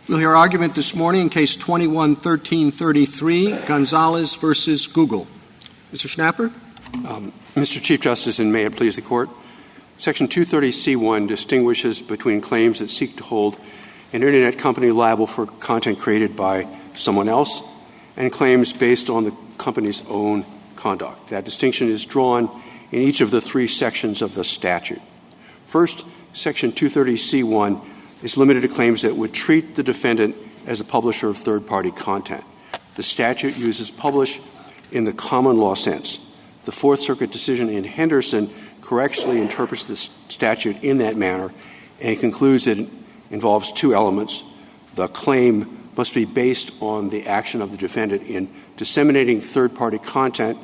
We'll hear argument this morning in Case 21-1333, Gonzalez versus Google. Mr. Schnapper? Mr. Chief Justice, and may it please the Court, Section 230C1 distinguishes between claims that seek to hold an Internet company liable for content created by someone else and claims based on the company's own conduct. That distinction is drawn in each of the three sections of the statute. First, Section 230C1 is limited to claims that would treat the defendant as a publisher of third-party content. The statute uses publish in the common law sense. The Fourth Circuit decision in Henderson correctly interprets the statute in that manner and concludes that it involves two elements. The claim must be based on the action of the defendant in disseminating third-party content,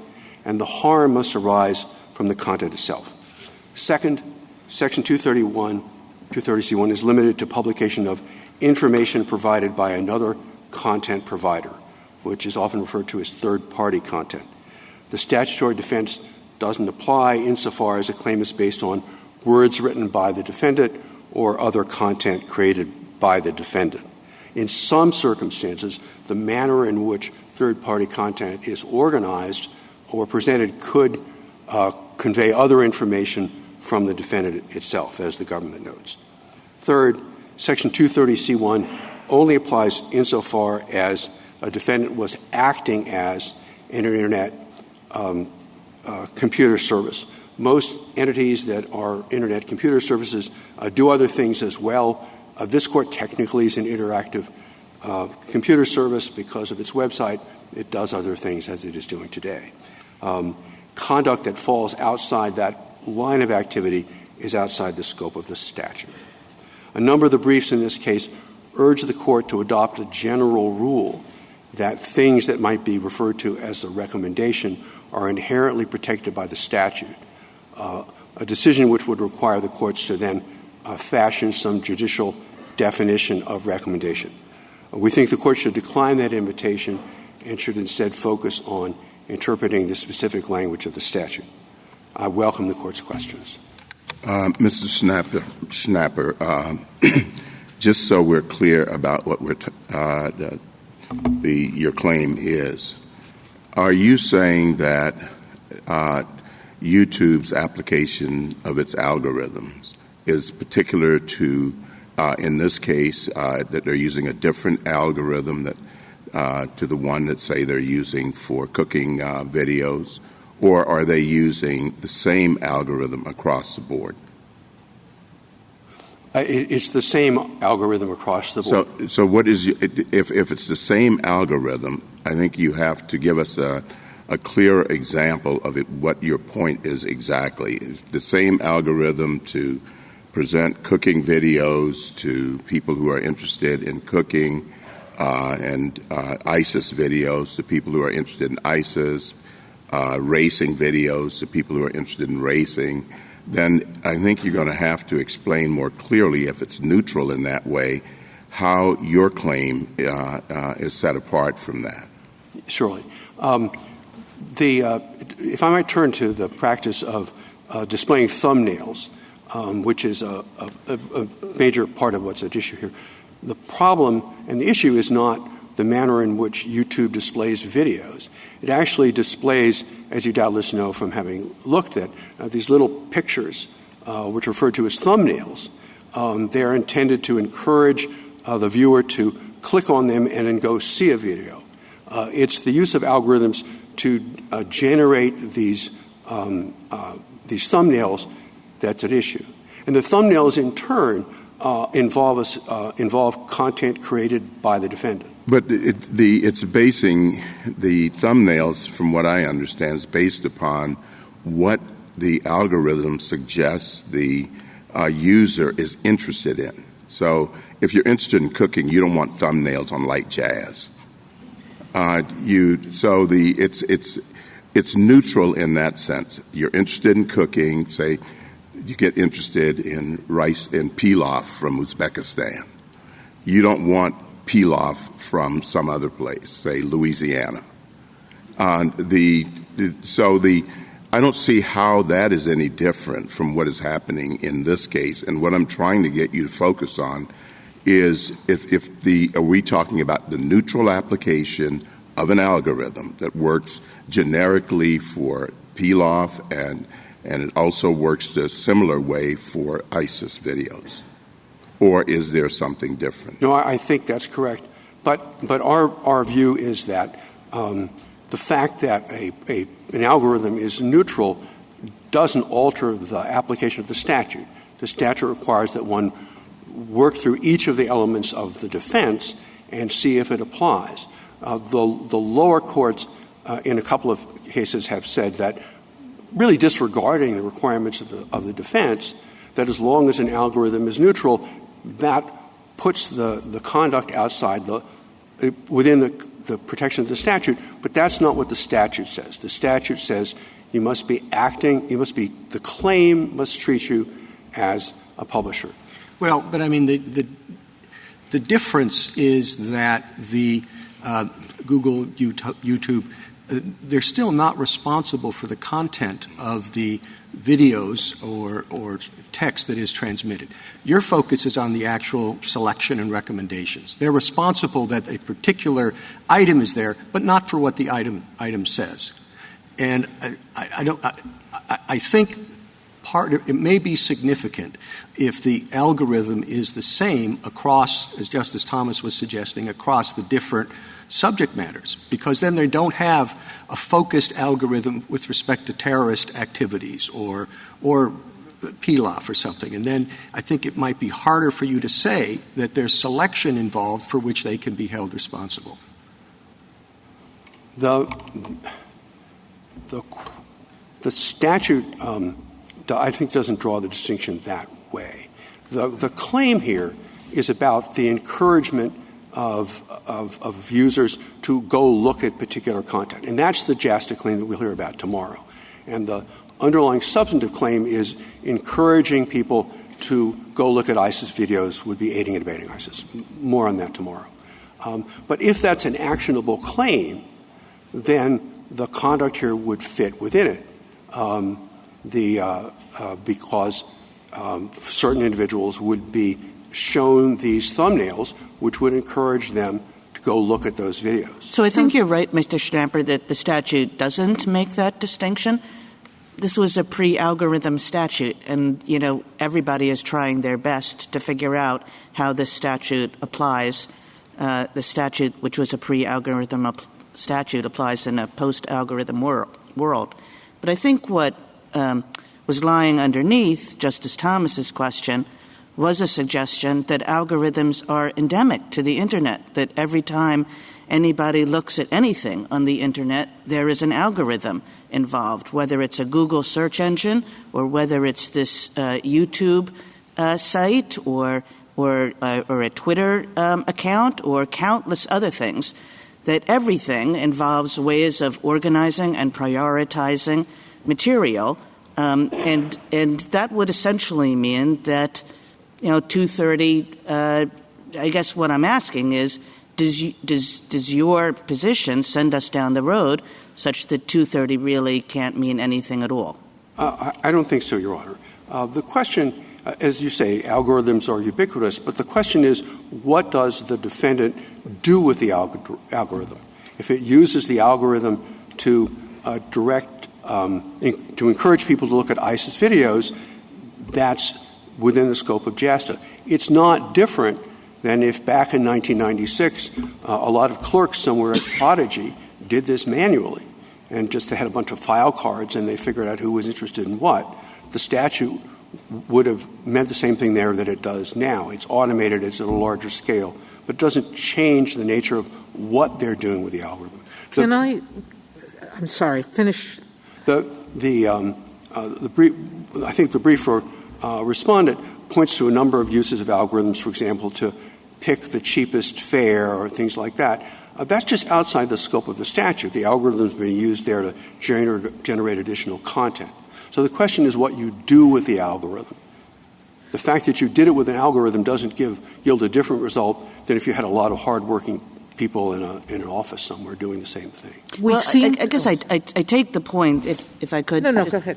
and the harm must arise from the content itself. Second, Section 230C1 is limited to publication of information provided by another content provider, which is often referred to as third-party content. The statutory defense doesn't apply insofar as a claim is based on words written by the defendant or other content created by the defendant. In some circumstances, the manner in which third-party content is organized or presented could convey other information from the defendant itself, as the government notes. Third, Section 230C1 only applies insofar as a defendant was acting as an Internet computer service. Most entities that are Internet computer services do other things as well. This Court technically is an interactive computer service because of its website. It does other things as it is doing today. Conduct that falls outside that line of activity is outside the scope of the statute. A number of the briefs in this case urge the Court to adopt a general rule that things that might be referred to as a recommendation are inherently protected by the statute, a decision which would require the courts to then fashion some judicial definition of recommendation. We think the Court should decline that invitation and should instead focus on interpreting the specific language of the statute. I welcome the Court's questions. Mr. Schnapper, just so we're clear about what your claim is, are you saying that YouTube's application of its algorithms is particular to, in this case, that they're using a different algorithm that to the one that, say, they're using for cooking videos, or are they using the same algorithm across the board? It's the same algorithm across the board. So what is if it's the same algorithm? I think you have to give us a clear example of it. What your point is exactly? The same algorithm to present cooking videos to people who are interested in cooking, and ISIS videos to people who are interested in ISIS, racing videos to people who are interested in racing, then I think you're going to have to explain more clearly, if it's neutral in that way, how your claim is set apart from that. Surely. If I might turn to the practice of displaying thumbnails, which is a major part of what's at issue here. The problem and the issue is not the manner in which YouTube displays videos. It actually displays, as you doubtless know from having looked at, these little pictures, which are referred to as thumbnails. They're intended to encourage the viewer to click on them and then go see a video. It's the use of algorithms to generate these thumbnails that's at issue. And the thumbnails, in turn, involve content created by the defendant. But it's basing the thumbnails, from what I understand, is based upon what the algorithm suggests the user is interested in. So if you're interested in cooking, you don't want thumbnails on light jazz. It's neutral in that sense. You're interested in cooking, say you get interested in rice and pilaf from Uzbekistan. You don't want pilaf from some other place, say Louisiana. I don't see how that is any different from what is happening in this case. And what I'm trying to get you to focus on are we talking about the neutral application of an algorithm that works generically for peel-off and it also works a similar way for ISIS videos? Or is there something different? No, I think that's correct. But our view is that the fact that an algorithm is neutral doesn't alter the application of the statute. The statute requires that one work through each of the elements of the defense and see if it applies. The lower courts in a couple of cases have said that, really disregarding the requirements of the defense, that as long as an algorithm is neutral, that puts the conduct outside within the protection of the statute. But that's not what the statute says. The statute says you must be the claim must treat you as a publisher. Well, but I mean, the difference is that the Google, YouTube, they're still not responsible for the content of the videos or text that is transmitted. Your focus is on the actual selection and recommendations. They're responsible that a particular item is there, but not for what the item says. And I think it may be significant if the algorithm is the same across, as Justice Thomas was suggesting, across the different subject matters, because then they don't have a focused algorithm with respect to terrorist activities or peel-off or something. And then I think it might be harder for you to say that there's selection involved for which they can be held responsible. The statute, I think, doesn't draw the distinction that way. The claim here is about the encouragement of users to go look at particular content. And that's the JASTA claim that we'll hear about tomorrow. And the underlying substantive claim is encouraging people to go look at ISIS videos would be aiding and abetting ISIS. More on that tomorrow. But if that's an actionable claim, then the conduct here would fit within it. Because certain individuals would be shown these thumbnails, which would encourage them to go look at those videos. So I think you're right, Mr. Schnapper, that the statute doesn't make that distinction. This was a pre-algorithm statute, and, everybody is trying their best to figure out how this statute applies. The statute, which was a pre-algorithm statute, applies in a post-algorithm world. But I think what was lying underneath Justice Thomas's question was a suggestion that algorithms are endemic to the Internet, that every time anybody looks at anything on the Internet, there is an algorithm involved, whether it's a Google search engine or whether it's this YouTube site or a Twitter account or countless other things, that everything involves ways of organizing and prioritizing material. And that would essentially mean that 230, I guess what I'm asking is, does your position send us down the road such that 230 really can't mean anything at all? I don't think so, Your Honor. The question, as you say, algorithms are ubiquitous, but the question is, what does the defendant do with the algorithm? If it uses the algorithm to to encourage people to look at ISIS videos, that's within the scope of JASTA. It's not different than if back in 1996, a lot of clerks somewhere at Prodigy did this manually and just had a bunch of file cards and they figured out who was interested in what. The statute would have meant the same thing there that it does now. It's automated, it's at a larger scale, but it doesn't change the nature of what they're doing with the algorithm. I'm sorry, finish. I think the brief for respondent points to a number of uses of algorithms, for example, to pick the cheapest fare or things like that. That's just outside the scope of the statute. The algorithm is being used there to generate additional content. So the question is what you do with the algorithm. The fact that you did it with an algorithm doesn't yield a different result than if you had a lot of hardworking people in an office somewhere doing the same thing. I guess I take the point, if I could. No, go ahead.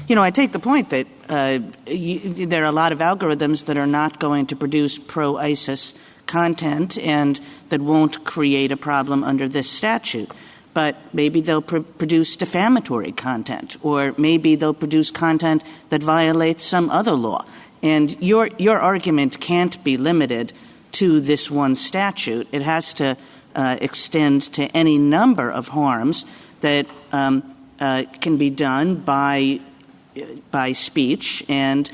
I take the point that there are a lot of algorithms that are not going to produce pro-ISIS content and that won't create a problem under this statute. But maybe they'll produce defamatory content, or maybe they'll produce content that violates some other law. And your argument can't be limited to this one statute. It has to extend to any number of harms that can be done by speech and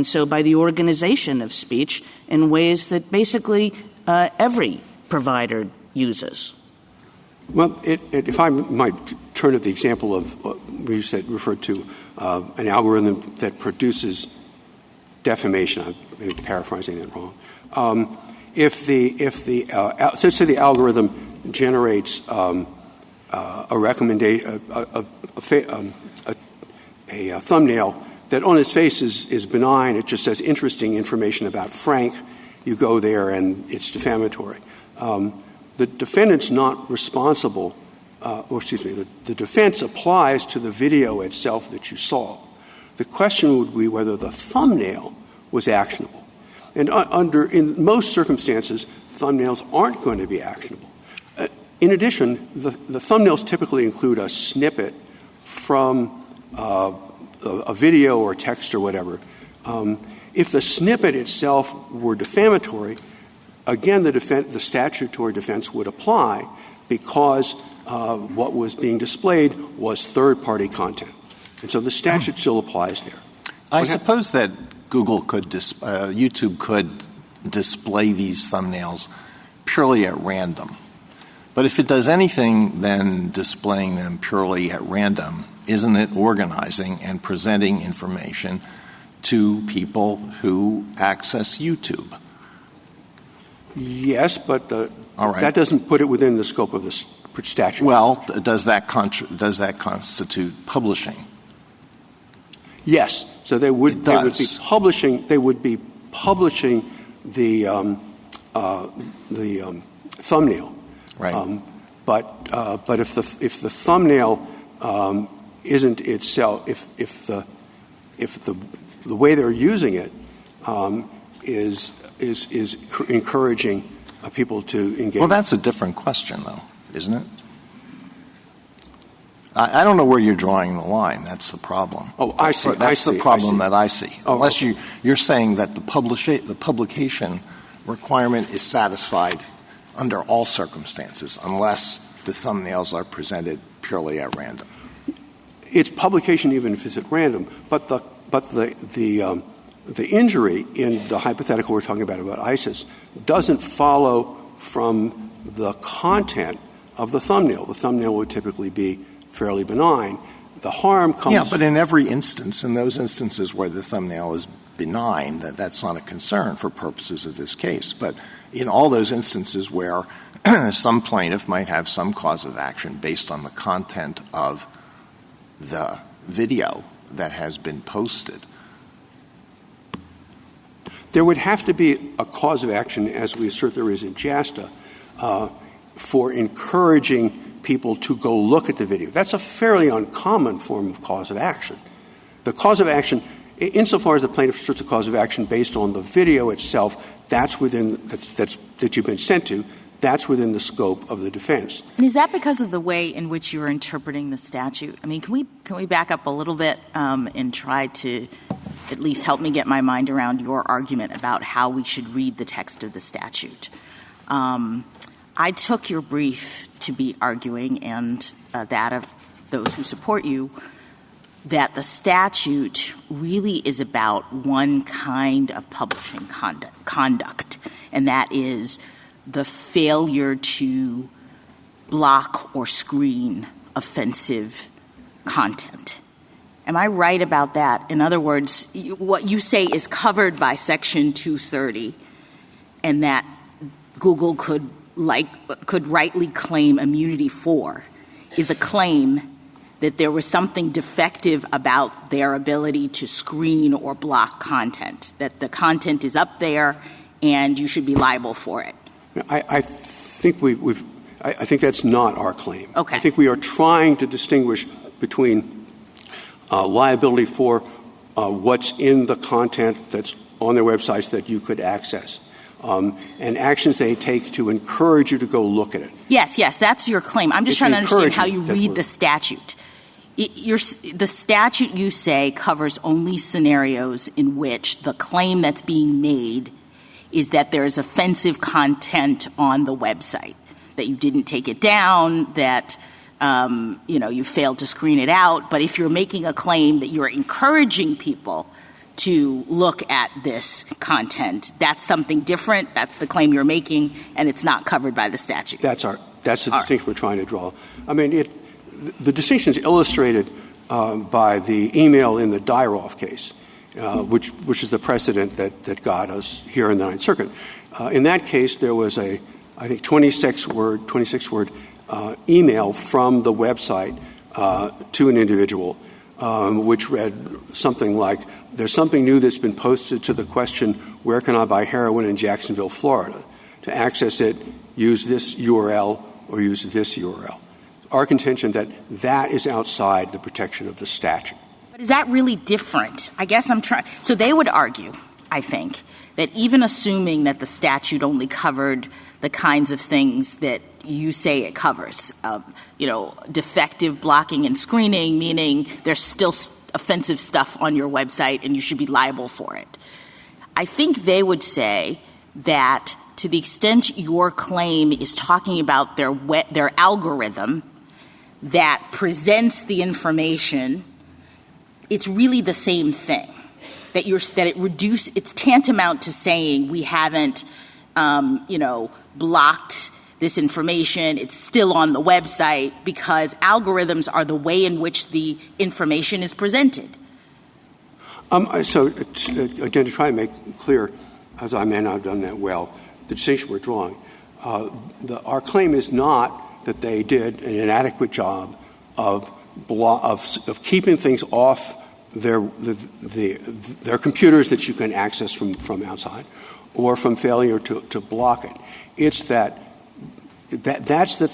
so by the organization of speech in ways that basically every provider uses. Well, if I might turn to the example of what we referred to an algorithm that produces defamation. I'm maybe paraphrasing that wrong. If the algorithm generates a recommendation, a thumbnail that on its face is benign, it just says interesting information about Frank, you go there and it's defamatory. The defendant's not responsible, the defense applies to the video itself that you saw. The question would be whether the thumbnail was actionable. And in most circumstances, thumbnails aren't going to be actionable. In addition, the thumbnails typically include a snippet from a video or text or whatever. If the snippet itself were defamatory, again, the statutory defense would apply because what was being displayed was third-party content. And so the statute still applies there. I suppose that YouTube could display these thumbnails purely at random. But if it does anything than displaying them purely at random, isn't it organizing and presenting information to people who access YouTube? Yes, but All right. that doesn't put it within the scope of the statute. Well, does that constitute publishing? Yes. So they would be publishing the thumbnail. Right. But if the thumbnail isn't itself, if the way they're using it is encouraging people to engage. Well, that's a different question, though, isn't it? I don't know where you're drawing the line. That's the problem. Oh, I see. That's the problem that I see. Oh, Unless okay. you're saying that the publication requirement is satisfied under all circumstances, unless the thumbnails are presented purely at random. It's publication even if it's at random, but the injury in the hypothetical we're talking about ISIS doesn't follow from the content of the thumbnail. The thumbnail would typically be fairly benign. The harm comes... Yeah, but in every instance, in those instances where the thumbnail is benign, that's not a concern for purposes of this case. But in all those instances where some plaintiff might have some cause of action based on the content of the video that has been posted, there would have to be a cause of action, as we assert there is in JASTA, for encouraging people to go look at the video. That's a fairly uncommon form of cause of action. The cause of action, insofar as the plaintiff asserts a cause of action based on the video itself, that you've been sent to, that's within the scope of the defense. And is that because of the way in which you're interpreting the statute? I mean, can we back up a little bit and try to at least help me get my mind around your argument about how we should read the text of the statute? I took your brief to be arguing, and that of those who support you, that the statute really is about one kind of publishing conduct, and that is the failure to block or screen offensive content. Am I right about that? In other words, what you say is covered by Section 230, and that Google could rightly claim immunity for is a claim that there was something defective about their ability to screen or block content, that the content is up there and you should be liable for it. I I think that's not our claim. Okay. I think we are trying to distinguish between liability for what's in the content that's on their websites that you could access, and actions they take to encourage you to go look at it. Yes, that's your claim. I'm just trying to understand how you read the statute. The statute, you say, covers only scenarios in which the claim that's being made is that there is offensive content on the website, that you didn't take it down, that you failed to screen it out. But if you're making a claim that you're encouraging people to look at this content, that's something different. That's the claim you're making, and it's not covered by the statute. That's the distinction we're trying to draw. I mean, the distinction is illustrated by the email in the Dyroff case, which is the precedent that got us here in the Ninth Circuit. In that case, there was I think 26-word email from the website to an individual, which read something like, "There's something new that's been posted to the question, where can I buy heroin in Jacksonville, Florida? To access it, use this URL or use this URL." Our contention that is outside the protection of the statute. But is that really different? I guess I'm trying. So they would argue, I think, that even assuming that the statute only covered the kinds of things that you say it covers, defective blocking and screening, meaning there's still offensive stuff on your website and you should be liable for it. I think they would say that to the extent your claim is talking about their algorithm that presents the information, it's really the same thing. It's tantamount to saying we haven't, blocked this information. It's still on the website because algorithms are the way in which the information is presented. So, again, to try and make clear, as I may not have done that well, the distinction we're drawing, our claim is not that they did an inadequate job of keeping things off their computers that you can access from outside, or from failure to block it. It's that's the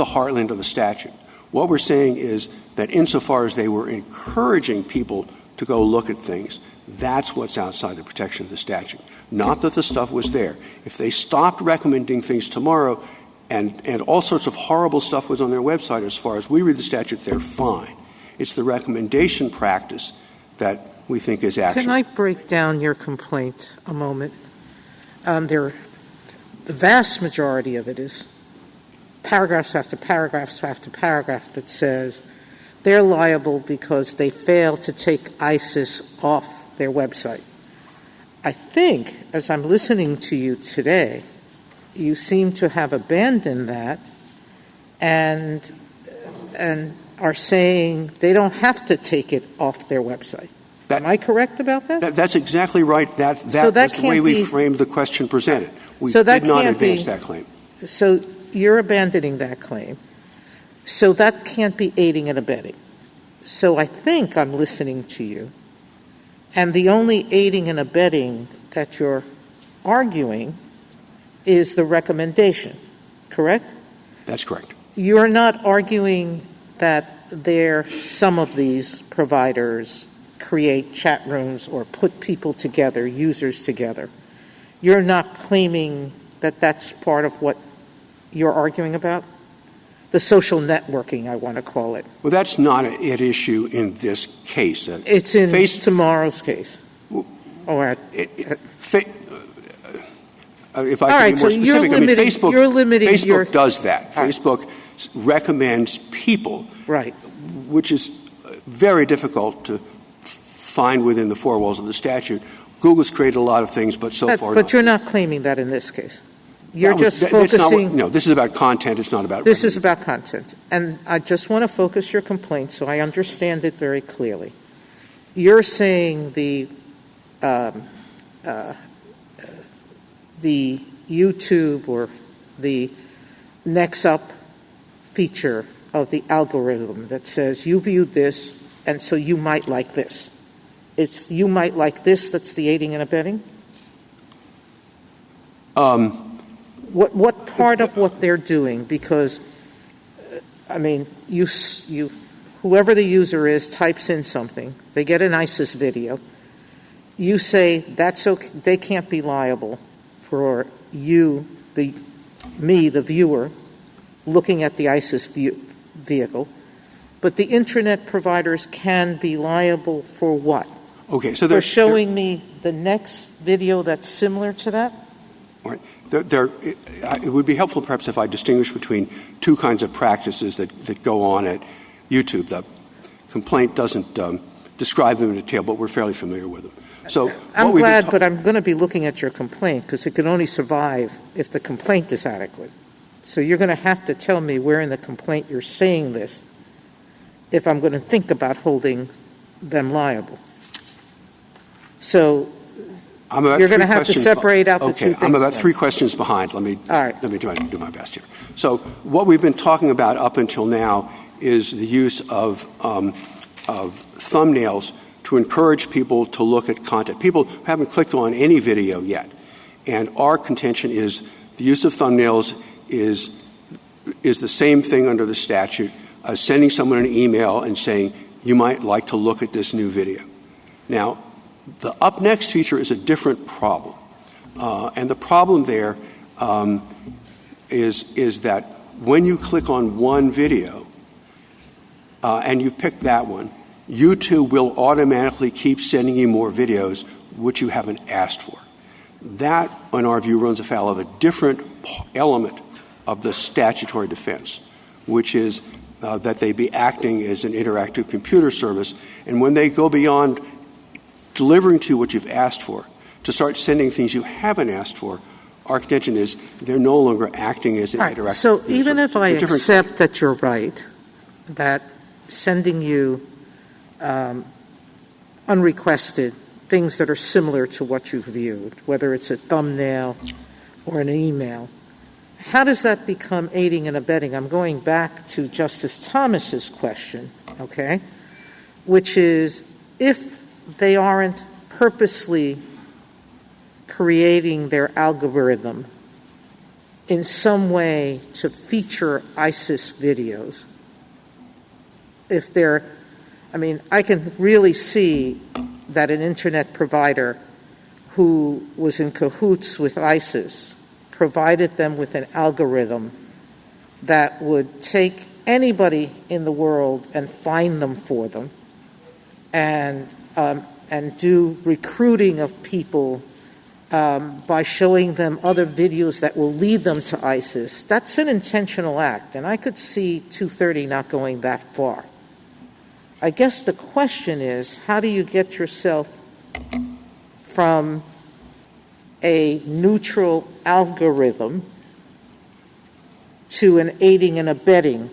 heartland of the statute. What we're saying is that insofar as they were encouraging people to go look at things, that's what's outside the protection of the statute. Not that the stuff was there. If they stopped recommending things tomorrow and all sorts of horrible stuff was on their website, as far as we read the statute, they're fine. It's the recommendation practice that we think is action. Can I break down your complaint a moment? The vast majority of it is paragraphs after paragraphs after paragraph that says they're liable because they failed to take ISIS off their website. I think, as I'm listening to you today, you seem to have abandoned that and are saying they don't have to take it off their website. Am I correct about that? That's exactly right. That was the way we framed the question presented. We did not advance that claim. So you're abandoning that claim. So that can't be aiding and abetting. So I think I'm listening to you. And the only aiding and abetting that you're arguing is the recommendation, correct? That's correct. You're not arguing that some of these providers create chat rooms or put people together, users together. You're not claiming that that's part of what you're arguing about? The social networking, I want to call it. Well, that's not an issue in this case. It's in tomorrow's case. If I can be more specific, Facebook does that. Facebook recommends people, right, which is very difficult to find within the four walls of the statute. Google's created a lot of things, but so far But you're not claiming that in this case. You're just focusing... No, this is about content. It's not about... This is about content. And I just want to focus your complaint so I understand it very clearly. You're saying the YouTube or the next up feature of the algorithm that says you viewed this and so you might like this. It's you might like this that's the aiding and abetting? What part of what they're doing? Because, whoever the user is types in something. They get an ISIS video. You say that's okay. They can't be liable for you, the viewer, looking at the ISIS vehicle. But the Internet providers can be liable for what? Okay, so for showing me the next video that's similar to that? All right. It would be helpful perhaps if I distinguish between two kinds of practices that go on at YouTube. The complaint doesn't describe them in detail, but we're fairly familiar with them. So I'm glad, but I'm going to be looking at your complaint because it can only survive if the complaint is adequate. So you're going to have to tell me where in the complaint you're saying this if I'm going to think about holding them liable. So you're going to have to separate out the two things. I'm about 3 questions behind. Let me try to do my best here. So what we've been talking about up until now is the use of thumbnails to encourage people to look at content. People haven't clicked on any video yet. And our contention is the use of thumbnails is the same thing under the statute as sending someone an email and saying, you might like to look at this new video. Now, the up next feature is a different problem. And the problem there is that when you click on one video and you've picked that one, YouTube will automatically keep sending you more videos which you haven't asked for. That, in our view, runs afoul of a different element of the statutory defense, which is that they be acting as an interactive computer service. And when they go beyond delivering to you what you've asked for, to start sending things you haven't asked for, our contention is they're no longer acting as an interactive so computer even service. If I accept that you're right, that sending you unrequested things that are similar to what you've viewed, whether it's a thumbnail or an email, how does that become aiding and abetting? I'm going back to Justice Thomas's question, okay, which is if they aren't purposely creating their algorithm in some way to feature ISIS videos, if they're I can really see that an Internet provider who was in cahoots with ISIS provided them with an algorithm that would take anybody in the world and find them for them and do recruiting of people by showing them other videos that will lead them to ISIS. That's an intentional act, and I could see 230 not going that far. I guess the question is, how do you get yourself from a neutral algorithm to an aiding and abetting?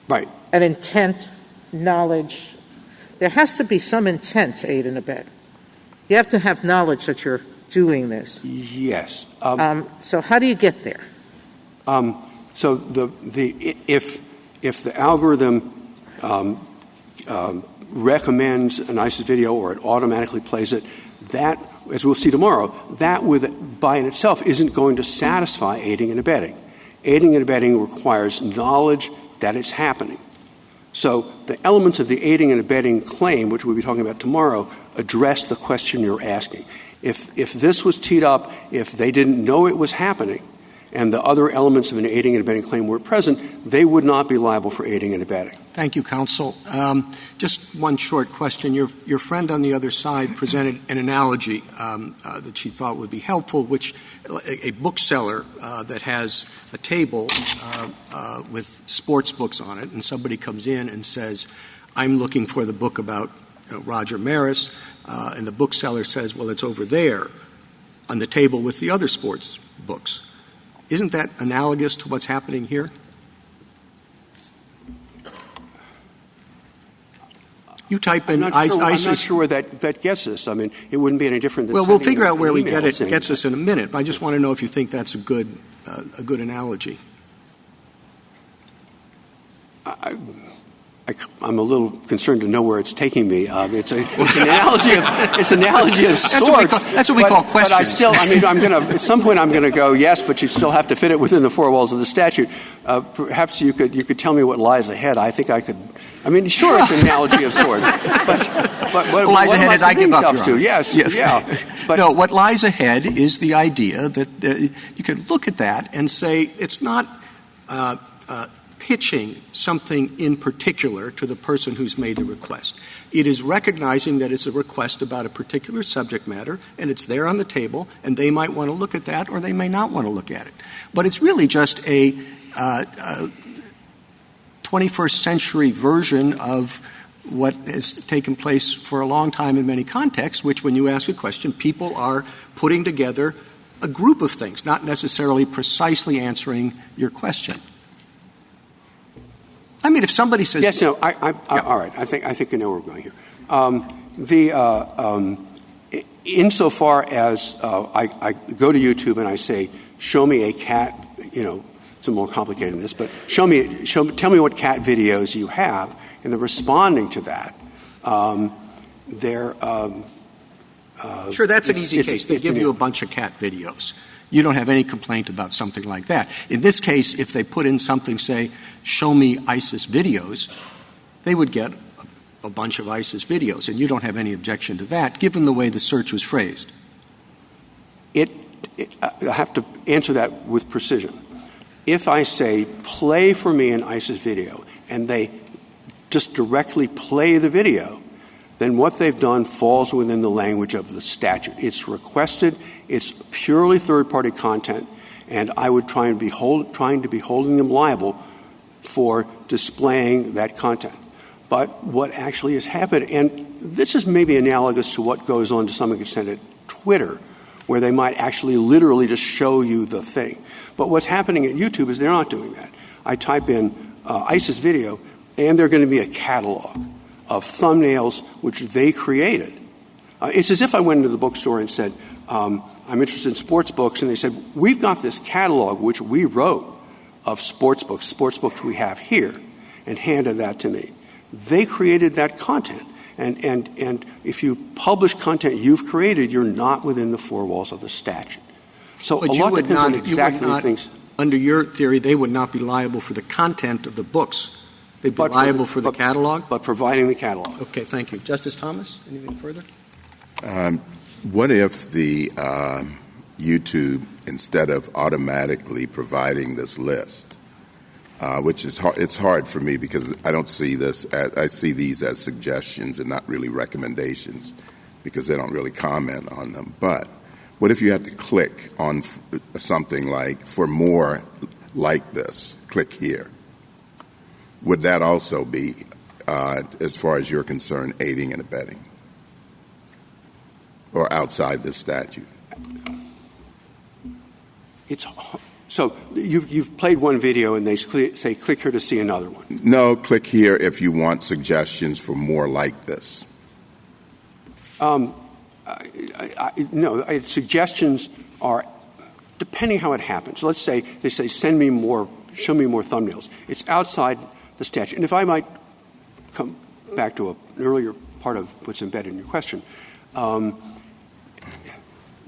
Right. An intent, knowledge. There has to be some intent to aid and abet. You have to have knowledge that you're doing this. Yes. So how do you get there? So if the algorithm recommends an ISIS video or it automatically plays it, that, as we'll see tomorrow, that by in itself isn't going to satisfy aiding and abetting. Aiding and abetting requires knowledge that it's happening. So the elements of the aiding and abetting claim, which we'll be talking about tomorrow, address the question you're asking. If this was teed up, if they didn't know it was happening, and the other elements of an aiding and abetting claim were present, they would not be liable for aiding and abetting. Thank you, counsel. Just one short question. Your friend on the other side presented an analogy that she thought would be helpful, which a bookseller that has a table with sports books on it, and somebody comes in and says, I'm looking for the book about Roger Maris, and the bookseller says, well, it's over there on the table with the other sports books. Isn't that analogous to what's happening here? You type in ISIS. I'm not sure where that gets us. I mean, it wouldn't be any different than. Well, we'll figure out where we get it. It gets us in a minute. I just want to know if you think that's a good analogy. I I'm a little concerned to know where it's taking me. It's an analogy of sorts. That's what we call questions. But I still, at some point I'm going to go, yes, but you still have to fit it within the four walls of the statute. Perhaps you could tell me what lies ahead. I think I could. Sure, it's an analogy of sorts. But what lies ahead is I give up, Your Honor. Yes. Yeah. But no, what lies ahead is the idea that you could look at that and say it's not pitching something in particular to the person who's made the request. It is recognizing that it's a request about a particular subject matter, and it's there on the table, and they might want to look at that or they may not want to look at it. But it's really just a 21st century version of what has taken place for a long time in many contexts, which when you ask a question, people are putting together a group of things, not necessarily precisely answering your question. If somebody says... Yes, no, all right. I think I know where we're going here. Insofar as I go to YouTube and I say, show me a cat, it's more complicated than this, but tell me what cat videos you have, and they're responding to that. Sure, that's an easy case. They give you a bunch of cat videos. You don't have any complaint about something like that. In this case, if they put in something, say, show me ISIS videos, they would get a bunch of ISIS videos, and you don't have any objection to that, given the way the search was phrased. I have to answer that with precision. If I say, play for me an ISIS video, and they just directly play the video, then what they've done falls within the language of the statute. It's requested, it's purely third-party content, and I would trying to be holding them liable for displaying that content. But what actually has happened, and this is maybe analogous to what goes on to some extent at Twitter, where they might actually literally just show you the thing. But what's happening at YouTube is they're not doing that. I type in ISIS video, and they're going to be a catalog of thumbnails which they created. It's as if I went into the bookstore and said, I'm interested in sports books, and they said, we've got this catalog which we wrote of sports books we have here, and handed that to me. They created that content. And if you publish content you've created, you're not within the four walls of the statute. So but a lot depends on exactly things. Under your theory, they would not be liable for the content of the books. They'd be liable for the catalog? But providing the catalog. Okay, thank you. Justice Thomas, anything further? What if the YouTube, instead of automatically providing this list, which is it's hard for me because I don't see this I see these as suggestions and not really recommendations because they don't really comment on them. But what if you had to click on something like, for more like this, click here? Would that also be, as far as you're concerned, aiding and abetting? Or outside this statute? So you've played one video and they say, click here to see another one. No, click here if you want suggestions for more like this. Suggestions are, depending how it happens. Let's say they say, show me more thumbnails. It's outside the statute. And if I might come back to an earlier part of what's embedded in your question,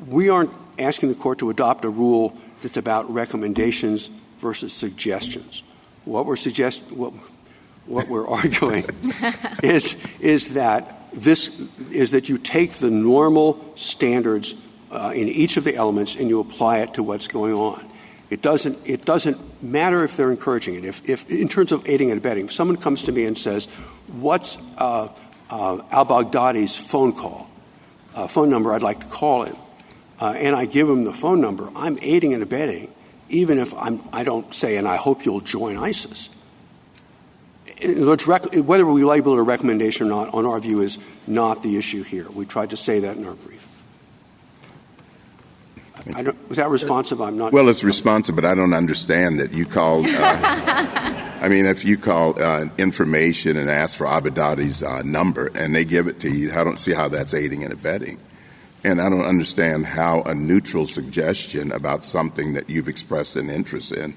we aren't asking the court to adopt a rule that's about recommendations versus suggestions. What we're arguing is that you take the normal standards in each of the elements and you apply it to what's going on. It doesn't matter if they're encouraging it. If in terms of aiding and abetting, if someone comes to me and says, "What's al-Baghdadi's phone number? I'd like to call him," and I give him the phone number, I'm aiding and abetting, even if I don't say, "And I hope you'll join ISIS." In other words, whether we label it a recommendation or not, on our view, is not the issue here. We tried to say that in our brief. Was that responsive? I'm not. Well, it's responsive, but I don't understand it. You call. If you call information and ask for al-Baghdadi's number and they give it to you, I don't see how that's aiding and abetting. And I don't understand how a neutral suggestion about something that you've expressed an interest in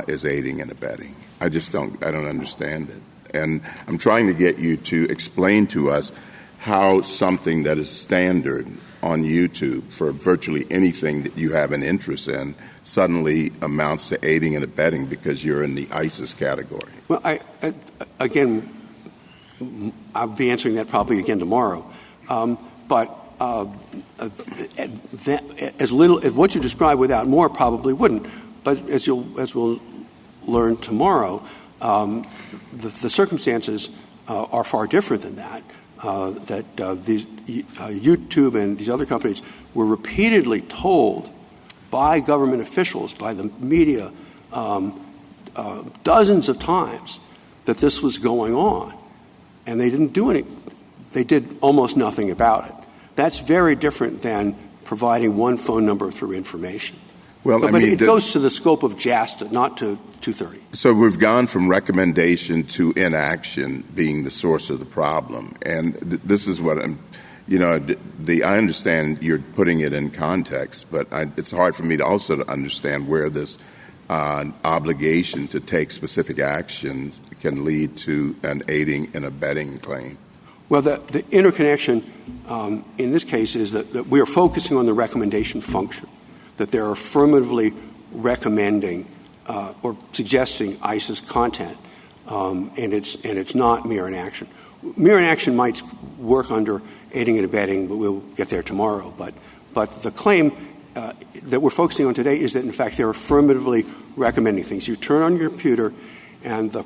is aiding and abetting. I don't understand it. And I'm trying to get you to explain to us how something that is standard on YouTube for virtually anything that you have an interest in suddenly amounts to aiding and abetting because you're in the ISIS category. Well, again, I'll be answering that probably again tomorrow. But as little as what you described without more probably wouldn't. But as we'll learn tomorrow, the circumstances are far different than that. These YouTube and these other companies were repeatedly told by government officials, by the media, dozens of times that this was going on, and they didn't do anything. They did almost nothing about it. That's very different than providing one phone number through information. Well, but it goes to the scope of JASTA, not to 230. So we've gone from recommendation to inaction being the source of the problem. And this is what I understand you're putting it in context, but it's hard for me to also understand where this obligation to take specific actions can lead to an aiding and abetting claim. Well, the interconnection in this case is that we are focusing on the recommendation function, that they're affirmatively recommending or suggesting ISIS content, and it's not mere inaction. Mere inaction might work under aiding and abetting, but we'll get there tomorrow. But the claim that we're focusing on today is that, in fact, they're affirmatively recommending things. You turn on your computer, and the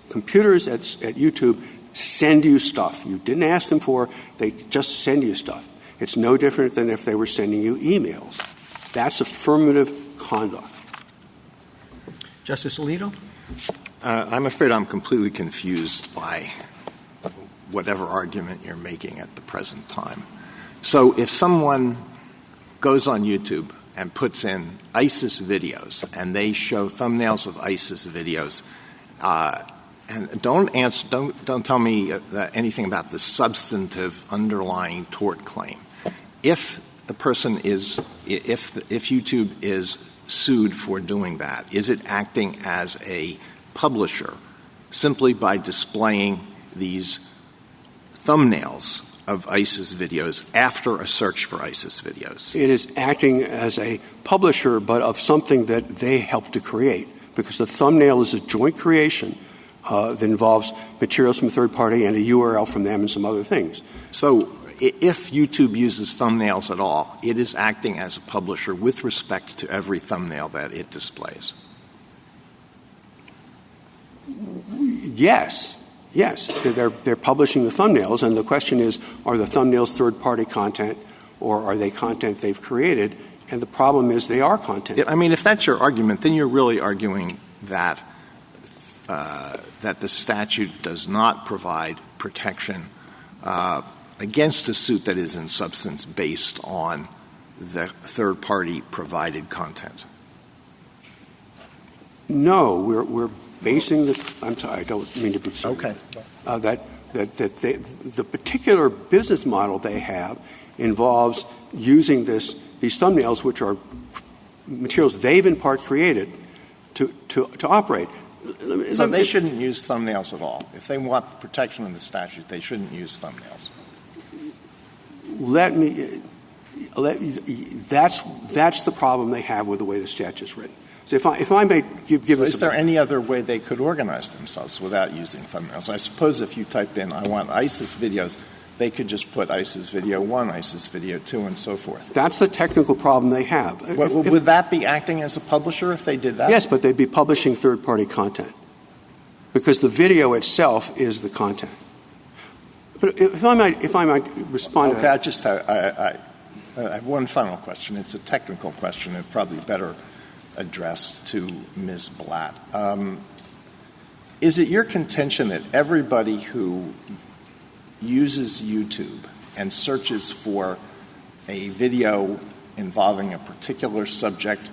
computers at YouTube send you stuff. You didn't ask them for, they just send you stuff. It's no different than if they were sending you emails. That's affirmative conduct. Justice Alito? I'm afraid I'm completely confused by whatever argument you're making at the present time. So if someone goes on YouTube and puts in ISIS videos and they show thumbnails of ISIS videos, and don't tell me anything about the substantive underlying tort claim. If the person if YouTube is sued for doing that, is it acting as a publisher simply by displaying these thumbnails of ISIS videos after a search for ISIS videos? It is acting as a publisher, but of something that they helped to create, because the thumbnail is a joint creation that involves materials from a third party and a URL from them and some other things. So if YouTube uses thumbnails at all, it is acting as a publisher with respect to every thumbnail that it displays. Yes. They're publishing the thumbnails, and the question is, are the thumbnails third-party content, or are they content they've created? And the problem is they are content. I mean, if that's your argument, then you're really arguing that the statute does not provide protection against a suit that is in substance based on the third-party provided content. No, we're basing the. I'm sorry, I don't mean to be sorry. Okay. The particular business model they have involves using these thumbnails, which are materials they've in part created, to operate. So they shouldn't use thumbnails at all. If they want protection in the statute, they shouldn't use thumbnails. That's the problem they have with the way the statute is written. So if I may give so is there any other way they could organize themselves without using thumbnails? I suppose if you type in, I want ISIS videos, they could just put ISIS video 1, ISIS video 2, and so forth. That's the technical problem they have. Would that be acting as a publisher if they did that? Yes, but they'd be publishing third-party content, because the video itself is the content. But if I might respond to that. I have one final question. It's a technical question. It's probably better addressed to Ms. Blatt. Is it your contention that everybody who uses YouTube and searches for a video involving a particular subject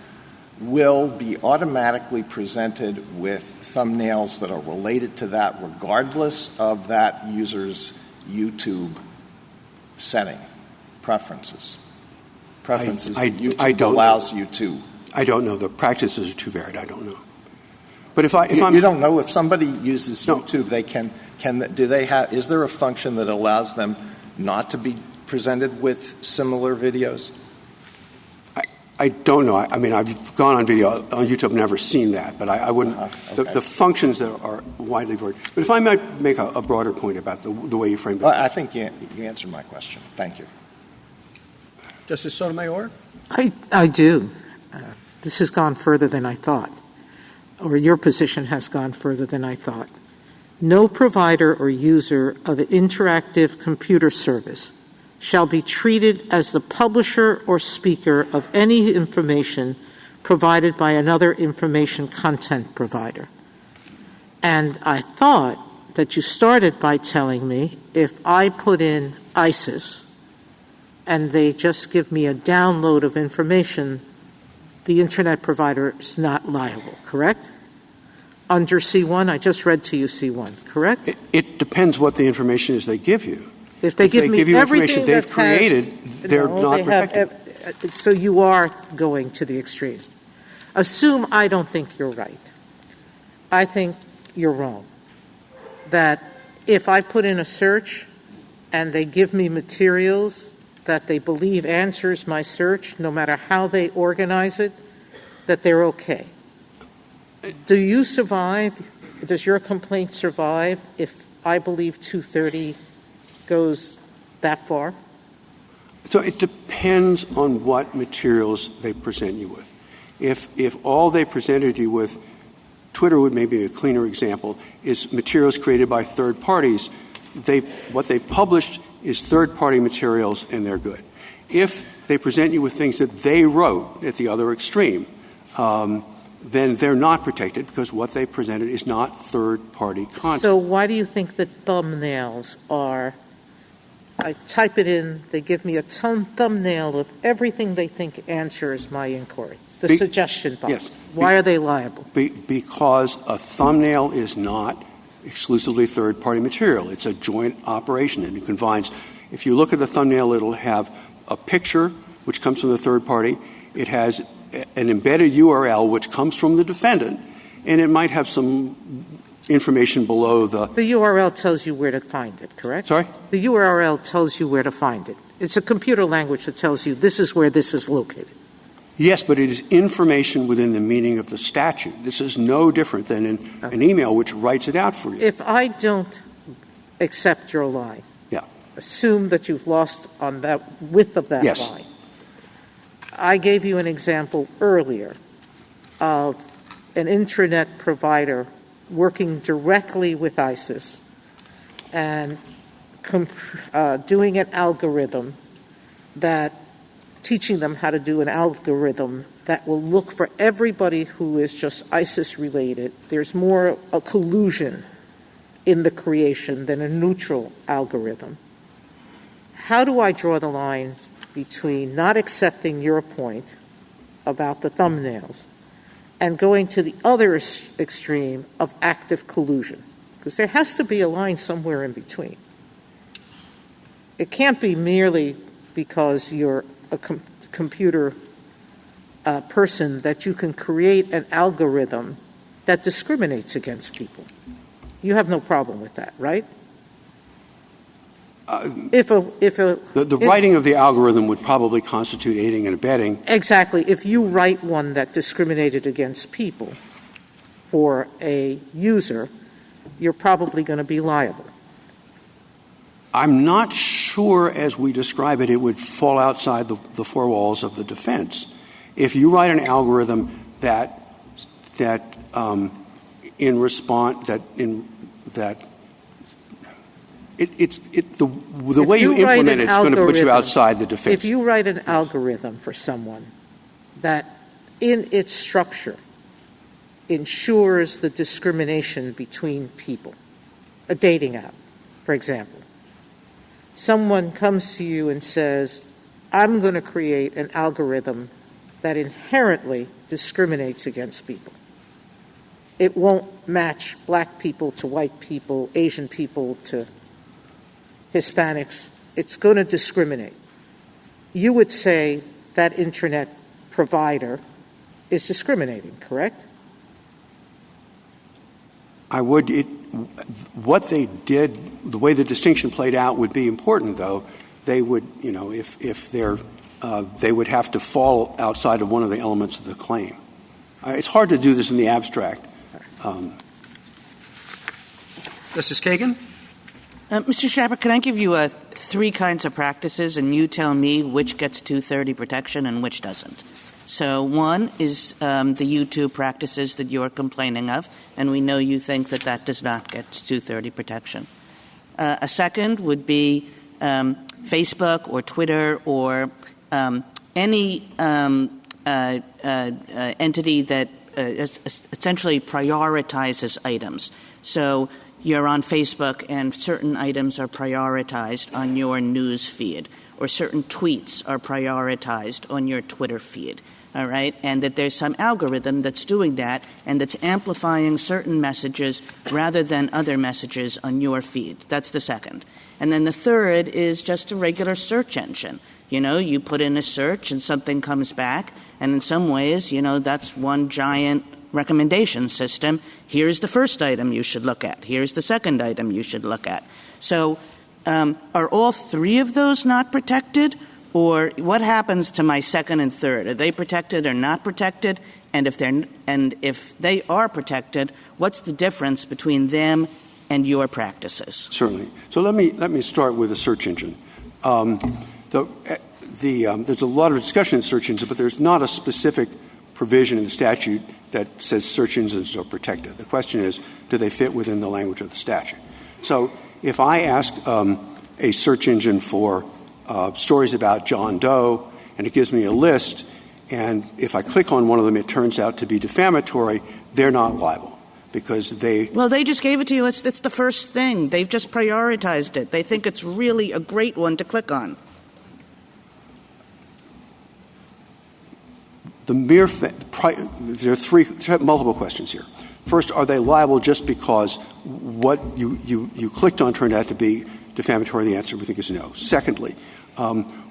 will be automatically presented with thumbnails that are related to that regardless of that user's YouTube setting, preferences YouTube allows you to? I don't know. The practices are too varied. I don't know. But if I'm, you don't know if somebody uses YouTube, they is there a function that allows them not to be presented with similar videos? I don't know. I mean, I've gone on video on YouTube, never seen that, but I wouldn't. Okay. The functions that are widely varied. But if I might make a broader point about the way you framed it. Well, I think you answered my question. Thank you. Justice Sotomayor? I do. This has gone further than I thought, or your position has gone further than I thought. No provider or user of an interactive computer service shall be treated as the publisher or speaker of any information provided by another information content provider. And I thought that you started by telling me if I put in ISIS and they just give me a download of information, the internet provider is not liable, correct? Under C1, I just read to you C1, correct? It depends what the information is they give you. If they give me you everything information they've created, they're not protected. So you are going to the extreme. Assume I don't think you're right. I think you're wrong. That if I put in a search and they give me materials that they believe answers my search, no matter how they organize it, that they're okay. Do you survive? Does your complaint survive if I believe 230 goes that far? So it depends on what materials they present you with. If all they presented you with, Twitter would maybe be a cleaner example, is materials created by third parties, what they published is third-party materials and they're good. If they present you with things that they wrote at the other extreme, then they're not protected because what they presented is not third-party content. So why do you think that thumbnails are – I type it in, they give me a thumbnail of everything they think answers my inquiry, the suggestion box. Yes. Why are they liable? Because a thumbnail is not exclusively third-party material. It's a joint operation, and it combines – if you look at the thumbnail, it'll have a picture, which comes from the third party. It has an embedded URL, which comes from the defendant, and it might have some information below the URL tells you where to find it, correct? Sorry? The URL tells you where to find it. It's a computer language that tells you this is where this is located. Yes, but it is information within the meaning of the statute. This is no different than an email which writes it out for you. If I don't accept your line, assume that you've lost on that width of that line. I gave you an example earlier of an intranet provider working directly with ISIS and doing an algorithm that teaching them how to do an algorithm that will look for everybody who is just ISIS related. There's more a collusion in the creation than a neutral algorithm. How do I draw the line between not accepting your point about the thumbnails and going to the other extreme of active collusion? Because there has to be a line somewhere in between. It can't be merely because you're a computer person that you can create an algorithm that discriminates against people. You have no problem with that, right? The writing of the algorithm would probably constitute aiding and abetting. Exactly. If you write one that discriminated against people for a user, you're probably going to be liable. I'm not sure, as we describe it, it would fall outside the four walls of the defense. If you write an algorithm the way you implement it's going to put you outside the defense. If you write an algorithm for someone that in its structure ensures the discrimination between people, a dating app, for example, someone comes to you and says, I'm going to create an algorithm that inherently discriminates against people. It won't match black people to white people, Asian people to Hispanics. It's going to discriminate. You would say that internet provider is discriminating, correct? I would. What they did, the way the distinction played out would be important, though. They would, if they're, they would have to fall outside of one of the elements of the claim. It's hard to do this in the abstract. Justice Kagan? Mr. Schnapper, can I give you three kinds of practices, and you tell me which gets 230 protection and which doesn't? So one is the YouTube practices that you're complaining of, and we know you think that does not get 230 protection. A second would be Facebook or Twitter or any entity that essentially prioritizes items. So you're on Facebook and certain items are prioritized on your news feed, or certain tweets are prioritized on your Twitter feed. All right, and that there's some algorithm that's doing that and that's amplifying certain messages rather than other messages on your feed. That's the second. And then the third is just a regular search engine. You put in a search and something comes back, and in some ways, that's one giant recommendation system. Here's the first item you should look at. Here's the second item you should look at. So are all three of those not protected? Or what happens to my second and third? Are they protected or not protected? And if they are protected, what's the difference between them and your practices? Certainly. So let me start with the search engine. There's a lot of discussion in search engines, but there's not a specific provision in the statute that says search engines are protected. The question is, do they fit within the language of the statute? So if I ask a search engine for stories about John Doe, and it gives me a list, and if I click on one of them, it turns out to be defamatory, they're not liable because they... Well, they just gave it to you. It's the first thing. They've just prioritized it. They think it's really a great one to click on. There are multiple questions here. First, are they liable just because what you clicked on turned out to be defamatory? The answer, we think, is no. Secondly,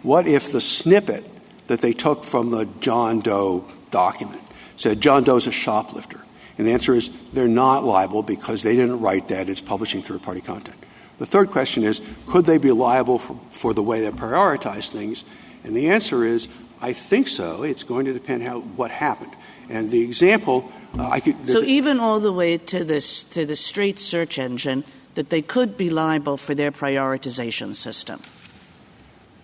what if the snippet that they took from the John Doe document said John Doe's a shoplifter? And the answer is they're not liable because they didn't write that. It's publishing third-party content. The third question is, could they be liable for the way they prioritize things? And the answer is, I think so. It's going to depend what happened. And the example, So even all the way to the straight search engine, that they could be liable for their prioritization system.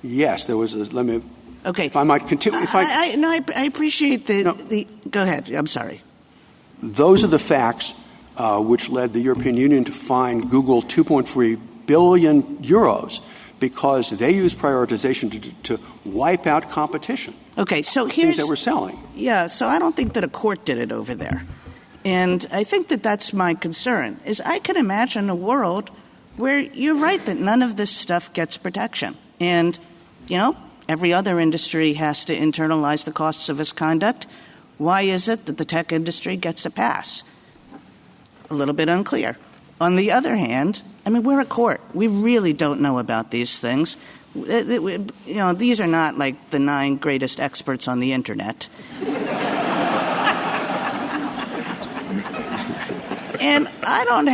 Yes, there was let me... Okay. If I might continue... I appreciate the... Go ahead. I'm sorry. Those are the facts which led the European Union to fine Google 2.3 billion euros because they used prioritization to wipe out competition. Okay, so here's... Things that we're selling. Yeah, so I don't think that a court did it over there. And I think that's my concern, is I can imagine a world where you're right that none of this stuff gets protection. And, every other industry has to internalize the costs of its conduct. Why is it that the tech industry gets a pass? A little bit unclear. On the other hand, we're a court. We really don't know about these things. These are not like the 9 greatest experts on the Internet. And I don't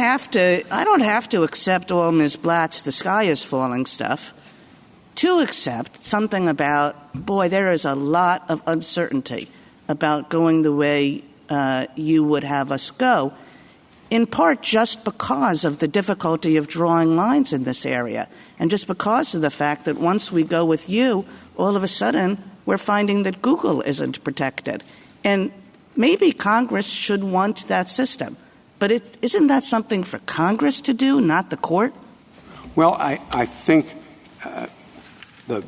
have to accept all Ms. Blatt's "the sky is falling" stuff to accept something about, boy, there is a lot of uncertainty about going the way you would have us go, in part just because of the difficulty of drawing lines in this area, and just because of the fact that once we go with you, all of a sudden we're finding that Google isn't protected. And maybe Congress should want that system. But isn't that something for Congress to do, not the court? Well, I think the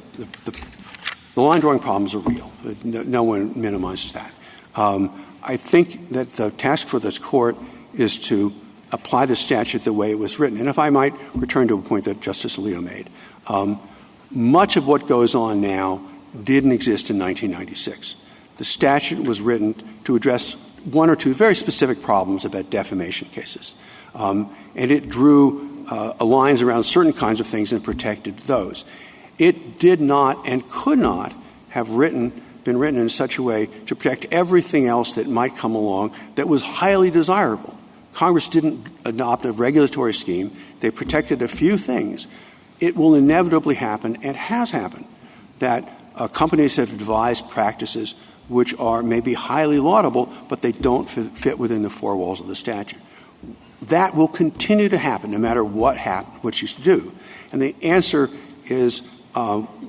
line drawing problems are real. No one minimizes that. I think that the task for this court is to apply the statute the way it was written. And if I might return to a point that Justice Alito made, much of what goes on now didn't exist in 1996. The statute was written to address one or two very specific problems about defamation cases. And it drew lines around certain kinds of things and protected those. It did not and could not have been written in such a way to protect everything else that might come along that was highly desirable. Congress didn't adopt a regulatory scheme. They protected a few things. It will inevitably happen, and has happened, that companies have devised practices which are maybe highly laudable, but they don't fit within the four walls of the statute. That will continue to happen no matter what you do. And the answer is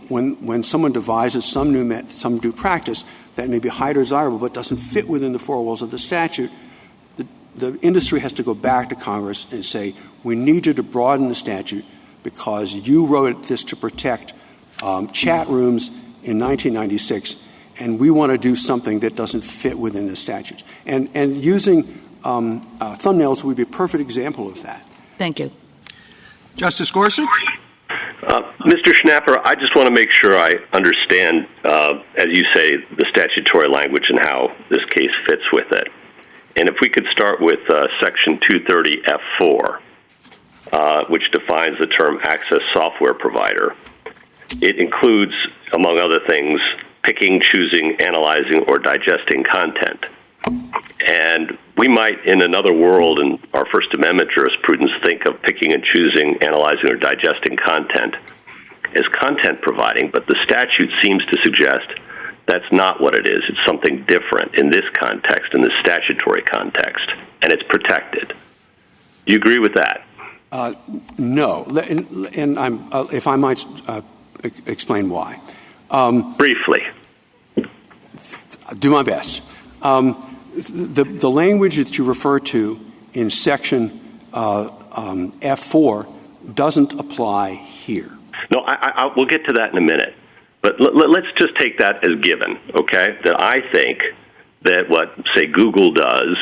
when someone devises some new practice that may be highly desirable but doesn't fit within the four walls of the statute, the industry has to go back to Congress and say, we need you to broaden the statute because you wrote this to protect chat rooms in 1996, and we want to do something that doesn't fit within the statute. And using thumbnails would be a perfect example of that. Thank you. Justice Gorsuch? Mr. Schnapper, I just want to make sure I understand, as you say, the statutory language and how this case fits with it. And if we could start with Section 230F4, which defines the term access software provider. It includes, among other things, picking, choosing, analyzing, or digesting content. And we might, in another world, in our First Amendment jurisprudence, think of picking and choosing, analyzing, or digesting content as content providing, but the statute seems to suggest that's not what it is. It's something different in this context, in this statutory context, and it's protected. Do you agree with that? No. And if I might explain why. Briefly. Do my best. The language that you refer to in Section F4 doesn't apply here. No, we'll get to that in a minute. But let's just take that as given, okay? That I think that what, say, Google does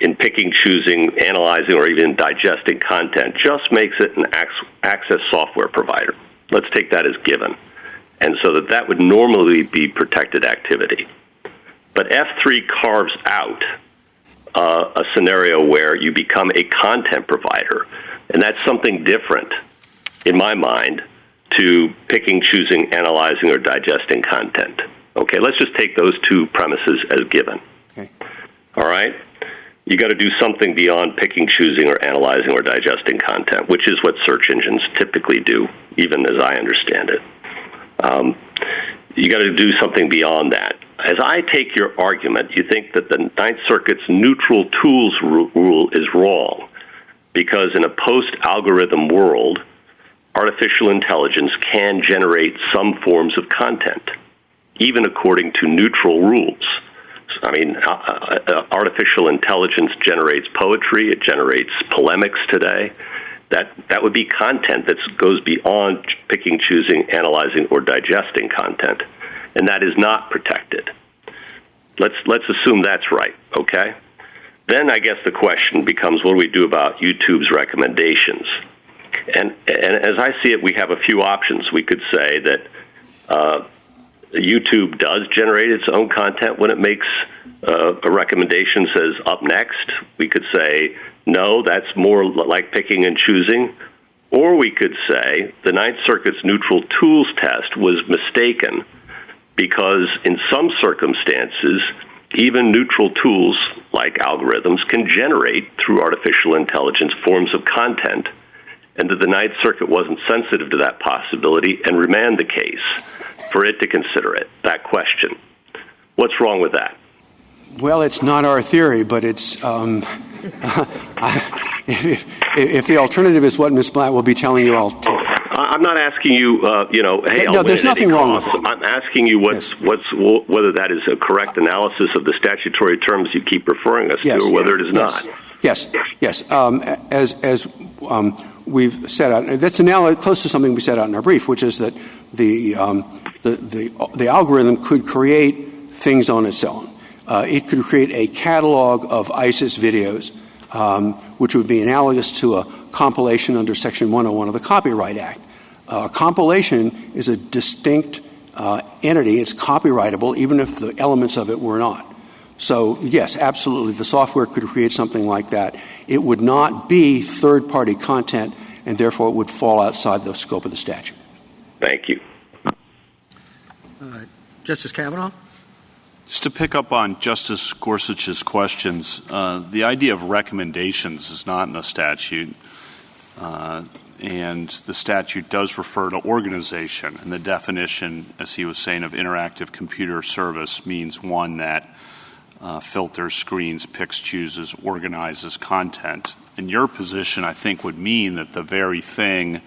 in picking, choosing, analyzing, or even digesting content just makes it an access software provider. Let's take that as given. And so that would normally be protected activity. But F3 carves out a scenario where you become a content provider, and that's something different, in my mind, to picking, choosing, analyzing, or digesting content. Okay, let's just take those two premises as given. Okay. All right? You got to do something beyond picking, choosing, or analyzing, or digesting content, which is what search engines typically do, even as I understand it. You got to do something beyond that. As I take your argument, you think that the Ninth Circuit's neutral tools rule is wrong because in a post-algorithm world, artificial intelligence can generate some forms of content, even according to neutral rules. I mean, artificial intelligence generates poetry. It generates polemics today. That would be content that goes beyond picking, choosing, analyzing, or digesting content, and that is not protected. Let's assume that's right, okay? Then I guess the question becomes, what do we do about YouTube's recommendations? And as I see it, we have a few options. We could say that YouTube does generate its own content when it makes a recommendation says up next. We could say, no, that's more like picking and choosing. Or we could say the Ninth Circuit's neutral tools test was mistaken because in some circumstances, even neutral tools like algorithms can generate through artificial intelligence forms of content, and that the Ninth Circuit wasn't sensitive to that possibility and remand the case for it to consider that question. What's wrong with that? Well, it's not our theory, but it's if the alternative is what Ms. Blatt will be telling you, I'll take it. I'm not asking you, hey, no, there's nothing wrong with it. I'm asking you whether that is a correct analysis of the statutory terms you keep referring us to, or whether it is not. Yes. As we've set out, that's close to something we set out in our brief, which is that the algorithm could create things on its own. It could create a catalog of ISIS videos, which would be analogous to a compilation under Section 101 of the Copyright Act. A compilation is a distinct entity. It's copyrightable, even if the elements of it were not. So, yes, absolutely, the software could create something like that. It would not be third-party content, and therefore it would fall outside the scope of the statute. Thank you. Justice Kavanaugh? Just to pick up on Justice Gorsuch's questions, the idea of recommendations is not in the statute, and the statute does refer to organization. And the definition, as he was saying, of interactive computer service means one that filters, screens, picks, chooses, organizes content. And your position, I think, would mean that the very thing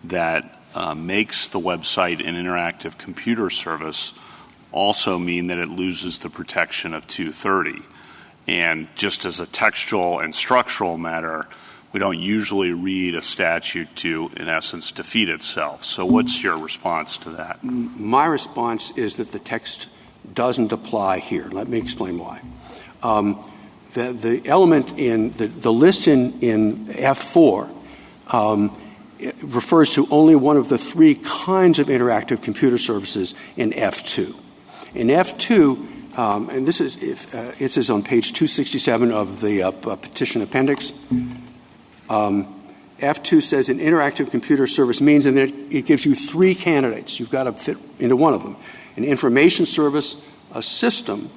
that makes the website an interactive computer service also mean that it loses the protection of 230. And just as a textual and structural matter, we don't usually read a statute to, in essence, defeat itself. So what's your response to that? My response is that the text doesn't apply here. Let me explain why. The element in the list in F4 it refers to only one of the three kinds of interactive computer services in F2. In F2, and this is it is on page 267 of the petition appendix. F2 says an interactive computer service means, and it gives you three candidates. You've got to fit into one of them: an information service, a system,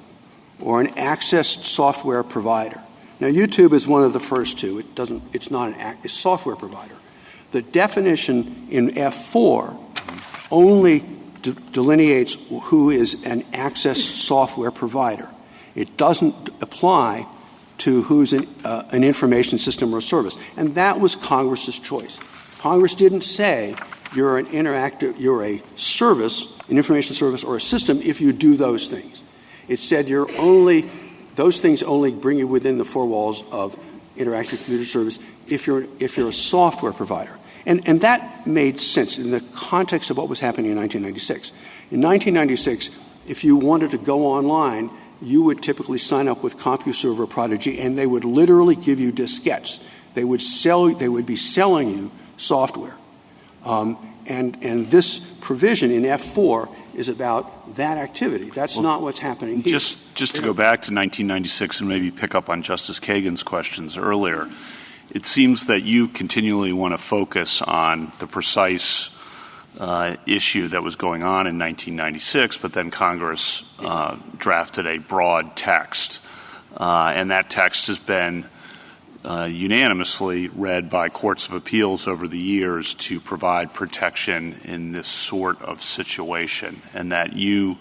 or an accessed software provider. Now, YouTube is one of the first two. It's not a software provider. The definition in F4 only delineates who is an accessed software provider. It doesn't apply to who's an information system or service. And that was Congress's choice. Congress didn't say you're you're a service, an information service or a system if you do those things. It said those things only bring you within the four walls of interactive computer service if you're a software provider. And that made sense in the context of what was happening in 1996. In 1996, if you wanted to go online, you would typically sign up with CompuServe or Prodigy, and they would literally give you diskettes. They would be selling you software. And this provision in F4 is about that activity. That's not what's happening here. Just to go back to 1996 and maybe pick up on Justice Kagan's questions earlier, it seems that you continually want to focus on the precise issue that was going on in 1996, but then Congress drafted a broad text. And that text has been unanimously read by courts of appeals over the years to provide protection in this sort of situation, and that you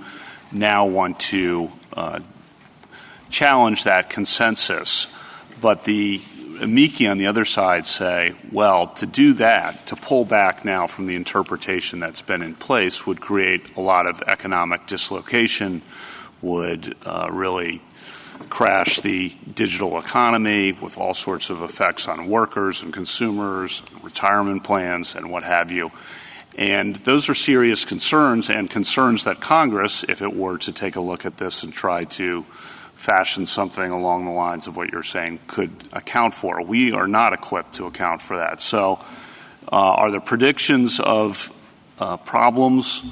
now want to challenge that consensus. But the amici on the other side say, well, to do that, to pull back now from the interpretation that's been in place would create a lot of economic dislocation, would really crash the digital economy with all sorts of effects on workers and consumers, retirement plans, and what have you. And those are serious concerns, and concerns that Congress, if it were to take a look at this and try to fashion something along the lines of what you're saying, could account for. We are not equipped to account for that. So are the predictions of problems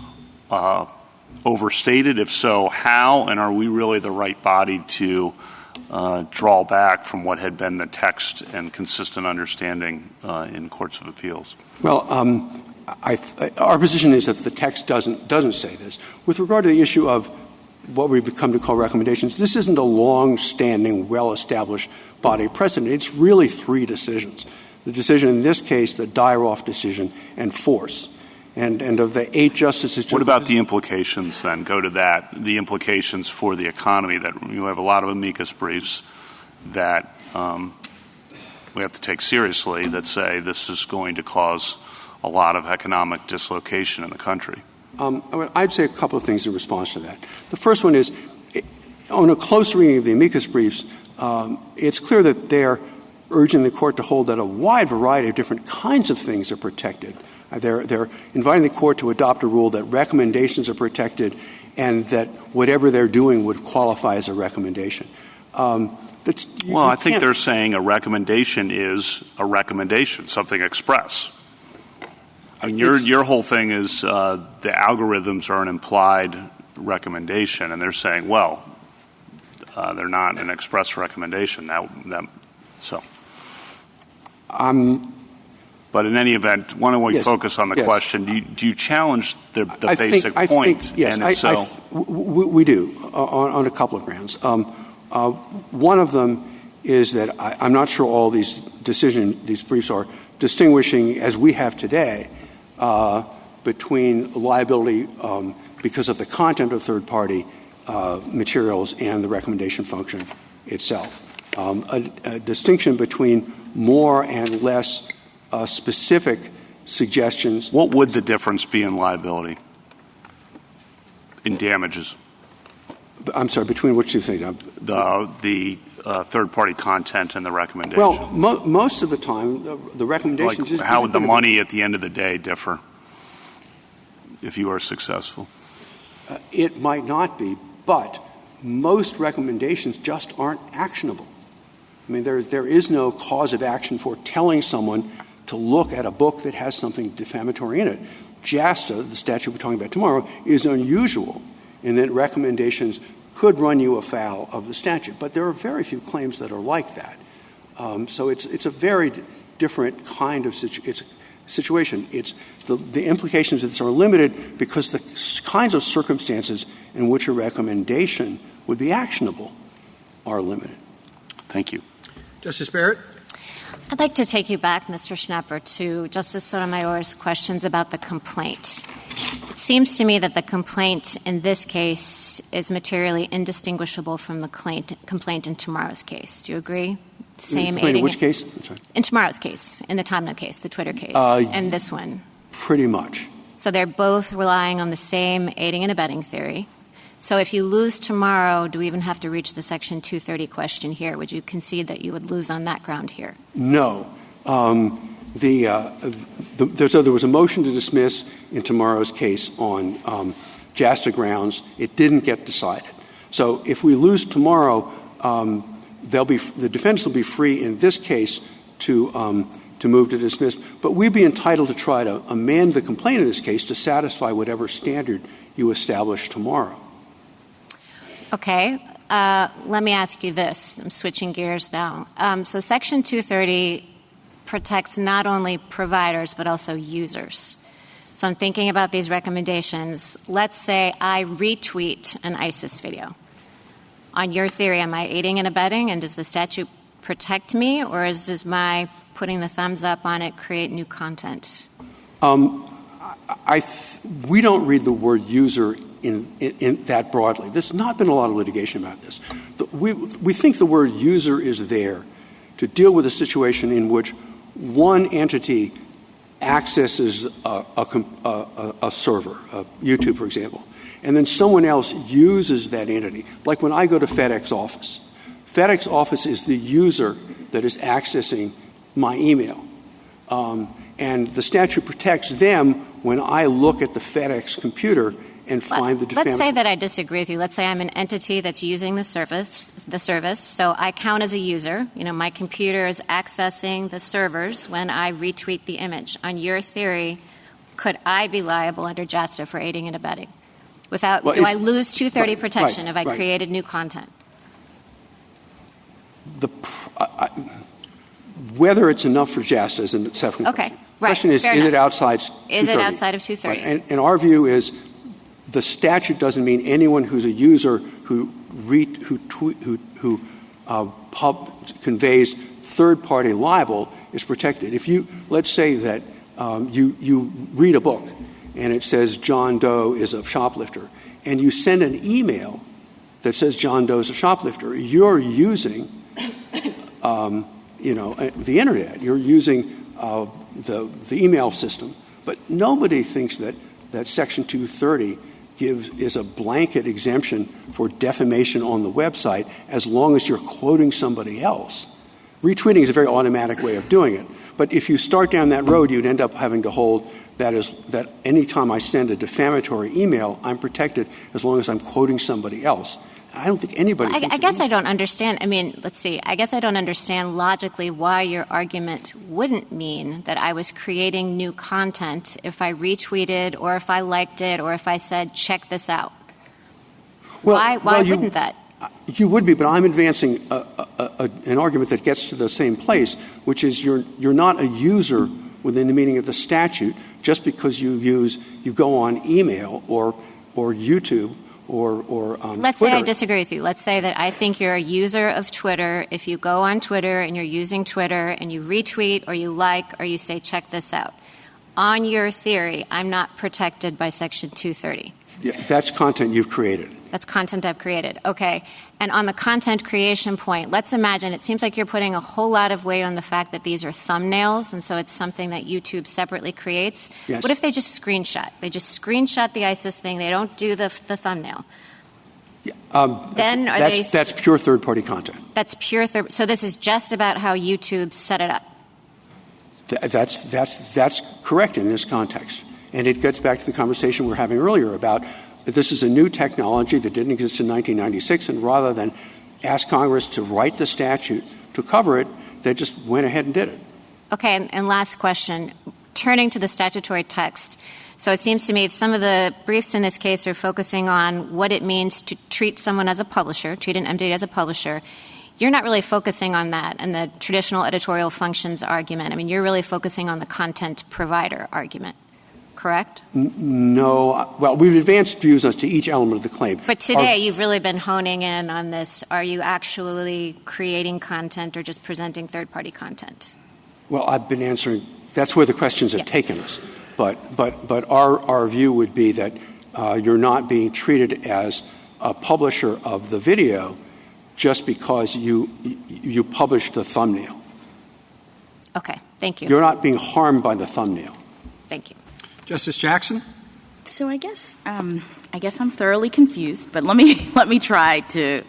overstated? If so, how? And are we really the right body to draw back from what had been the text and consistent understanding in courts of appeals? Well, our position is that the text doesn't say this. With regard to the issue of what we've come to call recommendations, this isn't a long-standing, well-established body precedent. It's really three decisions. The decision in this case, the Dyaroff decision, and Force. And of the 8 justices... What about the implications, then? Go to that. The implications for the economy. That you have a lot of amicus briefs that we have to take seriously that say this is going to cause a lot of economic dislocation in the country. I'd say a couple of things in response to that. The first one is, on a close reading of the amicus briefs, it's clear that they're urging the court to hold that a wide variety of different kinds of things are protected. They're inviting the court to adopt a rule that recommendations are protected and that whatever they're doing would qualify as a recommendation. I think they're saying a recommendation is a recommendation, something express. I mean, your whole thing is the algorithms are an implied recommendation, and they're saying, well, they're not an express recommendation. But in any event, why don't we Yes. focus on the Yes. question? Do you challenge the basic point? Yes, and if so, we do on a couple of grounds. One of them is that I'm not sure all these briefs are distinguishing, as we have today, between liability because of the content of third-party materials and the recommendation function itself. A distinction between more and less specific suggestions. What would the difference be in liability, in damages? I'm sorry, between which two things? The third-party content and the recommendation. Well, most of the time, the recommendations Like, how would the money at the end of the day differ if you are successful? It might not be, but most recommendations just aren't actionable. I mean, there is no cause of action for telling someone to look at a book that has something defamatory in it. JASTA, the statute we're talking about tomorrow, is unusual in that recommendations could run you afoul of the statute. But there are very few claims that are like that. So it's a very different kind of situation. It's the implications of this are limited because the kinds of circumstances in which a recommendation would be actionable are limited. Thank you. Justice Barrett? I'd like to take you back, Mr. Schnapper, to Justice Sotomayor's questions about the complaint. It seems to me that the complaint in this case is materially indistinguishable from the complaint in tomorrow's case. Do you agree? Same in which case? I'm sorry. In tomorrow's case, in the Tomno case, the Twitter case, and this one. Pretty much. So they're both relying on the same aiding and abetting theory. So if you lose tomorrow, do we even have to reach the Section 230 question here? Would you concede that you would lose on that ground here? No. There was a motion to dismiss in tomorrow's case on JASTA grounds. It didn't get decided. So if we lose tomorrow, the defendants will be free in this case to move to dismiss. But we'd be entitled to try to amend the complaint in this case to satisfy whatever standard you establish tomorrow. Okay. Let me ask you this. I'm switching gears now. So Section 230 protects not only providers but also users. So I'm thinking about these recommendations. Let's say I retweet an ISIS video. On your theory, am I aiding and abetting, and does the statute protect me, or does my putting the thumbs up on it create new content? We don't read the word user in that broadly. There's not been a lot of litigation about this. We think the word user is there to deal with a situation in which one entity accesses a server, YouTube, for example, and then someone else uses that entity. Like when I go to FedEx office. FedEx office is the user that is accessing my email. And the statute protects them when I look at the FedEx computer and find the defamation. Let's say that I disagree with you. Let's say I'm an entity that's using the service. So I count as a user. My computer is accessing the servers when I retweet the image. On your theory, could I be liable under JASTA for aiding and abetting? Do I lose 230 protection if I created new content? Whether it's enough for JASTA is a separate question. The question is it outside 230? Is it outside of 230? Right. And our view is the statute doesn't mean anyone who's a user who conveys third-party libel is protected. Let's say that you read a book and it says John Doe is a shoplifter, and you send an email that says John Doe is a shoplifter, you're using the internet. You're using the email system. But nobody thinks that Section 230 is a blanket exemption for defamation on the website as long as you're quoting somebody else. Retweeting is a very automatic way of doing it. But if you start down that road, you'd end up having to hold that any time I send a defamatory email, I'm protected as long as I'm quoting somebody else. I don't think anybody thinks I guess I don't understand. Let's see. I guess I don't understand logically why your argument wouldn't mean that I was creating new content if I retweeted or if I liked it or if I said, check this out. Why wouldn't that? You would be, but I'm advancing an argument that gets to the same place, which is you're not a user within the meaning of the statute just because you go on email or YouTube or Let's Twitter. say I disagree with you. Let's say that I think you're a user of Twitter. If you go on Twitter and you're using Twitter and you retweet or you like or you say, check this out. On your theory, I'm not protected by Section 230. Yeah, that's content you've created. That's content I've created. Okay. And on the content creation point, let's imagine it seems like you're putting a whole lot of weight on the fact that these are thumbnails, and so it's something that YouTube separately creates. Yes. What if they just screenshot? They just screenshot the ISIS thing. They don't do the thumbnail. Then that's pure third-party content. That's pure third. So this is just about how YouTube set it up. That's correct in this context. And it gets back to the conversation we were having earlier about that this is a new technology that didn't exist in 1996, and rather than ask Congress to write the statute to cover it, they just went ahead and did it. Okay, and last question. Turning to the statutory text, so it seems to me some of the briefs in this case are focusing on what it means to treat someone as a publisher, treat an entity as a publisher. You're not really focusing on that and the traditional editorial functions argument. I mean, you're really focusing on the content provider argument, correct? No. Well, we've advanced views as to each element of the claim. But today you've really been honing in on this. Are you actually creating content or just presenting third-party content? Well, I've been answering. That's where the questions have taken us. But our view would be that you're not being treated as a publisher of the video just because you published the thumbnail. Okay, thank you. You're not being harmed by the thumbnail. Thank you. Justice Jackson? So I guess I'm thoroughly confused, but let me try to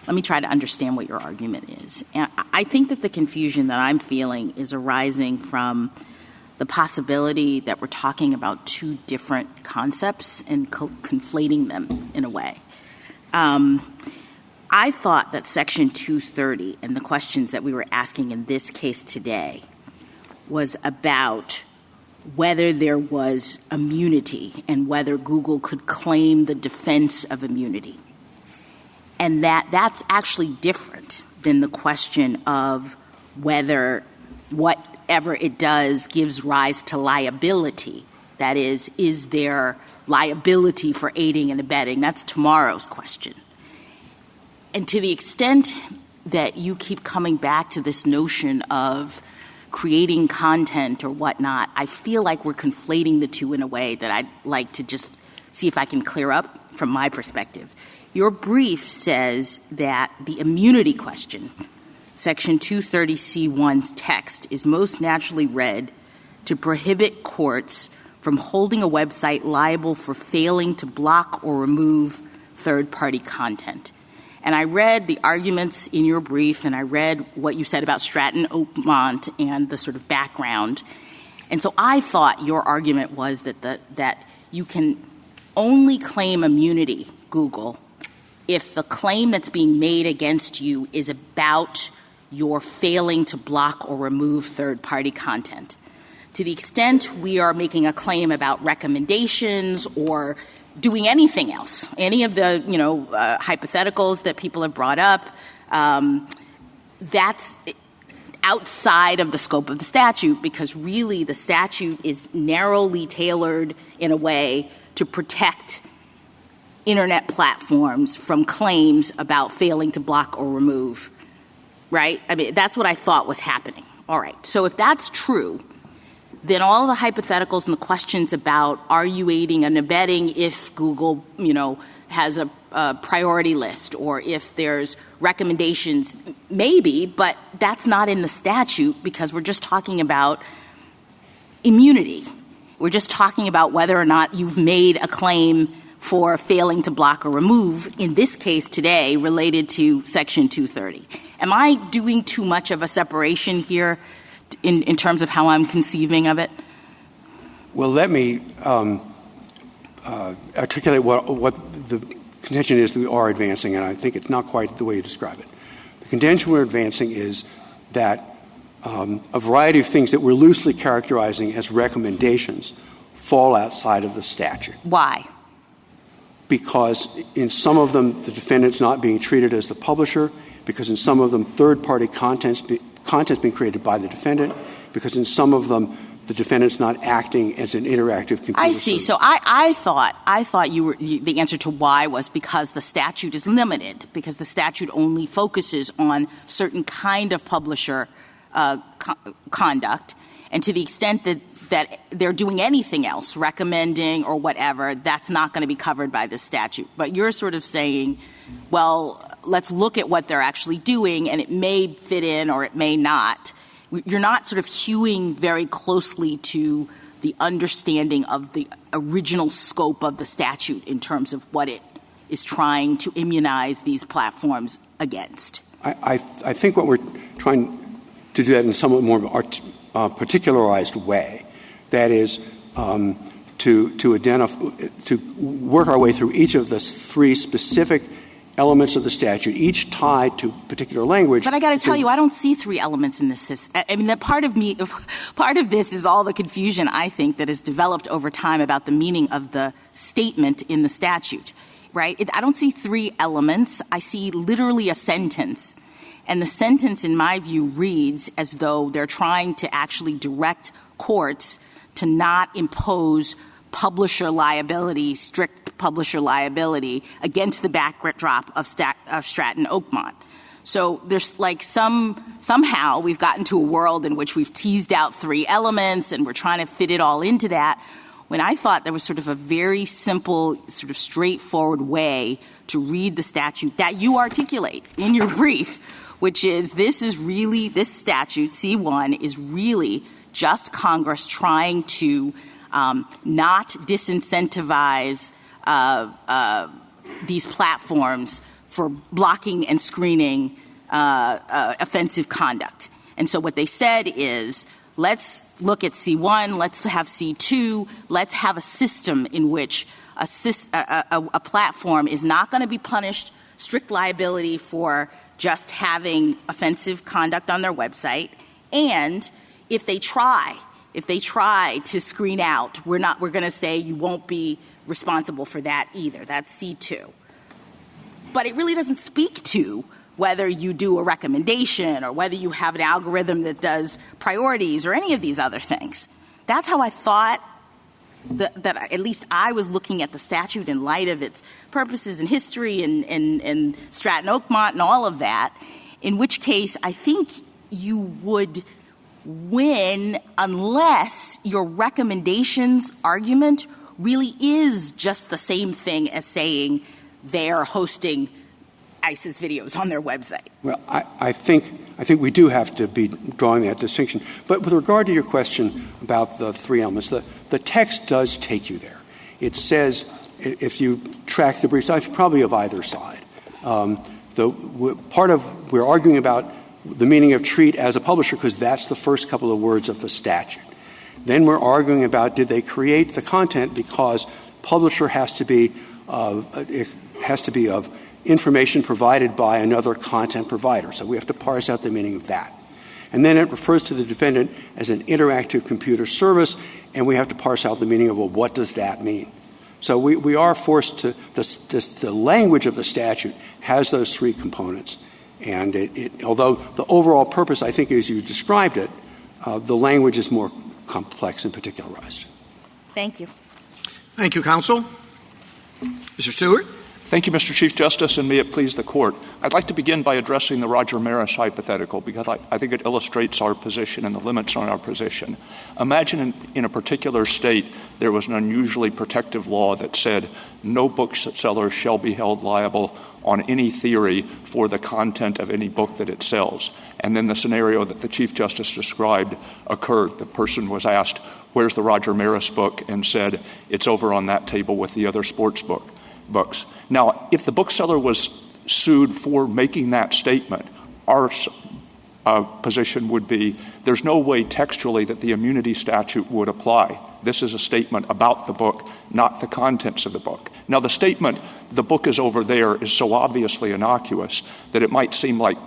understand what your argument is. And I think that the confusion that I'm feeling is arising from the possibility that we're talking about two different concepts and conflating them in a way. I thought that Section 230 and the questions that we were asking in this case today was about whether there was immunity and whether Google could claim the defense of immunity. And that's actually different than the question of whether whatever it does gives rise to liability. That is there liability for aiding and abetting? That's tomorrow's question. And to the extent that you keep coming back to this notion of creating content or whatnot, I feel like we're conflating the two in a way that I'd like to just see if I can clear up from my perspective. Your brief says that the immunity question, Section 230C1's text, is most naturally read to prohibit courts from holding a website liable for failing to block or remove third-party content. And I read the arguments in your brief, and I read what you said about Stratton Oakmont and the sort of background. And so I thought your argument was that you can only claim immunity, Google, if the claim that's being made against you is about your failing to block or remove third-party content. To the extent we are making a claim about recommendations or doing anything else, any of the hypotheticals that people have brought up, that's outside of the scope of the statute, because really the statute is narrowly tailored in a way to protect Internet platforms from claims about failing to block or remove, right? I mean, that's what I thought was happening. All right. So if that's true, then all the hypotheticals and the questions about are you aiding and abetting if Google, has a priority list or if there's recommendations, maybe, but that's not in the statute because we're just talking about immunity. We're just talking about whether or not you've made a claim for failing to block or remove, in this case today, related to Section 230. Am I doing too much of a separation here in terms of how I'm conceiving of it? Well, let me articulate what the contention is that we are advancing, and I think it's not quite the way you describe it. The contention we're advancing is that a variety of things that we're loosely characterizing as recommendations fall outside of the statute. Why? Because in some of them, the defendant's not being treated as the publisher, because in some of them, third-party content's being created by the defendant, because in some of them, the defendant's not acting as an interactive computer. I see. service. So I thought the answer to why was because the statute is limited, because the statute only focuses on certain kind of publisher conduct, and to the extent that they're doing anything else, recommending or whatever, that's not going to be covered by the statute. But you're sort of saying, well, let's look at what they're actually doing, and it may fit in or it may not. You're not sort of hewing very closely to the understanding of the original scope of the statute in terms of what it is trying to immunize these platforms against. I think what we're trying to do that in a somewhat more particularized way, that is to work our way through each of the three specific elements of the statute, each tied to particular language. But I got to tell you, I don't see three elements in this system. I mean, that part of this is all the confusion, I think, that has developed over time about the meaning of the statement in the statute, right? I don't see three elements. I see literally a sentence. And the sentence, in my view, reads as though they're trying to actually direct courts to not impose publisher liability, strict publisher liability, against the backdrop of Stratton Oakmont. So there's like somehow we've gotten to a world in which we've teased out three elements and we're trying to fit it all into that, when I thought there was sort of a very simple, sort of straightforward way to read the statute that you articulate in your brief, which is this statute, C1, is really just Congress trying to not disincentivize these platforms for blocking and screening offensive conduct. And so what they said is, let's look at C1, let's have C2, let's have a system in which a platform is not going to be punished, strict liability for just having offensive conduct on their website, and if they try to screen out, we're going to say you won't be responsible for that either. That's C2. But it really doesn't speak to whether you do a recommendation or whether you have an algorithm that does priorities or any of these other things. That's how I thought that at least I was looking at the statute in light of its purposes and history and Stratton Oakmont and all of that, in which case I think you would win unless your recommendations argument really is just the same thing as saying they're hosting ISIS videos on their website. Well, I think we do have to be drawing that distinction. But with regard to your question about the three elements, the text does take you there. It says, if you track the briefs, probably of either side, we're arguing about the meaning of treat as a publisher because that's the first couple of words of the statute. Then we're arguing about did they create the content because publisher has to be of information provided by another content provider. So we have to parse out the meaning of that. And then it refers to the defendant as an interactive computer service, and we have to parse out the meaning of, well, what does that mean? So we are forced to the language of the statute has those three components. And although the overall purpose, I think, as you described it, the language is more complex and particularized. Thank you. Thank you, counsel. Mr. Stewart. Thank you, Mr. Chief Justice, and may it please the Court. I'd like to begin by addressing the Roger Maris hypothetical because I think it illustrates our position and the limits on our position. Imagine in a particular state there was an unusually protective law that said no bookseller shall be held liable on any theory for the content of any book that it sells. And then the scenario that the Chief Justice described occurred. The person was asked, where's the Roger Maris book? And said, it's over on that table with the other sports books. Now, if the bookseller was sued for making that statement, our position would be there's no way textually that the immunity statute would apply. This is a statement about the book, not the contents of the book. Now, the statement, the book is over there, is so obviously innocuous that it might seem like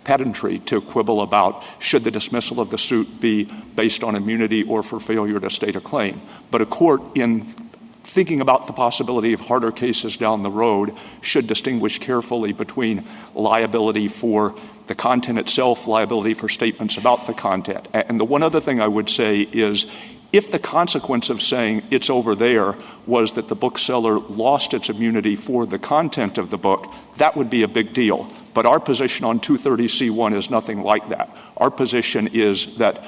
pedantry to quibble about should the dismissal of the suit be based on immunity or for failure to state a claim. But a court, in thinking about the possibility of harder cases down the road, should distinguish carefully between liability for the content itself, liability for statements about the content. And the one other thing I would say is if the consequence of saying it's over there was that the bookseller lost its immunity for the content of the book, that would be a big deal. But our position on 230C1 is nothing like that. Our position is that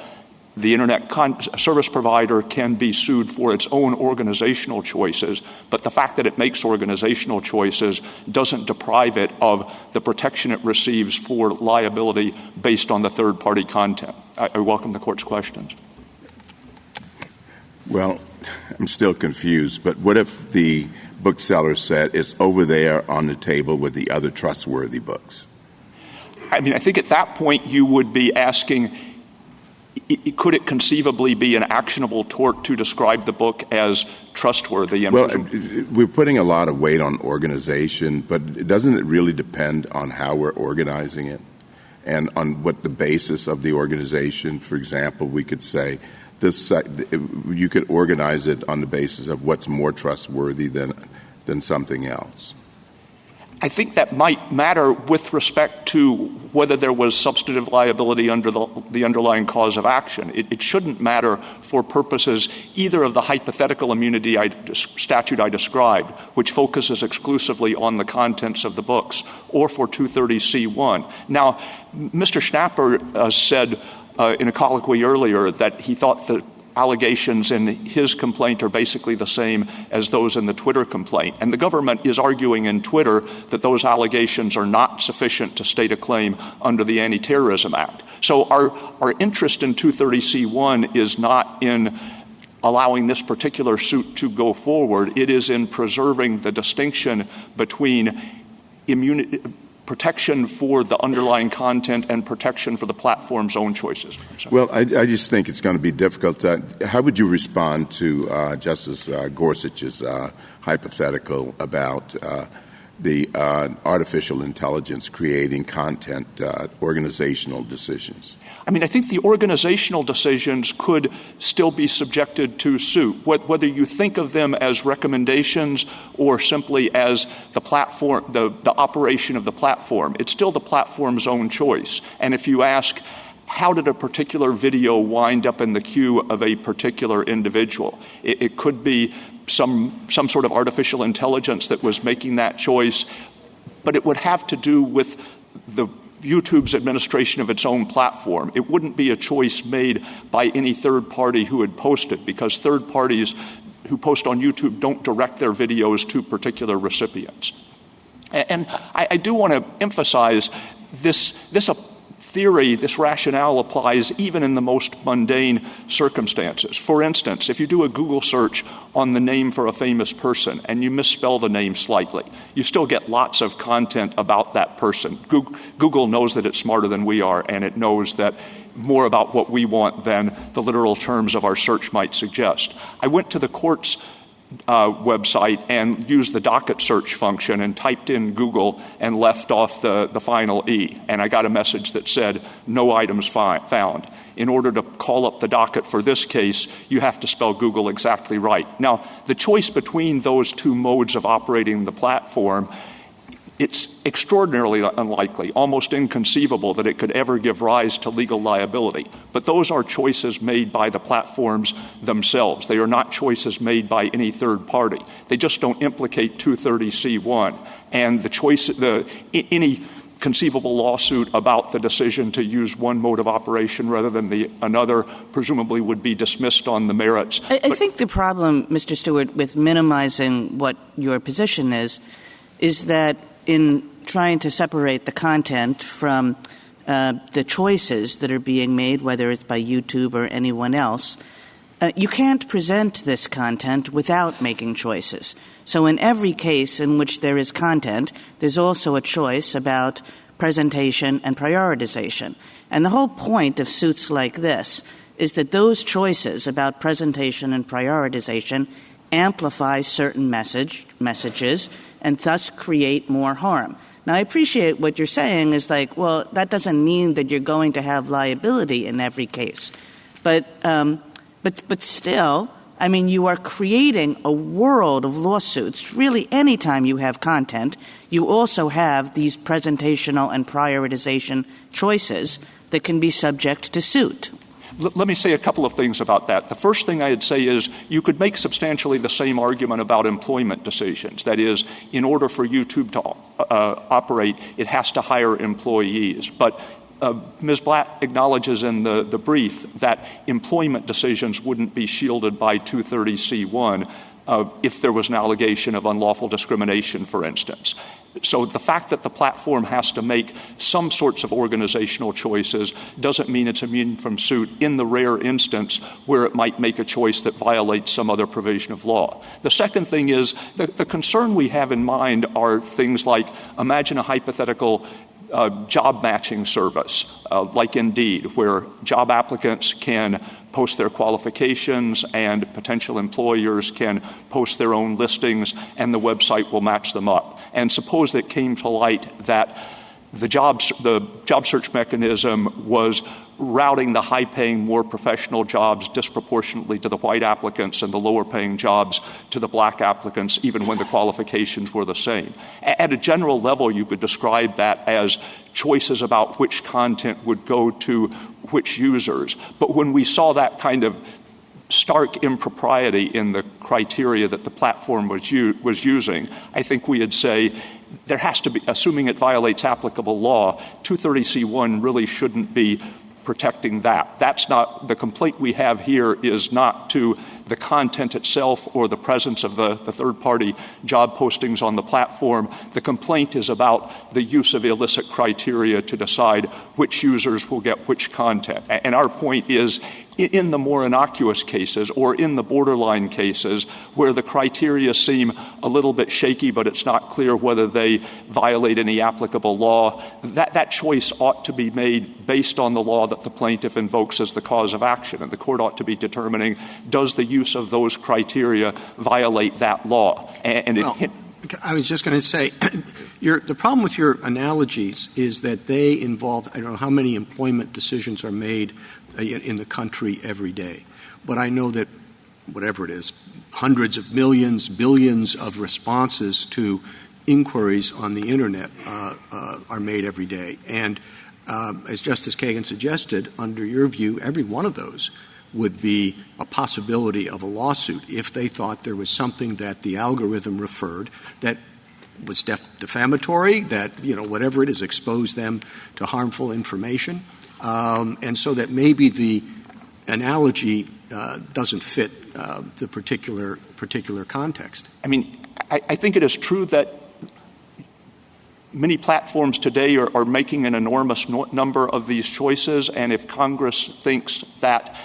the Internet service provider can be sued for its own organizational choices, but the fact that it makes organizational choices doesn't deprive it of the protection it receives for liability based on the third-party content. I welcome the Court's questions. Well, I'm still confused, but what if the bookseller said it's over there on the table with the other trustworthy books? I mean, I think at that point you would be asking, could it conceivably be an actionable tort to describe the book as trustworthy? Well, we're putting a lot of weight on organization, but doesn't it really depend on how we're organizing it and on what the basis of the organization? For example, we could say you could organize it on the basis of what's more trustworthy than something else. I think that might matter with respect to whether there was substantive liability under the underlying cause of action. It shouldn't matter for purposes either of the hypothetical immunity statute I described, which focuses exclusively on the contents of the books, or for 230C1. Now, Mr. Schnapper said in a colloquy earlier that he thought the allegations in his complaint are basically the same as those in the Twitter complaint. And the government is arguing in Twitter that those allegations are not sufficient to state a claim under the Anti-Terrorism Act. So our interest in 230C1 is not in allowing this particular suit to go forward. It is in preserving the distinction between protection for the underlying content and protection for the platform's own choices. Well, I just think it's going to be difficult. How would you respond to Justice Gorsuch's hypothetical about the artificial intelligence creating content organizational decisions? I mean, I think the organizational decisions could still be subjected to suit, whether you think of them as recommendations or simply as the platform, the operation of the platform. It's still the platform's own choice. And if you ask, how did a particular video wind up in the queue of a particular individual? It could be some sort of artificial intelligence that was making that choice, but it would have to do with the YouTube's administration of its own platform. It wouldn't be a choice made by any third party who had posted, because third parties who post on YouTube don't direct their videos to particular recipients. And I do want to emphasize this theory, this rationale applies even in the most mundane circumstances. For instance, if you do a Google search on the name for a famous person and you misspell the name slightly, you still get lots of content about that person. Google knows that it's smarter than we are, and it knows that more about what we want than the literal terms of our search might suggest. I went to the court's website and used the docket search function and typed in Google and left off the final E. And I got a message that said, no items found. In order to call up the docket for this case, you have to spell Google exactly right. Now, the choice between those two modes of operating the platform, it's extraordinarily unlikely, almost inconceivable that it could ever give rise to legal liability. But those are choices made by the platforms themselves. They are not choices made by any third party. They just don't implicate 230C1. And any conceivable lawsuit about the decision to use one mode of operation rather than another presumably would be dismissed on the merits. I think the problem, Mr. Stewart, with minimizing what your position is that in trying to separate the content from the choices that are being made, whether it's by YouTube or anyone else, you can't present this content without making choices. So in every case in which there is content, there's also a choice about presentation and prioritization. And the whole point of suits like this is that those choices about presentation and prioritization amplify certain messages and thus create more harm. Now, I appreciate what you're saying is like, well, that doesn't mean that you're going to have liability in every case. But still, I mean, you are creating a world of lawsuits. Really, anytime you have content, you also have these presentational and prioritization choices that can be subject to suit. Let me say a couple of things about that. The first thing I'd say is you could make substantially the same argument about employment decisions. That is, in order for YouTube to operate, it has to hire employees. But Ms. Blatt acknowledges in the brief that employment decisions wouldn't be shielded by 230C1 if there was an allegation of unlawful discrimination, for instance. So the fact that the platform has to make some sorts of organizational choices doesn't mean it's immune from suit in the rare instance where it might make a choice that violates some other provision of law. The second thing is the concern we have in mind are things like, imagine a hypothetical job matching service like Indeed, where job applicants can post their qualifications and potential employers can post their own listings and the website will match them up. And suppose it came to light that the job search mechanism was routing the high-paying, more professional jobs disproportionately to the white applicants and the lower-paying jobs to the black applicants, even when the qualifications were the same. At a general level, you could describe that as choices about which content would go to which users. But when we saw that kind of stark impropriety in the criteria that the platform was using, I think we would say there has to be, assuming it violates applicable law, 230C1 really shouldn't be protecting that. That's not, the complaint we have here is not to the content itself or the presence of the third-party job postings on the platform. The complaint is about the use of illicit criteria to decide which users will get which content. And our point is, in the more innocuous cases or in the borderline cases where the criteria seem a little bit shaky but it's not clear whether they violate any applicable law, that choice ought to be made based on the law that the plaintiff invokes as the cause of action. And the court ought to be determining, does the use of those criteria violate that law? I was just going to say, the problem with your analogies is that they involve, I don't know how many employment decisions are made in the country every day. But I know that, whatever it is, hundreds of millions, billions of responses to inquiries on the Internet are made every day. And as Justice Kagan suggested, under your view, every one of those would be a possibility of a lawsuit if they thought there was something that the algorithm referred that was defamatory, that, whatever it is, exposed them to harmful information. And so that maybe the analogy doesn't fit the particular context. I mean, I think it is true that many platforms today are making an enormous number of these choices, and if Congress thinks that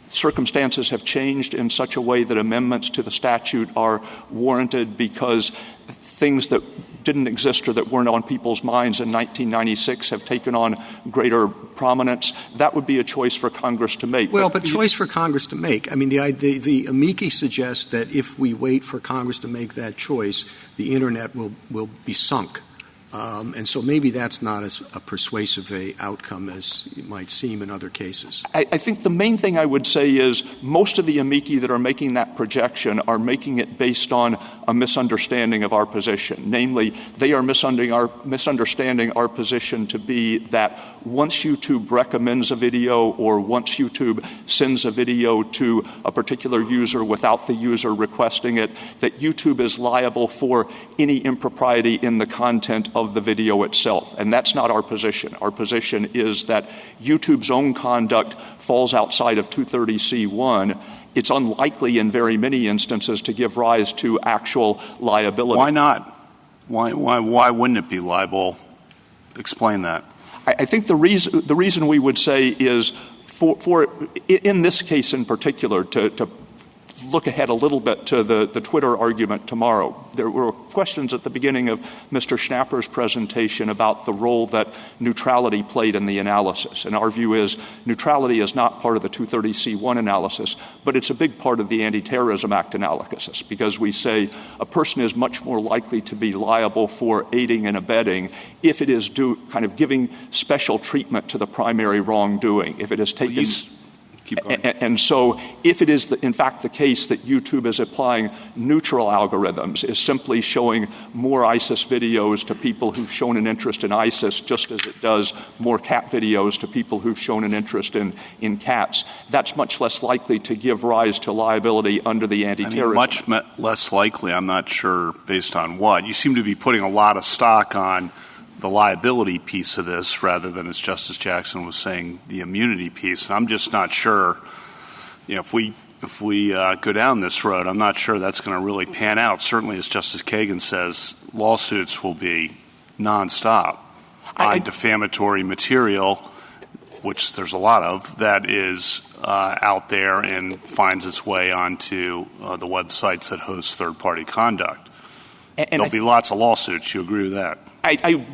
circumstances have changed in such a way that amendments to the statute are warranted because things that didn't exist or that weren't on people's minds in 1996 have taken on greater prominence, that would be a choice for Congress to make. Well, but choice for Congress to make. I mean, the amici suggest that if we wait for Congress to make that choice, the Internet will be sunk. And so maybe that's not as a persuasive outcome as it might seem in other cases. I think the main thing I would say is most of the amici that are making that projection are making it based on a misunderstanding of our position. Namely, they are misunderstanding our position to be that once YouTube recommends a video or once YouTube sends a video to a particular user without the user requesting it, that YouTube is liable for any impropriety in the content of the video itself. And that's not our position. Our position is that YouTube's own conduct falls outside of 230C1. It's unlikely in very many instances to give rise to actual liability. Why not? Why wouldn't it be liable? Explain that. I think the reason we would say is for in this case in particular to look ahead a little bit to the Twitter argument tomorrow. There were questions at the beginning of Mr. Schnapper's presentation about the role that neutrality played in the analysis. And our view is neutrality is not part of the 230C1 analysis, but it's a big part of the Anti-Terrorism Act analysis because we say a person is much more likely to be liable for aiding and abetting if it is kind of giving special treatment to the primary wrongdoing. If it is taken... Keep going. And so if it is, in fact, the case that YouTube is applying neutral algorithms, is simply showing more ISIS videos to people who've shown an interest in ISIS, just as it does more cat videos to people who've shown an interest in cats, that's much less likely to give rise to liability under the anti-terrorism. Much less likely, I'm not sure based on what. You seem to be putting a lot of stock on the liability piece of this rather than, as Justice Jackson was saying, the immunity piece. And I'm just not sure, if we go down this road, I'm not sure that's going to really pan out. Certainly, as Justice Kagan says, lawsuits will be nonstop on defamatory material, which there's a lot of, that is out there and finds its way onto the websites that host third-party conduct. There'll be lots of lawsuits. You agree with that? I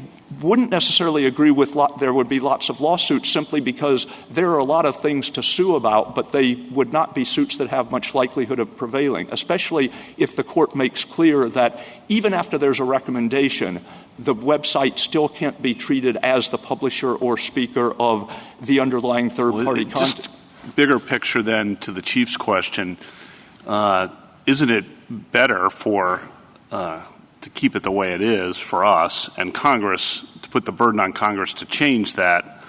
wouldn't necessarily agree with there would be lots of lawsuits simply because there are a lot of things to sue about, but they would not be suits that have much likelihood of prevailing, especially if the court makes clear that even after there's a recommendation, the website still can't be treated as the publisher or speaker of the underlying third-party content. Just bigger picture then to the Chief's question, isn't it better to keep it the way it is for us and Congress, to put the burden on Congress to change that,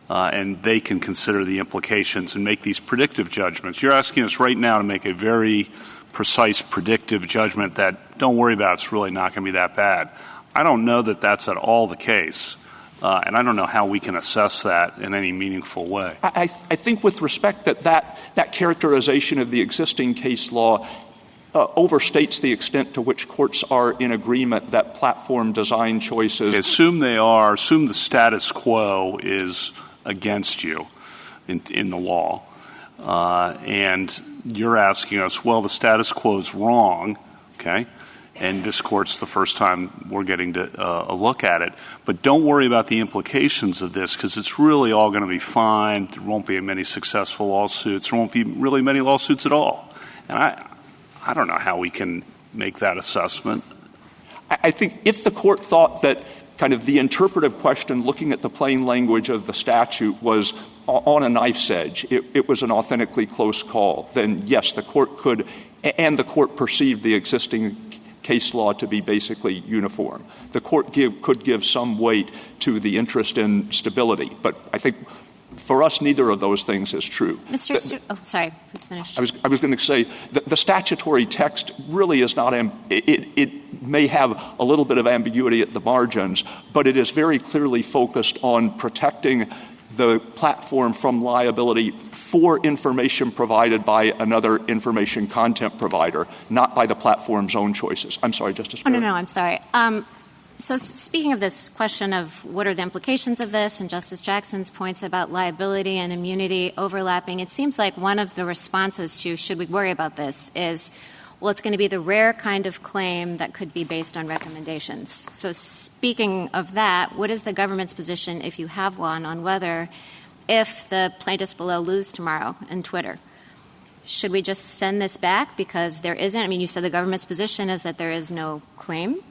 and they can consider the implications and make these predictive judgments? You're asking us right now to make a very precise predictive judgment that, don't worry about, it's really not going to be that bad. I don't know that that's at all the case, and I don't know how we can assess that in any meaningful way. I think with respect that characterization of the existing case law overstates the extent to which courts are in agreement that platform design choices. Assume they are. Assume the status quo is against you in the law. And you're asking us, well, the status quo is wrong, okay? And this court's the first time we're getting to a look at it. But don't worry about the implications of this because it's really all going to be fine. There won't be many successful lawsuits. There won't be really many lawsuits at all. And I don't know how we can make that assessment. I think if the court thought that kind of the interpretive question looking at the plain language of the statute was on a knife's edge, it was an authentically close call, then yes, the court could, and the court perceived the existing case law to be basically uniform. The court could give some weight to the interest in stability, but I think for us, neither of those things is true. Sorry, please finish. I was going to say that the statutory text really is not it may have a little bit of ambiguity at the margins, but it is very clearly focused on protecting the platform from liability for information provided by another information content provider, not by the platform's own choices. I'm sorry, Justice Breyer. No, I'm sorry. So speaking of this question of what are the implications of this and Justice Jackson's points about liability and immunity overlapping, it seems like one of the responses to should we worry about this is, well, it's going to be the rare kind of claim that could be based on recommendations. So speaking of that, what is the government's position, if you have one, on whether if the plaintiffs below lose tomorrow in Twitter, should we just send this back because there isn't? I mean, you said the government's position is that there is no claim.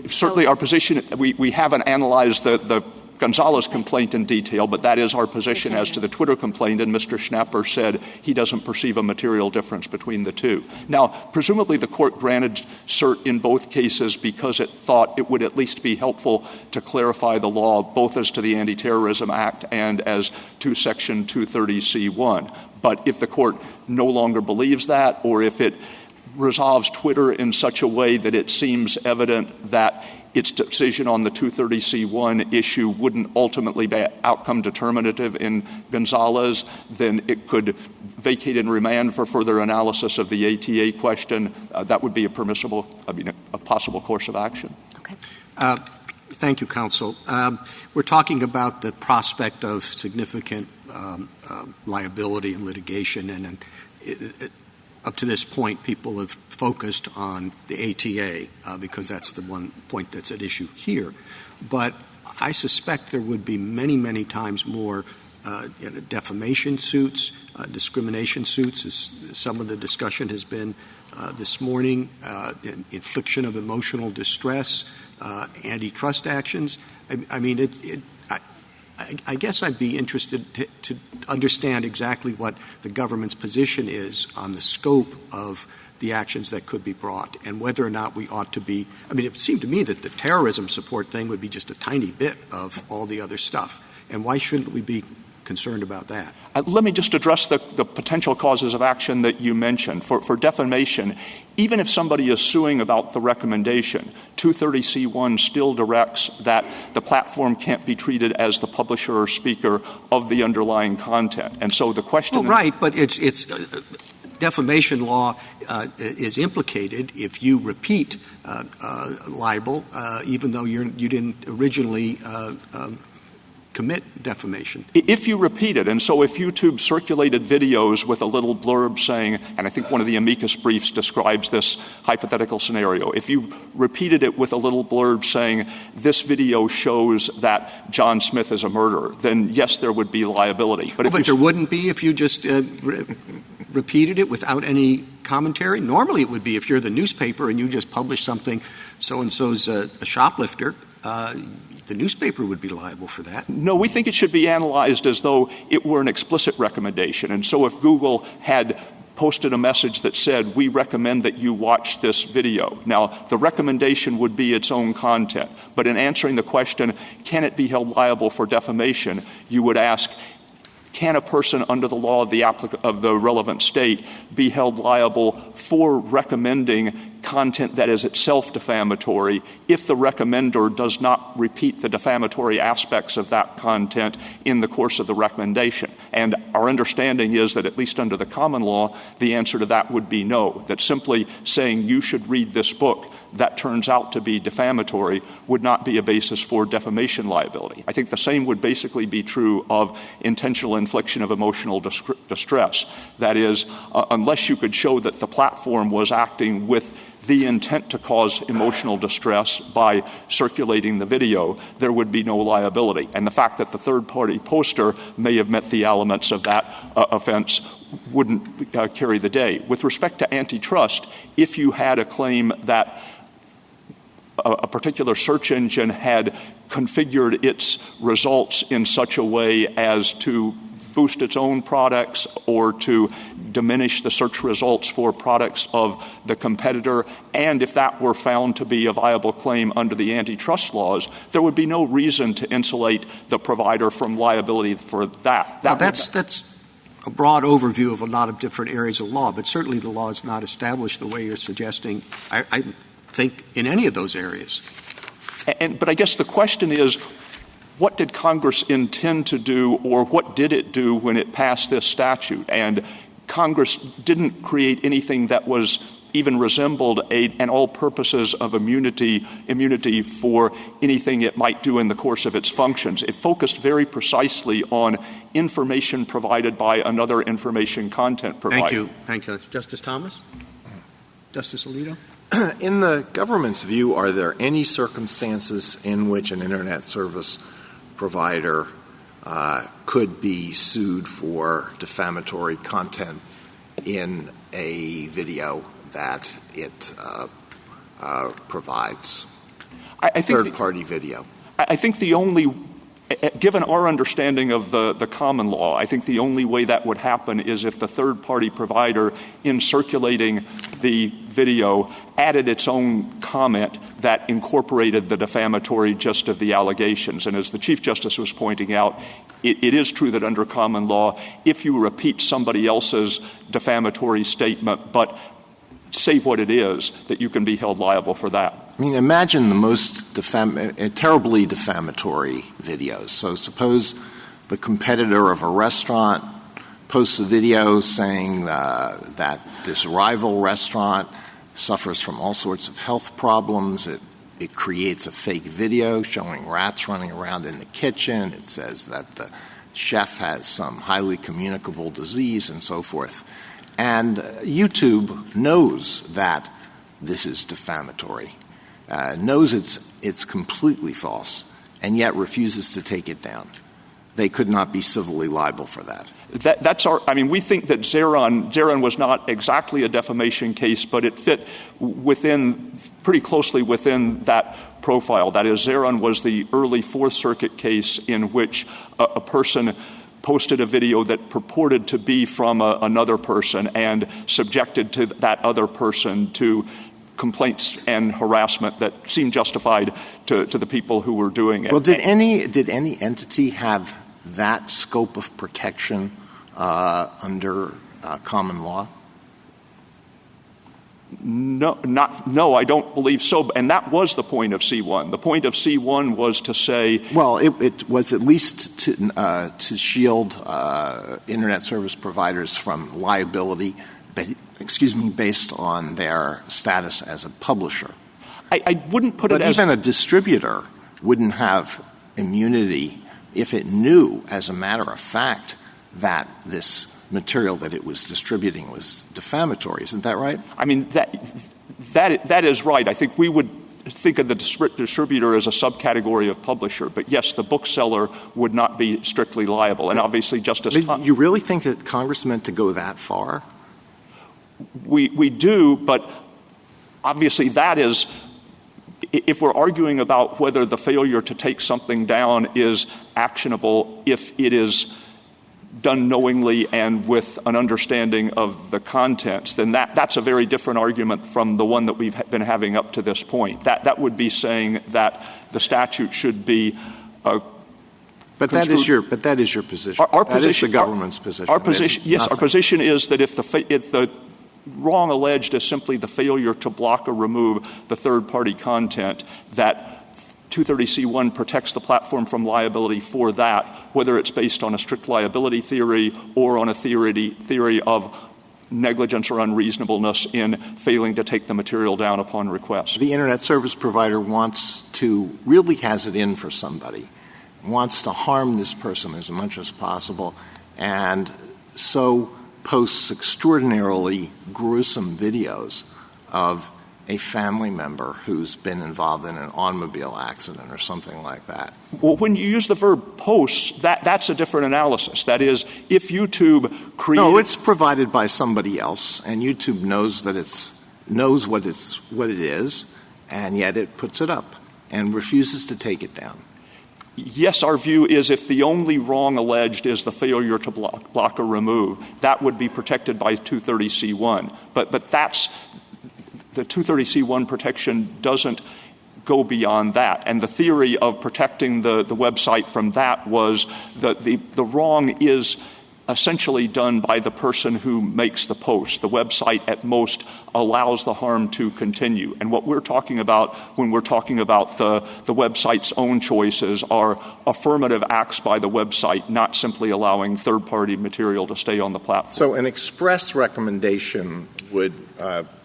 Certainly our position, we haven't analyzed the Gonzalez complaint in detail, but that is our position as to the Twitter complaint, and Mr. Schnapper said he doesn't perceive a material difference between the two. Now, presumably the court granted cert in both cases because it thought it would at least be helpful to clarify the law both as to the Anti-Terrorism Act and as to Section 230C1. But if the court no longer believes that, or if it resolves Twitter in such a way that it seems evident that its decision on the 230C1 issue wouldn't ultimately be outcome determinative in Gonzalez, then it could vacate and remand for further analysis of the ATA question. That would be a possible course of action. Okay. Thank you, counsel. We're talking about the prospect of significant liability and litigation, and up to this point, people have focused on the ATA because that's the one point that's at issue here. But I suspect there would be many, many times more defamation suits, discrimination suits, as some of the discussion has been this morning, infliction of emotional distress, antitrust actions. I guess I'd be interested to understand exactly what the government's position is on the scope of the actions that could be brought and whether or not we ought to be – I mean, it would seem to me that the terrorism support thing would be just a tiny bit of all the other stuff. And why shouldn't we be concerned about that? Let me just address the potential causes of action that you mentioned. For defamation, even if somebody is suing about the recommendation, 230C1 still directs that the platform can't be treated as the publisher or speaker of the underlying content. And so the question— right, but it's defamation law is implicated if you repeat libel, even though you didn't originally commit defamation. If you repeat it, and so if YouTube circulated videos with a little blurb saying, and I think one of the amicus briefs describes this hypothetical scenario, if you repeated it with a little blurb saying, this video shows that John Smith is a murderer, then yes, there would be liability. But there wouldn't be if you just repeated it without any commentary? Normally it would be if you're the newspaper and you just publish something, so-and-so's a shoplifter, the newspaper would be liable for that. No, we think it should be analyzed as though it were an explicit recommendation. And so if Google had posted a message that said, we recommend that you watch this video. Now, the recommendation would be its own content. But in answering the question, can it be held liable for defamation, you would ask, can a person under the law of the relevant state be held liable for recommending content that is itself defamatory if the recommender does not repeat the defamatory aspects of that content in the course of the recommendation? And our understanding is that at least under the common law, the answer to that would be no, that simply saying you should read this book that turns out to be defamatory would not be a basis for defamation liability. I think the same would basically be true of intentional infliction of emotional distress. That is, unless you could show that the platform was acting with the intent to cause emotional distress by circulating the video, there would be no liability. And the fact that the third-party poster may have met the elements of that offense wouldn't carry the day. With respect to antitrust, if you had a claim that a particular search engine had configured its results in such a way as to boost its own products or to diminish the search results for products of the competitor, and if that were found to be a viable claim under the antitrust laws, there would be no reason to insulate the provider from liability for that. That's a broad overview of a lot of different areas of law, but certainly the law is not established the way you're suggesting, I think, in any of those areas. But I guess the question is, what did Congress intend to do, or what did it do when it passed this statute? And Congress didn't create anything that was even resembled an all purposes of immunity for anything it might do in the course of its functions. It focused very precisely on information provided by another information content provider. Thank you. Justice Thomas? Justice Alito? In the government's view, are there any circumstances in which an Internet service provider could be sued for defamatory content in a video that it provides? Third-party video. I think the only, given our understanding of the common law, I think the only way that would happen is if the third-party provider, in circulating the video, added its own comment that incorporated the defamatory gist of the allegations. And as the Chief Justice was pointing out, it is true that under common law, if you repeat somebody else's defamatory statement but say what it is, that you can be held liable for that. I mean, imagine the most terribly defamatory videos. So suppose the competitor of a restaurant posts a video saying that this rival restaurant suffers from all sorts of health problems. It creates a fake video showing rats running around in the kitchen. It says that the chef has some highly communicable disease and so forth. And YouTube knows that this is defamatory, knows it's completely false, and yet refuses to take it down. they could not be civilly liable for that. We think that Zeron was not exactly a defamation case, but it fit pretty closely within that profile. That is, Zeron was the early Fourth Circuit case in which a person posted a video that purported to be from another person and subjected to that other person to complaints and harassment that seemed justified to the people who were doing it. Well, did any entity have that scope of protection under common law? No, I don't believe so. And that was the point of C1. The point of C1 was to say, well, it was at least to shield internet service providers from liability. Based on their status as a publisher. I wouldn't put it as... But even a distributor wouldn't have immunity if it knew, as a matter of fact, that this material that it was distributing was defamatory. Isn't that right? I mean, that is right. I think we would think of the distributor as a subcategory of publisher. But, yes, the bookseller would not be strictly liable. And obviously Justice... You really think that Congress meant to go that far? We do, but obviously that is, if we're arguing about whether the failure to take something down is actionable, if it is done knowingly and with an understanding of the contents, then that's a very different argument from the one that we've been having up to this point. That would be saying that the statute should be But that is your position. That is the government's position. Our position is that if the wrong alleged is simply the failure to block or remove the third-party content, that 230C1 protects the platform from liability for that, whether it's based on a strict liability theory or on a theory of negligence or unreasonableness in failing to take the material down upon request. The internet service provider really has it in for somebody, wants to harm this person as much as possible, and so posts extraordinarily gruesome videos of a family member who's been involved in an automobile accident or something like that. Well, when you use the verb posts, that's a different analysis. That is, if YouTube creates... No, it's provided by somebody else, and YouTube knows what it is, and yet it puts it up and refuses to take it down. Yes, our view is if the only wrong alleged is the failure to block or remove, that would be protected by 230C1. But that's the 230C1 protection doesn't go beyond that. And the theory of protecting the website from that was that the wrong is essentially done by the person who makes the post. The website at most allows the harm to continue. And what we're talking about when we're talking about the website's own choices are affirmative acts by the website, not simply allowing third-party material to stay on the platform. So an express recommendation would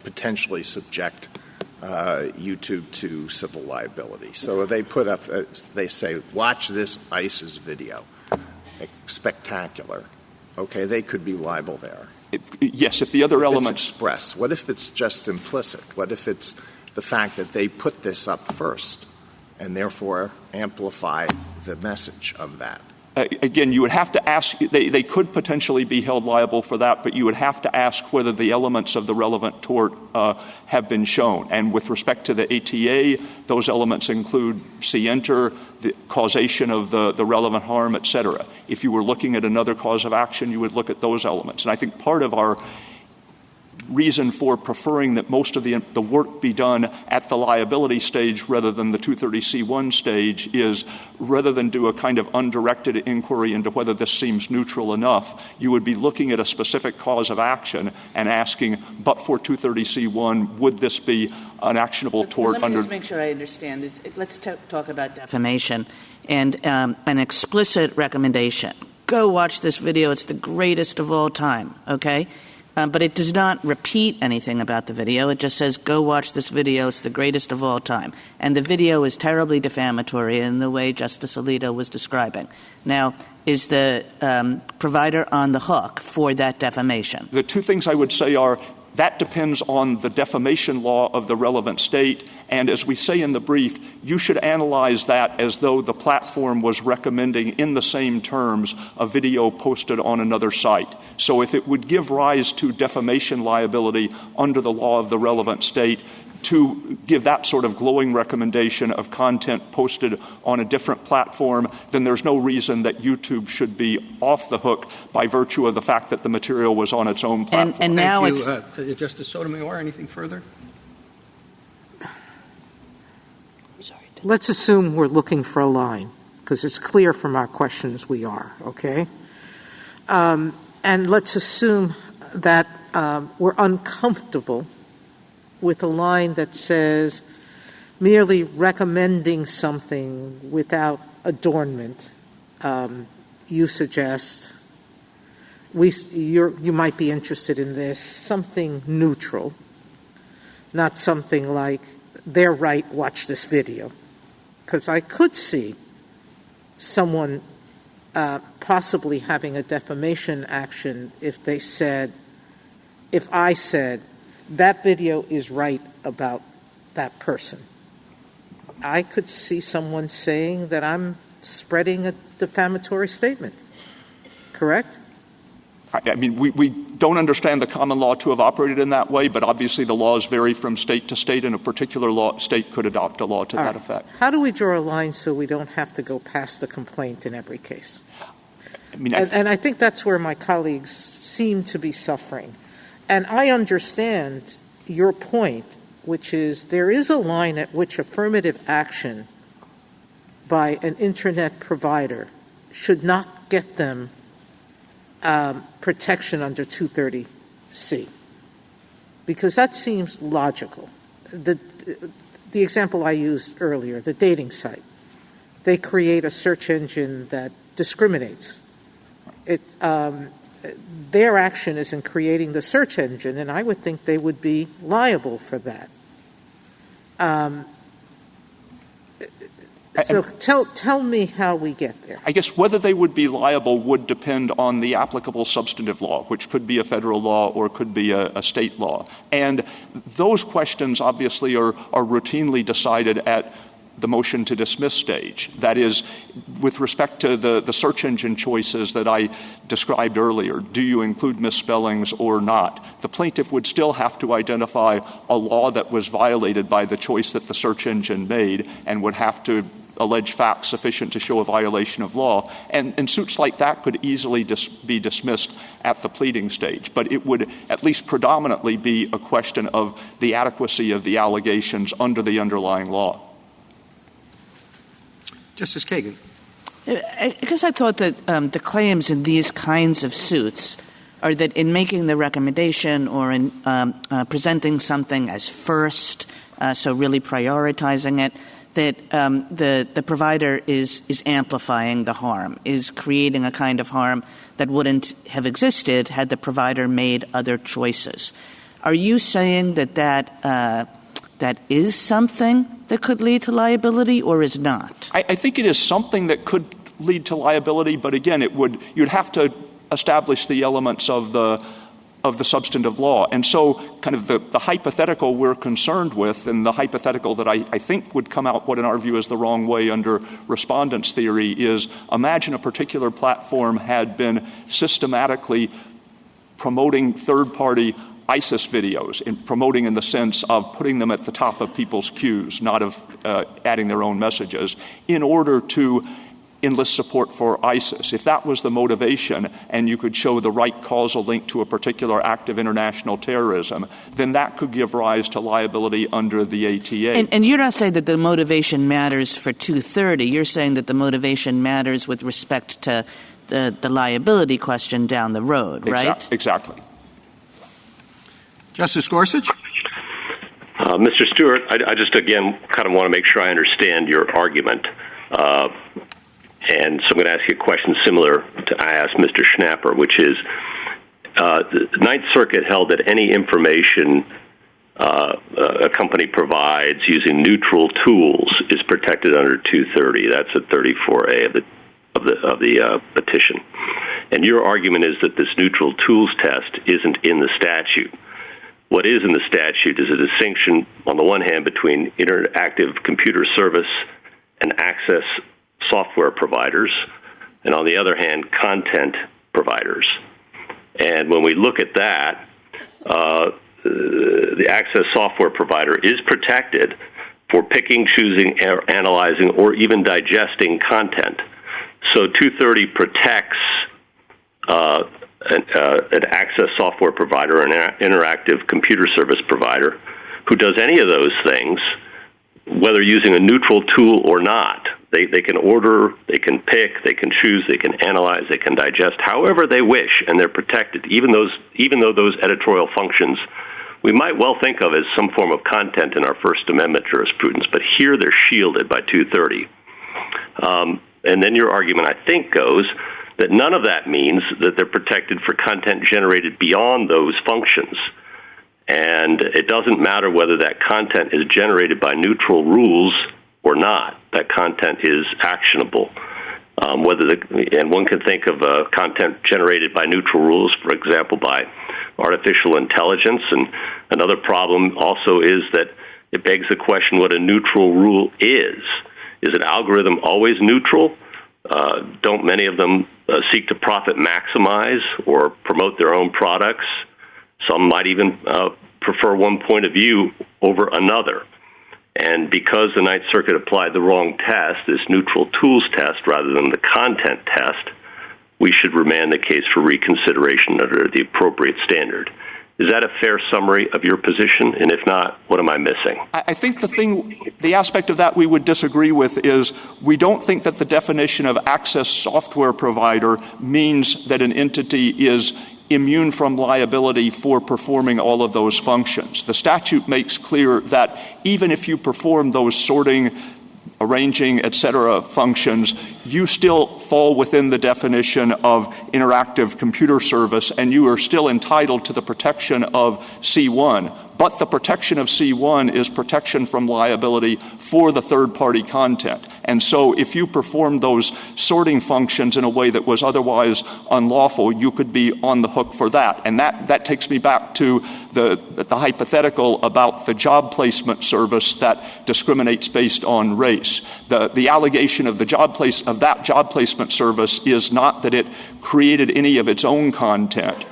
potentially subject YouTube to civil liability. So they put up, they say, watch this ISIS video. Spectacular. Okay, they could be liable there. Yes, if the other elements... It's express. What if it's just implicit? What if it's the fact that they put this up first and therefore amplify the message of that? Again, you would have to ask, they could potentially be held liable for that, but you would have to ask whether the elements of the relevant tort have been shown. And with respect to the ATA, those elements include scienter, the causation of the relevant harm, et cetera. If you were looking at another cause of action, you would look at those elements. And I think part of our reason for preferring that most of the work be done at the liability stage rather than the 230C1 stage is rather than do a kind of undirected inquiry into whether this seems neutral enough, you would be looking at a specific cause of action and asking, but for 230C1, would this be an actionable tort under... Let me just make sure I understand. Let's talk about defamation and an explicit recommendation. Go watch this video. It's the greatest of all time, okay? But it does not repeat anything about the video. It just says, go watch this video. It's the greatest of all time. And the video is terribly defamatory in the way Justice Alito was describing. Now, is the provider on the hook for that defamation? The two things I would say are, That depends on the defamation law of the relevant state. And as we say in the brief, you should analyze that as though the platform was recommending in the same terms a video posted on another site. So if it would give rise to defamation liability under the law of the relevant state, to give that sort of glowing recommendation of content posted on a different platform, then there's no reason that YouTube should be off the hook by virtue of the fact that the material was on its own platform. And now it's Justice Sotomayor, anything further? Let's assume we're looking for a line, because it's clear from our questions we are, okay? And let's assume that we're uncomfortable with a line that says merely recommending something without adornment. You suggest you might be interested in this, something neutral, not something like they're right, watch this video. Because I could see someone possibly having a defamation action if I said, that video is right about that person. I could see someone saying that I'm spreading a defamatory statement. Correct? I mean, we don't understand the common law to have operated in that way, but obviously the laws vary from state to state, and a particular state could adopt a law to that effect. How do we draw a line so we don't have to go past the complaint in every case? And I think that's where my colleagues seem to be suffering. And I understand your point, which is there is a line at which affirmative action by an Internet provider should not get them protection under 230C, because that seems logical. The example I used earlier, the dating site, they create a search engine that discriminates. Their action is in creating the search engine, and I would think they would be liable for that. So tell me how we get there. I guess whether they would be liable would depend on the applicable substantive law, which could be a federal law or could be a state law. And those questions obviously are routinely decided at the motion to dismiss stage. That is, with respect to the search engine choices that I described earlier, do you include misspellings or not? The plaintiff would still have to identify a law that was violated by the choice that the search engine made and would have to allege facts sufficient to show a violation of law. And suits like that could easily be dismissed at the pleading stage. But it would at least predominantly be a question of the adequacy of the allegations under the underlying law. Justice Kagan. Because I thought that the claims in these kinds of suits are that in making the recommendation or in presenting something as first, so really prioritizing it, that the provider is amplifying the harm, is creating a kind of harm that wouldn't have existed had the provider made other choices. Are you saying that is something that could lead to liability or is not? I think it is something that could lead to liability, but again, you'd have to establish the elements of the substantive law. And so kind of the hypothetical we're concerned with, and the hypothetical that I think would come out what in our view is the wrong way under respondents' theory, is imagine a particular platform had been systematically promoting third-party ISIS videos, promoting in the sense of putting them at the top of people's queues, not of adding their own messages, in order to enlist support for ISIS. If that was the motivation and you could show the right causal link to a particular act of international terrorism, then that could give rise to liability under the ATA. And you're not saying that the motivation matters for 230. You're saying that the motivation matters with respect to the liability question down the road, right? Exactly. Justice Gorsuch? Mr. Stewart, I just, again, kind of want to make sure I understand your argument. And so I'm going to ask you a question similar to I asked Mr. Schnapper, which is the Ninth Circuit held that any information a company provides using neutral tools is protected under 230. That's at 34A of the petition. And your argument is that this neutral tools test isn't in the statute. what is in the statute is a distinction, on the one hand, between interactive computer service and access software providers, and on the other hand, content providers. And when we look at that, the access software provider is protected for picking, choosing, analyzing, or even digesting content. So 230 protects an access software provider, an interactive computer service provider, who does any of those things, whether using a neutral tool or not. They can order, they can pick, they can choose, they can analyze, they can digest, however they wish, and they're protected, even though those editorial functions we might well think of as some form of content in our First Amendment jurisprudence, but here they're shielded by 230. And then your argument, I think, goes that none of that means that they're protected for content generated beyond those functions. And it doesn't matter whether that content is generated by neutral rules or not. That content is actionable. And one can think of content generated by neutral rules, for example, by artificial intelligence. And another problem also is that it begs the question what a neutral rule is. Is an algorithm always neutral? Don't many of them seek to profit maximize or promote their own products? Some might even prefer one point of view over another. And because the Ninth Circuit applied the wrong test, this neutral tools test rather than the content test, we should remand the case for reconsideration under the appropriate standard. Is that a fair summary of your position? And if not, what am I missing? I think the aspect of that we would disagree with is we don't think that the definition of access software provider means that an entity is immune from liability for performing all of those functions. The statute makes clear that even if you perform those sorting, arranging, et cetera, functions, you still fall within the definition of interactive computer service, and you are still entitled to the protection of C1. But the protection of C1 is protection from liability for the third-party content. And so if you perform those sorting functions in a way that was otherwise unlawful, you could be on the hook for that. And that takes me back to the hypothetical about the job placement service that discriminates based on race. The allegation of that job placement service is not that it created any of its own content.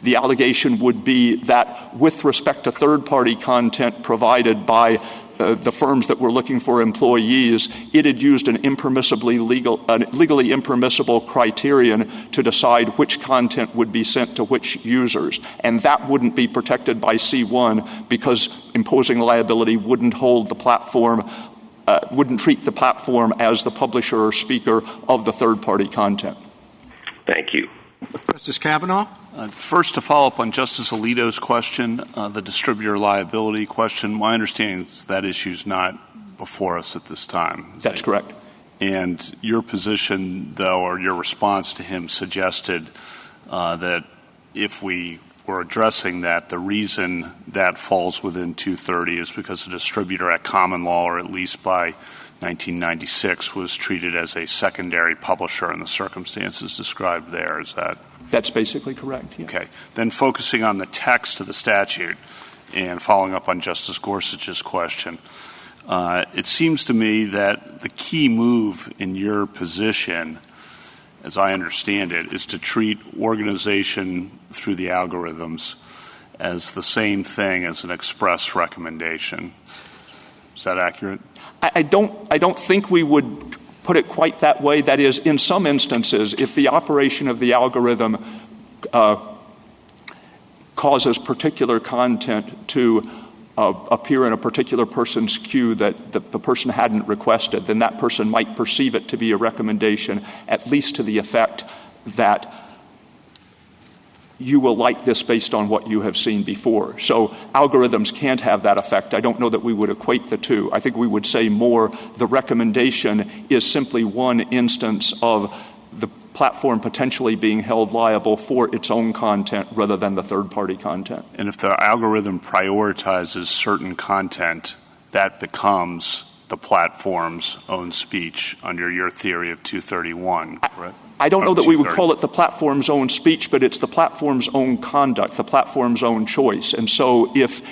The allegation would be that with respect to third-party content provided by the firms that were looking for employees, it had used an legally impermissible criterion to decide which content would be sent to which users. And that wouldn't be protected by C1 because imposing liability wouldn't hold the platform, wouldn't treat the platform as the publisher or speaker of the third-party content. Thank you. Justice Kavanaugh? First, to follow up on Justice Alito's question, the distributor liability question, my understanding is that issue is not before us at this time. That's correct. And your position, though, or your response to him suggested that if we were addressing that, the reason that falls within 230 is because the distributor at common law, or at least by 1996, was treated as a secondary publisher in the circumstances described there. Is that? That's basically correct. Yeah. Okay. Then focusing on the text of the statute and following up on Justice Gorsuch's question, it seems to me that the key move in your position, as I understand it, is to treat organization through the algorithms as the same thing as an express recommendation. Is that accurate? I don't think we would put it quite that way. That is, in some instances, if the operation of the algorithm causes particular content to appear in a particular person's queue that the person hadn't requested, then that person might perceive it to be a recommendation, at least to the effect that you will like this based on what you have seen before. So algorithms can't have that effect. I don't know that we would equate the two. I think we would say more the recommendation is simply one instance of the platform potentially being held liable for its own content rather than the third-party content. And if the algorithm prioritizes certain content, that becomes the platform's own speech under your theory of 231, correct? I don't know that we would call it the platform's own speech, but it's the platform's own conduct, the platform's own choice. And so if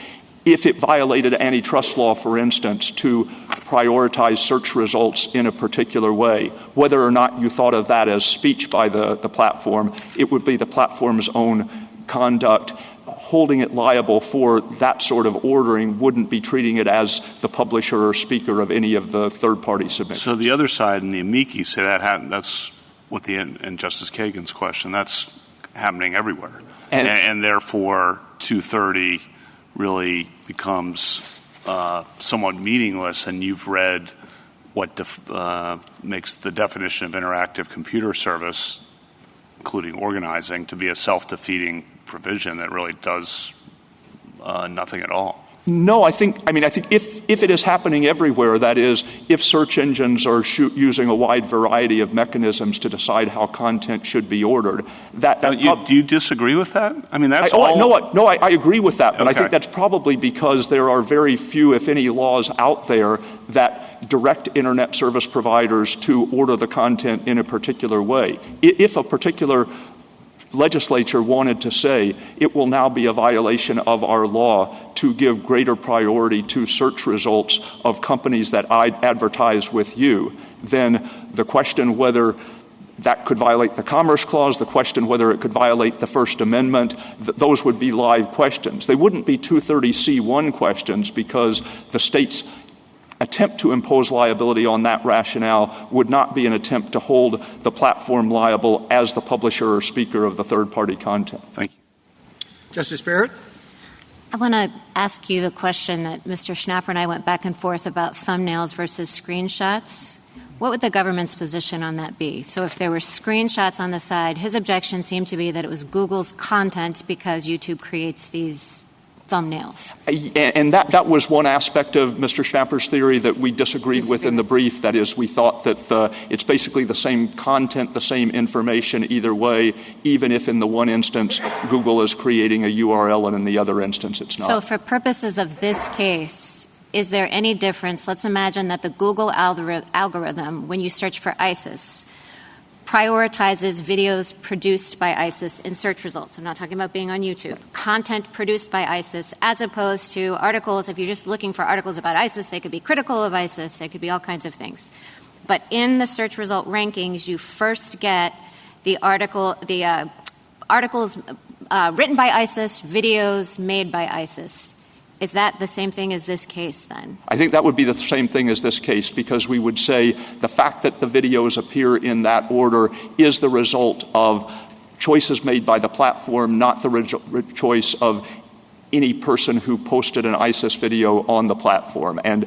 it violated antitrust law, for instance, to prioritize search results in a particular way, whether or not you thought of that as speech by the platform, it would be the platform's own conduct. Holding it liable for that sort of ordering wouldn't be treating it as the publisher or speaker of any of the third-party submissions. So the other side and the amici say that's what and Justice Kagan's question, that's happening everywhere. And therefore, 230 really becomes somewhat meaningless, and you've read what makes the definition of interactive computer service, including organizing, to be a self-defeating provision that really does nothing at all. No, I think if it is happening everywhere, that is, if search engines are using a wide variety of mechanisms to decide how content should be ordered, do you disagree with that? I mean, that's I agree with that, but okay. I think that's probably because there are very few, if any, laws out there that direct Internet service providers to order the content in a particular way. If a particular legislature wanted to say it will now be a violation of our law to give greater priority to search results of companies that advertise with you, then the question whether that could violate the Commerce Clause, the question whether it could violate the First Amendment, those would be live questions. They wouldn't be 230C1 questions because the state's attempt to impose liability on that rationale would not be an attempt to hold the platform liable as the publisher or speaker of the third-party content. Thank you. Justice Barrett? I want to ask you the question that Mr. Schnapper and I went back and forth about thumbnails versus screenshots. What would the government's position on that be? So if there were screenshots on the side, his objection seemed to be that it was Google's content because YouTube creates these thumbnails. And that was one aspect of Mr. Schnapper's theory that we disagreed with in the brief. That is, we thought that it's basically the same content, the same information either way, even if in the one instance Google is creating a URL and in the other instance it's not. So for purposes of this case, is there any difference? Let's imagine that the Google algorithm, when you search for ISIS, prioritizes videos produced by ISIS in search results. I'm not talking about being on YouTube. Content produced by ISIS as opposed to articles. If you're just looking for articles about ISIS, they could be critical of ISIS. They could be all kinds of things. But in the search result rankings, you first get the articles written by ISIS, videos made by ISIS. Is that the same thing as this case, then? I think that would be the same thing as this case, because we would say the fact that the videos appear in that order is the result of choices made by the platform, not the choice of any person who posted an ISIS video on the platform. And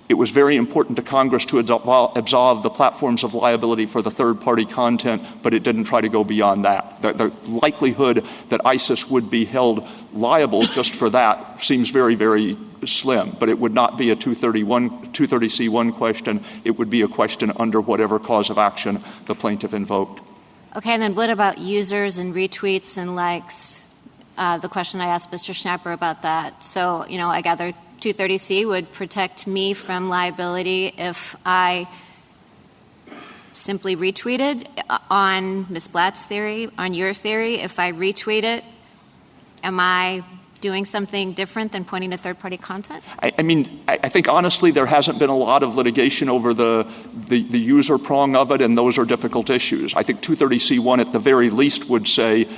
it was very important to Congress to absolve the platforms of liability for the third-party content, but it didn't try to go beyond that. The likelihood that ISIS would be held liable just for that seems very, very slim, but it would not be a 230C1 question. It would be a question under whatever cause of action the plaintiff invoked. Okay, and then what about users and retweets and likes? The question I asked Mr. Schnapper about that. So, I gather 230C would protect me from liability if I simply retweeted on Ms. Blatt's theory, on your theory. If I retweet it, am I doing something different than pointing to third-party content? I think honestly there hasn't been a lot of litigation over the user prong of it, and those are difficult issues. I think 230C1 at the very least would say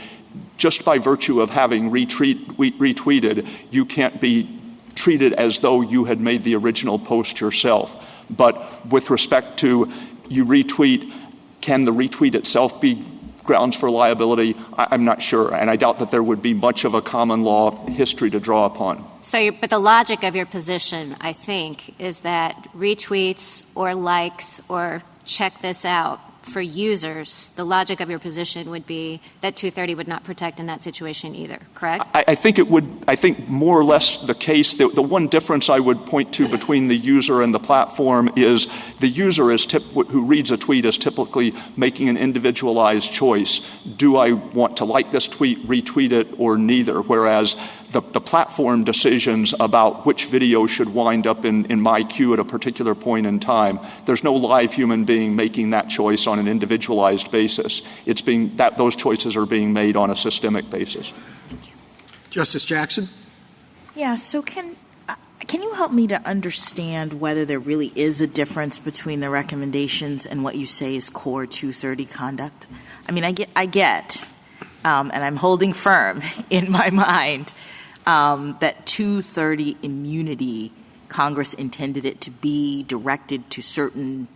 just by virtue of having retweeted, you can't be treated as though you had made the original post yourself. But with respect to you retweet, can the retweet itself be grounds for liability? I'm not sure, and I doubt that there would be much of a common law history to draw upon. But the logic of your position, I think, is that retweets or likes or check this out for users, the logic of your position would be that 230 would not protect in that situation either, correct? I think it would. I think more or less the case. The one difference I would point to between the user and the platform is the user who reads a tweet is typically making an individualized choice. Do I want to like this tweet, retweet it, or neither? Whereas the platform decisions about which video should wind up in my queue at a particular point in time, there's no live human being making that choice on on an individualized basis. Those choices are being made on a systemic basis. Justice Jackson? Yeah, so can you help me to understand whether there really is a difference between the recommendations and what you say is core 230 conduct? I mean, I get, and I'm holding firm in my mind, that 230 immunity, Congress intended it to be directed to certain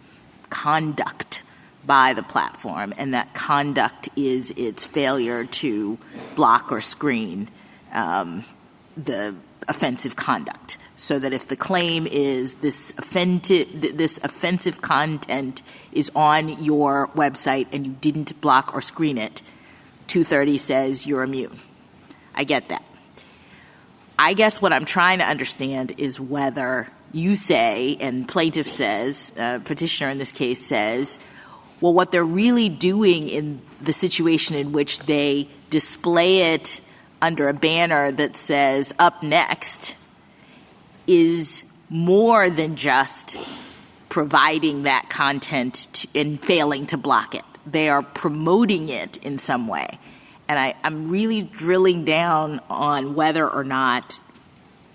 conduct by the platform, and that conduct is its failure to block or screen the offensive conduct. So that if the claim is this offensive content is on your website and you didn't block or screen it, 230 says you're immune. I get that. I guess what I'm trying to understand is whether you say, and plaintiff says, petitioner in this case says, well, what they're really doing in the situation in which they display it under a banner that says up next is more than just providing that content and failing to block it. They are promoting it in some way. And I'm really drilling down on whether or not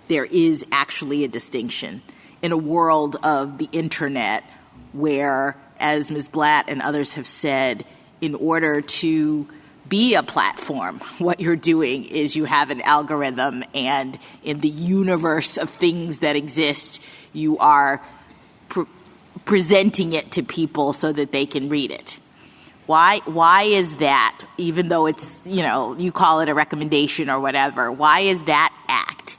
there is actually a distinction in a world of the Internet where, as Ms. Blatt and others have said, in order to be a platform, what you're doing is you have an algorithm, and in the universe of things that exist, you are presenting it to people so that they can read it. Why is that, even though it's, you call it a recommendation or whatever, why is that act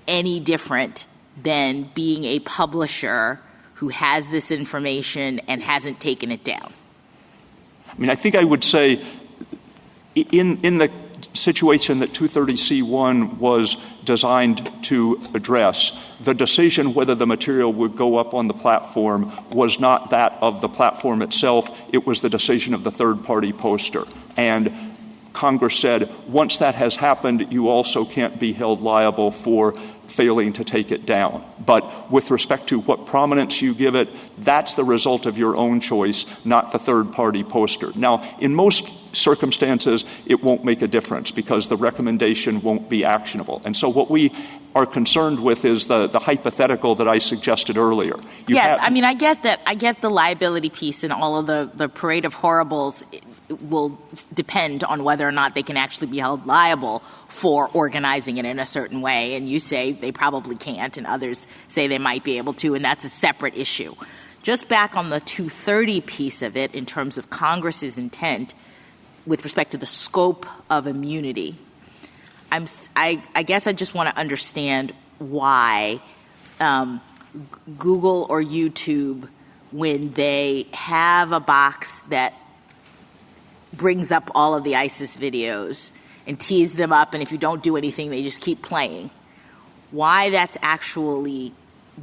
any different than being a publisher who has this information and hasn't taken it down? I mean, I think I would say in the situation that 230C1 was designed to address, the decision whether the material would go up on the platform was not that of the platform itself. It was the decision of the third-party poster. And Congress said, once that has happened, you also can't be held liable for failing to take it down. But with respect to what prominence you give it, that's the result of your own choice, not the third-party poster. Now, in most circumstances, it won't make a difference because the recommendation won't be actionable. And so what we are concerned with is the hypothetical that I suggested earlier. I get that. I get the liability piece, and all of the parade of horribles will depend on whether or not they can actually be held liable for organizing it in a certain way. And you say they probably can't, and others say they might be able to, and that's a separate issue. Just back on the 230 piece of it, in terms of Congress's intent with respect to the scope of immunity, I guess I just want to understand why Google or YouTube, when they have a box that brings up all of the ISIS videos and tees them up, and if you don't do anything, they just keep playing, why that's actually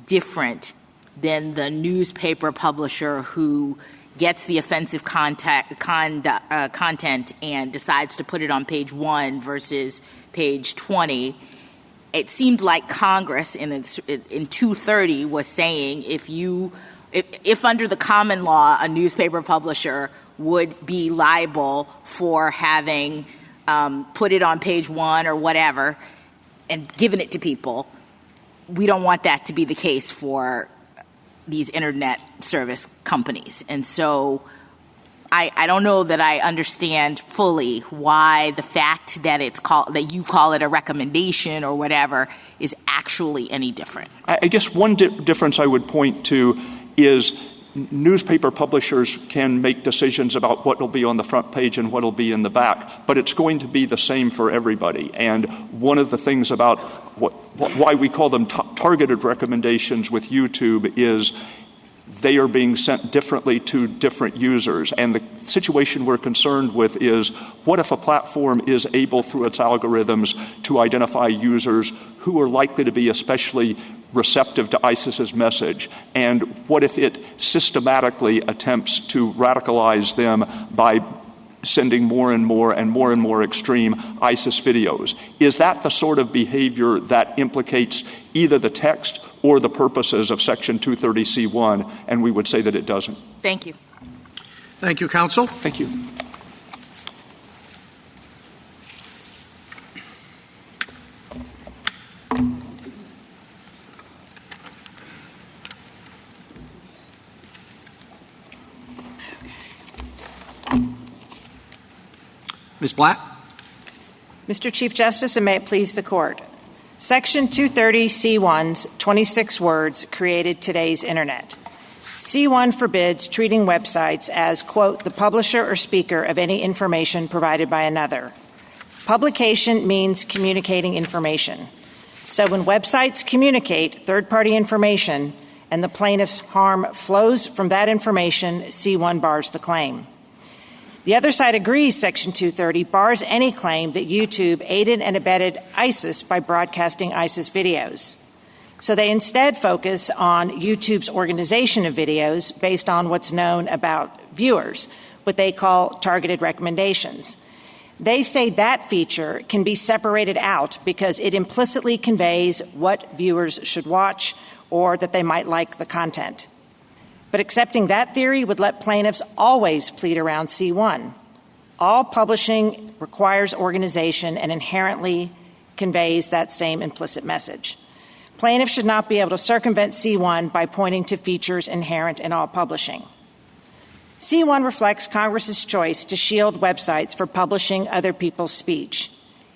different than the newspaper publisher who gets the offensive content and decides to put it on page 1 versus page 20. It seemed like Congress in 230 was saying if under the common law a newspaper publisher would be liable for having put it on page 1 or whatever and given it to people, we don't want that to be the case for these Internet service companies. And so I don't know that I understand fully why the fact that that you call it a recommendation or whatever is actually any different. I guess one difference I would point to is newspaper publishers can make decisions about what will be on the front page and what will be in the back, but it's going to be the same for everybody. And one of the things about why we call them targeted recommendations with YouTube is they are being sent differently to different users. And the situation we're concerned with is, what if a platform is able, through its algorithms, to identify users who are likely to be especially receptive to ISIS's message? And what if it systematically attempts to radicalize them by sending more and more extreme ISIS videos? Is that the sort of behavior that implicates either the text or the purposes of Section 230C1? And we would say that it doesn't. Thank you. Thank you, counsel. Thank you. Ms. Blatt? Mr. Chief Justice, and may it please the Court. Section 230C1's 26 words created today's Internet. C1 forbids treating websites as, quote, the publisher or speaker of any information provided by another. Publication means communicating information. So when websites communicate third-party information and the plaintiff's harm flows from that information, C1 bars the claim. The other side agrees Section 230 bars any claim that YouTube aided and abetted ISIS by broadcasting ISIS videos. So they instead focus on YouTube's organization of videos based on what's known about viewers, what they call targeted recommendations. They say that feature can be separated out because it implicitly conveys what viewers should watch or that they might like the content. But accepting that theory would let plaintiffs always plead around C1. All publishing requires organization and inherently conveys that same implicit message. Plaintiffs should not be able to circumvent C1 by pointing to features inherent in all publishing. C1 reflects Congress's choice to shield websites for publishing other people's speech,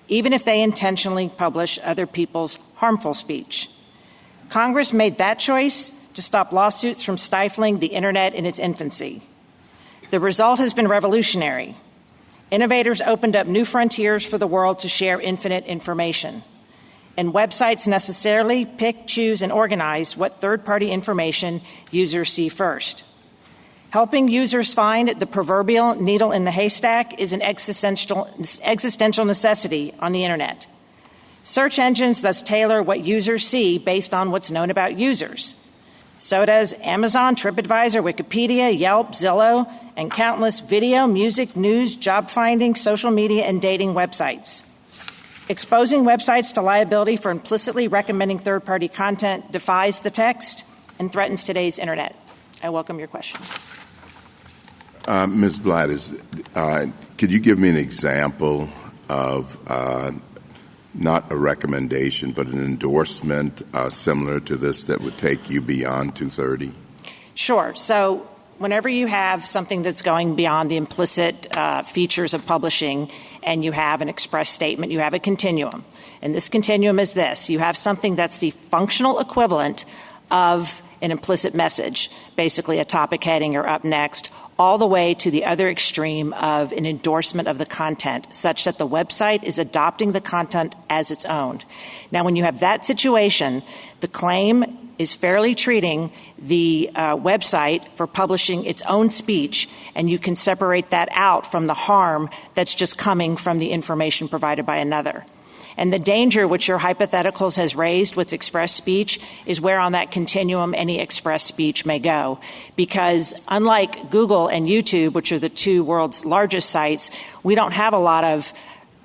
even if they intentionally publish other people's harmful speech. Congress made that choice to stop lawsuits from stifling the Internet in its infancy. The result has been revolutionary. Innovators opened up new frontiers for the world to share infinite information. And websites necessarily pick, choose, and organize what third-party information users see first. Helping users find the proverbial needle in the haystack is an existential necessity on the Internet. Search engines thus tailor what users see based on what's known about users. So does Amazon, TripAdvisor, Wikipedia, Yelp, Zillow, and countless video, music, news, job finding, social media, and dating websites. Exposing websites to liability for implicitly recommending third-party content defies the text and threatens today's Internet. I welcome your question. Ms. Blatt, could you give me an example of not a recommendation but an endorsement similar to this that would take you beyond 230? Sure. So whenever you have something that's going beyond the implicit features of publishing and you have an express statement, you have a continuum. And this continuum is this. You have something that's the functional equivalent of an implicit message, basically a topic heading or up next, all the way to the other extreme of an endorsement of the content, such that the website is adopting the content as its own. Now, when you have that situation, the claim is fairly treating the website for publishing its own speech, and you can separate that out from the harm that's just coming from the information provided by another. And the danger which your hypotheticals has raised with express speech is where on that continuum any express speech may go. Because unlike Google and YouTube, which are the two world's largest sites, we don't have a lot of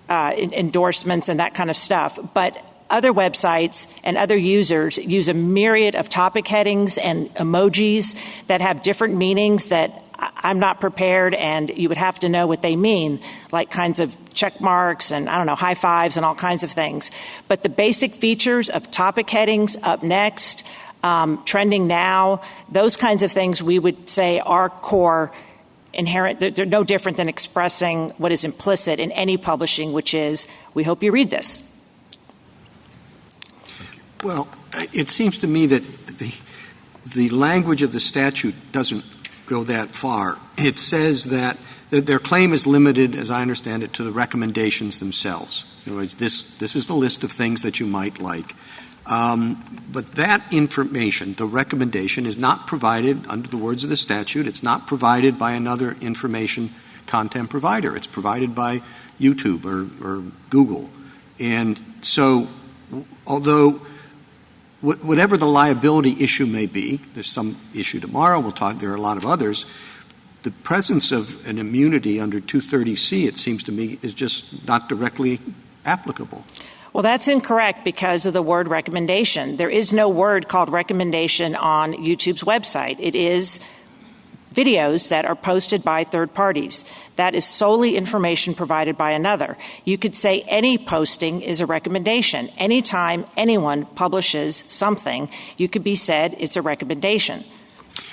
endorsements and that kind of stuff. But other websites and other users use a myriad of topic headings and emojis that have different meanings that I'm not prepared, and you would have to know what they mean, like kinds of check marks and, high fives and all kinds of things. But the basic features of topic headings, up next, trending now, those kinds of things we would say are core inherent. They're no different than expressing what is implicit in any publishing, which is, we hope you read this. Well, it seems to me that the language of the statute doesn't go that far. It says that their claim is limited, as I understand it, to the recommendations themselves. In other words, this is the list of things that you might like. But that information, the recommendation, is not provided under the words of the statute. It's not provided by another information content provider. It's provided by YouTube or Google. And so, although whatever the liability issue may be, there's some issue tomorrow, there are a lot of others, the presence of an immunity under 230C, it seems to me, is just not directly applicable. Well, that's incorrect because of the word recommendation. There is no word called recommendation on YouTube's website. It is videos that are posted by third parties. That is solely information provided by another. You could say any posting is a recommendation. Anytime anyone publishes something, you could be said it's a recommendation.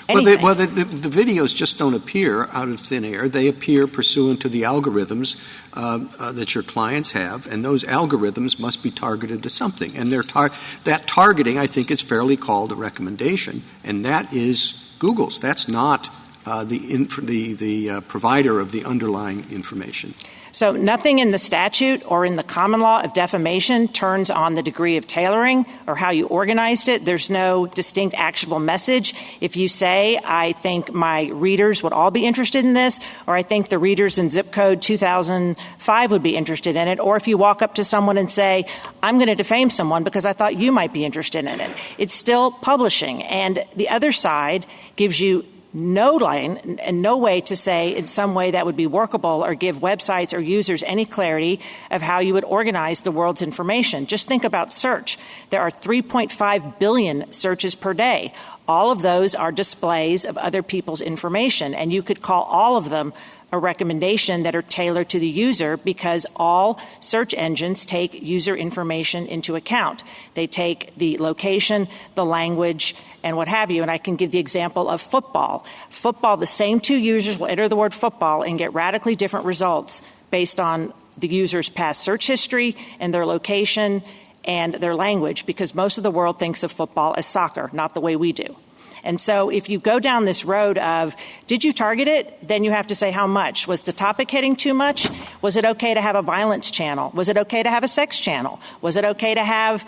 Well, the videos just don't appear out of thin air. They appear pursuant to the algorithms that your clients have, and those algorithms must be targeted to something. And that targeting, I think, is fairly called a recommendation, and that is Google's. That's not the provider of the underlying information. So nothing in the statute or in the common law of defamation turns on the degree of tailoring or how you organized it. There's no distinct actionable message. If you say, I think my readers would all be interested in this, or I think the readers in zip code 2005 would be interested in it, or if you walk up to someone and say, I'm going to defame someone because I thought you might be interested in it, it's still publishing. And the other side gives you no line and no way to say in some way that would be workable or give websites or users any clarity of how you would organize the world's information. Just think about search. There are 3.5 billion searches per day. All of those are displays of other people's information, and you could call all of them a recommendation that are tailored to the user because all search engines take user information into account. They take the location, the language, and what have you. And I can give the example of football. Football, the same two users will enter the word football and get radically different results based on the user's past search history and their location and their language, because most of the world thinks of football as soccer, not the way we do. And so if you go down this road of, did you target it? Then you have to say how much. Was the topic hitting too much? Was it okay to have a violence channel? Was it okay to have a sex channel? Was it okay to have,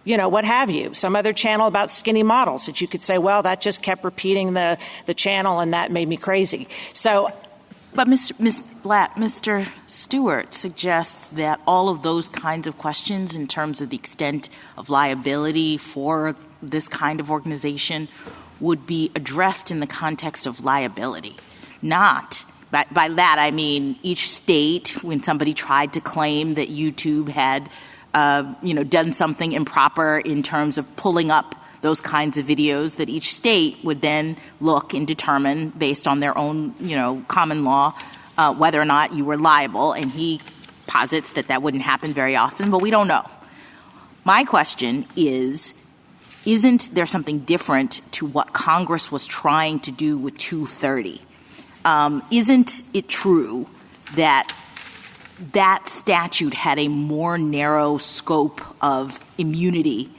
what have you, some other channel about skinny models that you could say, well, that just kept repeating the channel and that made me crazy. So, but Ms. Blatt, Mr. Stewart suggests that all of those kinds of questions in terms of the extent of liability for this kind of organization would be addressed in the context of liability. Not, by that I mean each state, when somebody tried to claim that YouTube had, done something improper in terms of pulling up those kinds of videos, that each state would then look and determine based on their own, common law, whether or not you were liable. And he posits that wouldn't happen very often, but we don't know. My question is, isn't there something different to what Congress was trying to do with 230? Isn't it true that that statute had a more narrow scope of immunity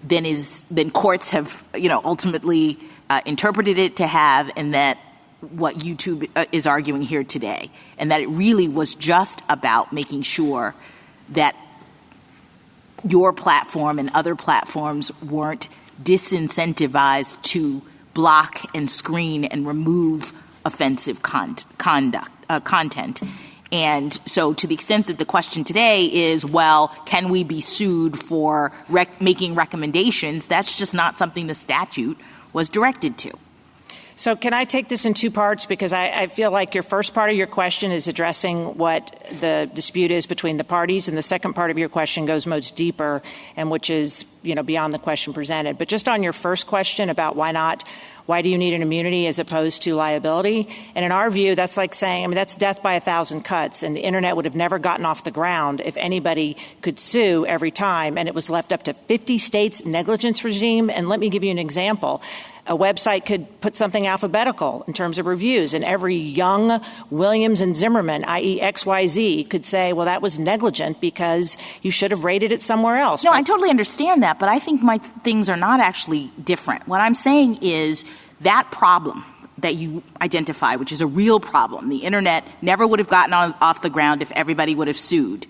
than courts have, ultimately interpreted it to have, and that what YouTube is arguing here today, and that it really was just about making sure that your platform and other platforms weren't disincentivized to block and screen and remove offensive content. And so to the extent that the question today is, well, can we be sued for making recommendations, that's just not something the statute was directed to. So can I take this in two parts? Because I feel like your first part of your question is addressing what the dispute is between the parties, and the second part of your question goes much deeper, and which is, beyond the question presented. But just on your first question about why do you need an immunity as opposed to liability? And in our view, that's like saying, that's death by 1,000 cuts, and the Internet would have never gotten off the ground if anybody could sue every time, and it was left up to 50 states' negligence regime. And let me give you an example. A website could put something alphabetical in terms of reviews, and every young Williams and Zimmerman, i.e. XYZ, could say, well, that was negligent because you should have rated it somewhere else. No, I totally understand that, but I think my things are not actually different. What I'm saying is that problem that you identify, which is a real problem, the Internet never would have gotten off the ground if everybody would have sued,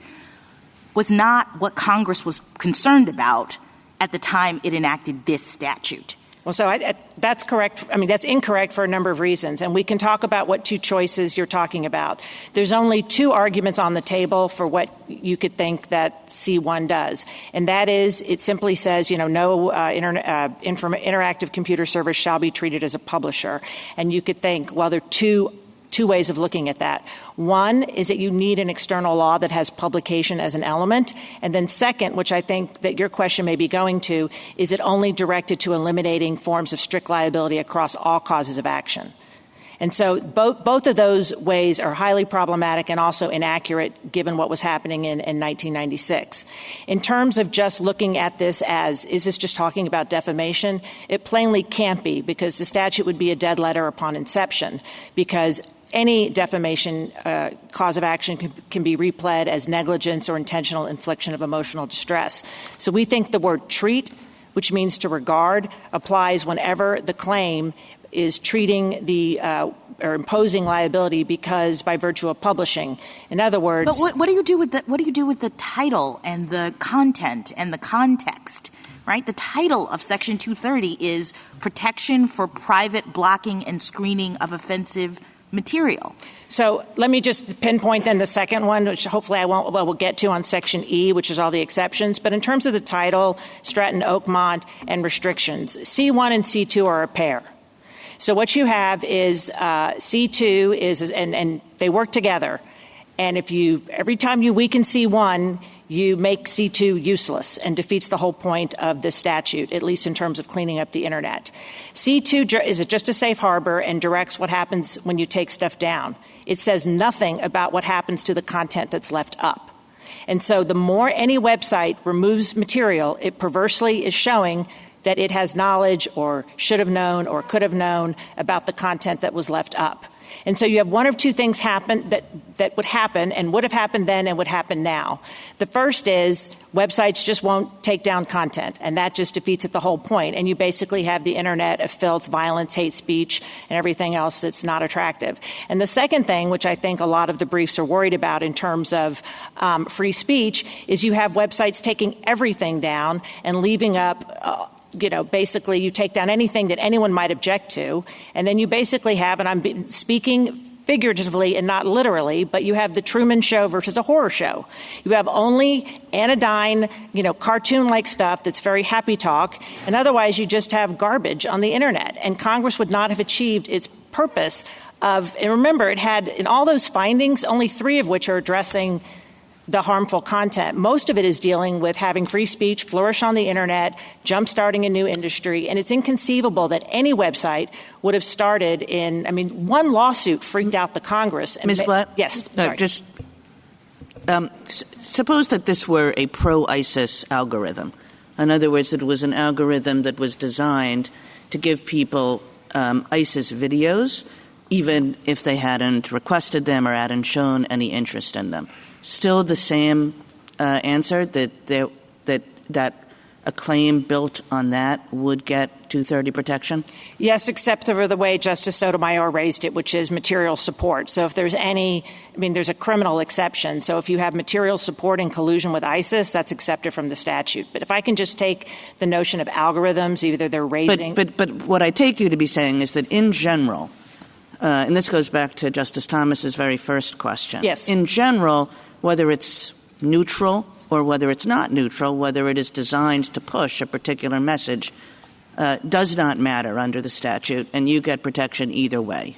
was not what Congress was concerned about at the time it enacted this statute. Well, so that's correct. That's incorrect for a number of reasons, and we can talk about what two choices you're talking about. There's only two arguments on the table for what you could think that C1 does, and that is it simply says, no interactive computer service shall be treated as a publisher. And you could think, well, there are two ways of looking at that. One is that you need an external law that has publication as an element. And then second, which I think that your question may be going to, is it only directed to eliminating forms of strict liability across all causes of action? And so both of those ways are highly problematic and also inaccurate given what was happening in 1996. In terms of just looking at this as, is this just talking about defamation? It plainly can't be, because the statute would be a dead letter upon inception, because any defamation cause of action can be repled as negligence or intentional infliction of emotional distress. So we think the word treat, which means to regard, applies whenever the claim is treating the or imposing liability because by virtue of publishing. In other words, but what do you do with the title and the content and the context? Right? The title of Section 230 is Protection for Private Blocking and Screening of Offensive Material. So let me just pinpoint then the second one, which hopefully we'll get to on Section E, which is all the exceptions. But in terms of the title, Stratton, Oakmont, and restrictions, C1 and C2 are a pair. So what you have is C2 is, and they work together. And every time you weaken C1, you make C2 useless and defeats the whole point of the statute, at least in terms of cleaning up the Internet. C2 is just a safe harbor and directs what happens when you take stuff down. It says nothing about what happens to the content that's left up. And so the more any website removes material, it perversely is showing that it has knowledge or should have known or could have known about the content that was left up. And so you have one of two things happen that would happen and would have happened then and would happen now. The first is websites just won't take down content, and that just defeats it the whole point. And you basically have the Internet of filth, violence, hate speech, and everything else that's not attractive. And the second thing, which I think a lot of the briefs are worried about in terms of free speech, is you have websites taking everything down and leaving up basically you take down anything that anyone might object to, and then you basically have, and I'm speaking figuratively and not literally, but you have the Truman Show versus a horror show. You have only anodyne, cartoon-like stuff that's very happy talk, and otherwise you just have garbage on the Internet. And Congress would not have achieved its purpose and remember, it had, in all those findings, only 3 of which are addressing the harmful content. Most of it is dealing with having free speech flourish on the Internet, jump-starting a new industry, and it's inconceivable that any website would have started one lawsuit freaked out the Congress. Ms. Blatt? Yes. Suppose that this were a pro-ISIS algorithm. In other words, it was an algorithm that was designed to give people ISIS videos, even if they hadn't requested them or hadn't shown any interest in them. Still the same answer that a claim built on that would get 230 protection? Yes, except for the way Justice Sotomayor raised it, which is material support. So if there's there's a criminal exception. So if you have material support in collusion with ISIS, that's accepted from the statute. But if I can just take the notion of algorithms, either they're raising... But what I take you to be saying is that in general, and this goes back to Justice Thomas's very first question. Yes. In general, whether it's neutral or whether it's not neutral, whether it is designed to push a particular message, does not matter under the statute, and you get protection either way.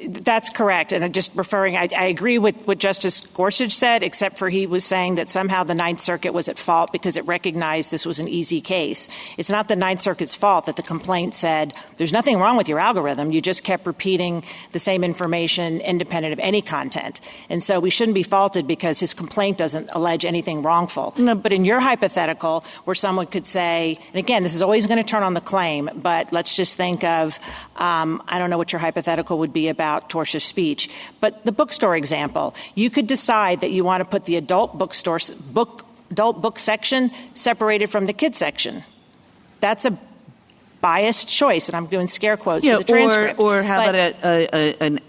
That's correct. And I'm just referring, I agree with what Justice Gorsuch said, except for he was saying that somehow the Ninth Circuit was at fault because it recognized this was an easy case. It's not the Ninth Circuit's fault that the complaint said, there's nothing wrong with your algorithm. You just kept repeating the same information independent of any content. And so we shouldn't be faulted because his complaint doesn't allege anything wrongful. No. But in your hypothetical, where someone could say, and again, this is always going to turn on the claim, but let's just think of, I don't know what your hypothetical would be about tortious speech. But the bookstore example, you could decide that you want to put the adult book section separated from the kid section. That's a biased choice, and I'm doing scare quotes for the transcript. Or how about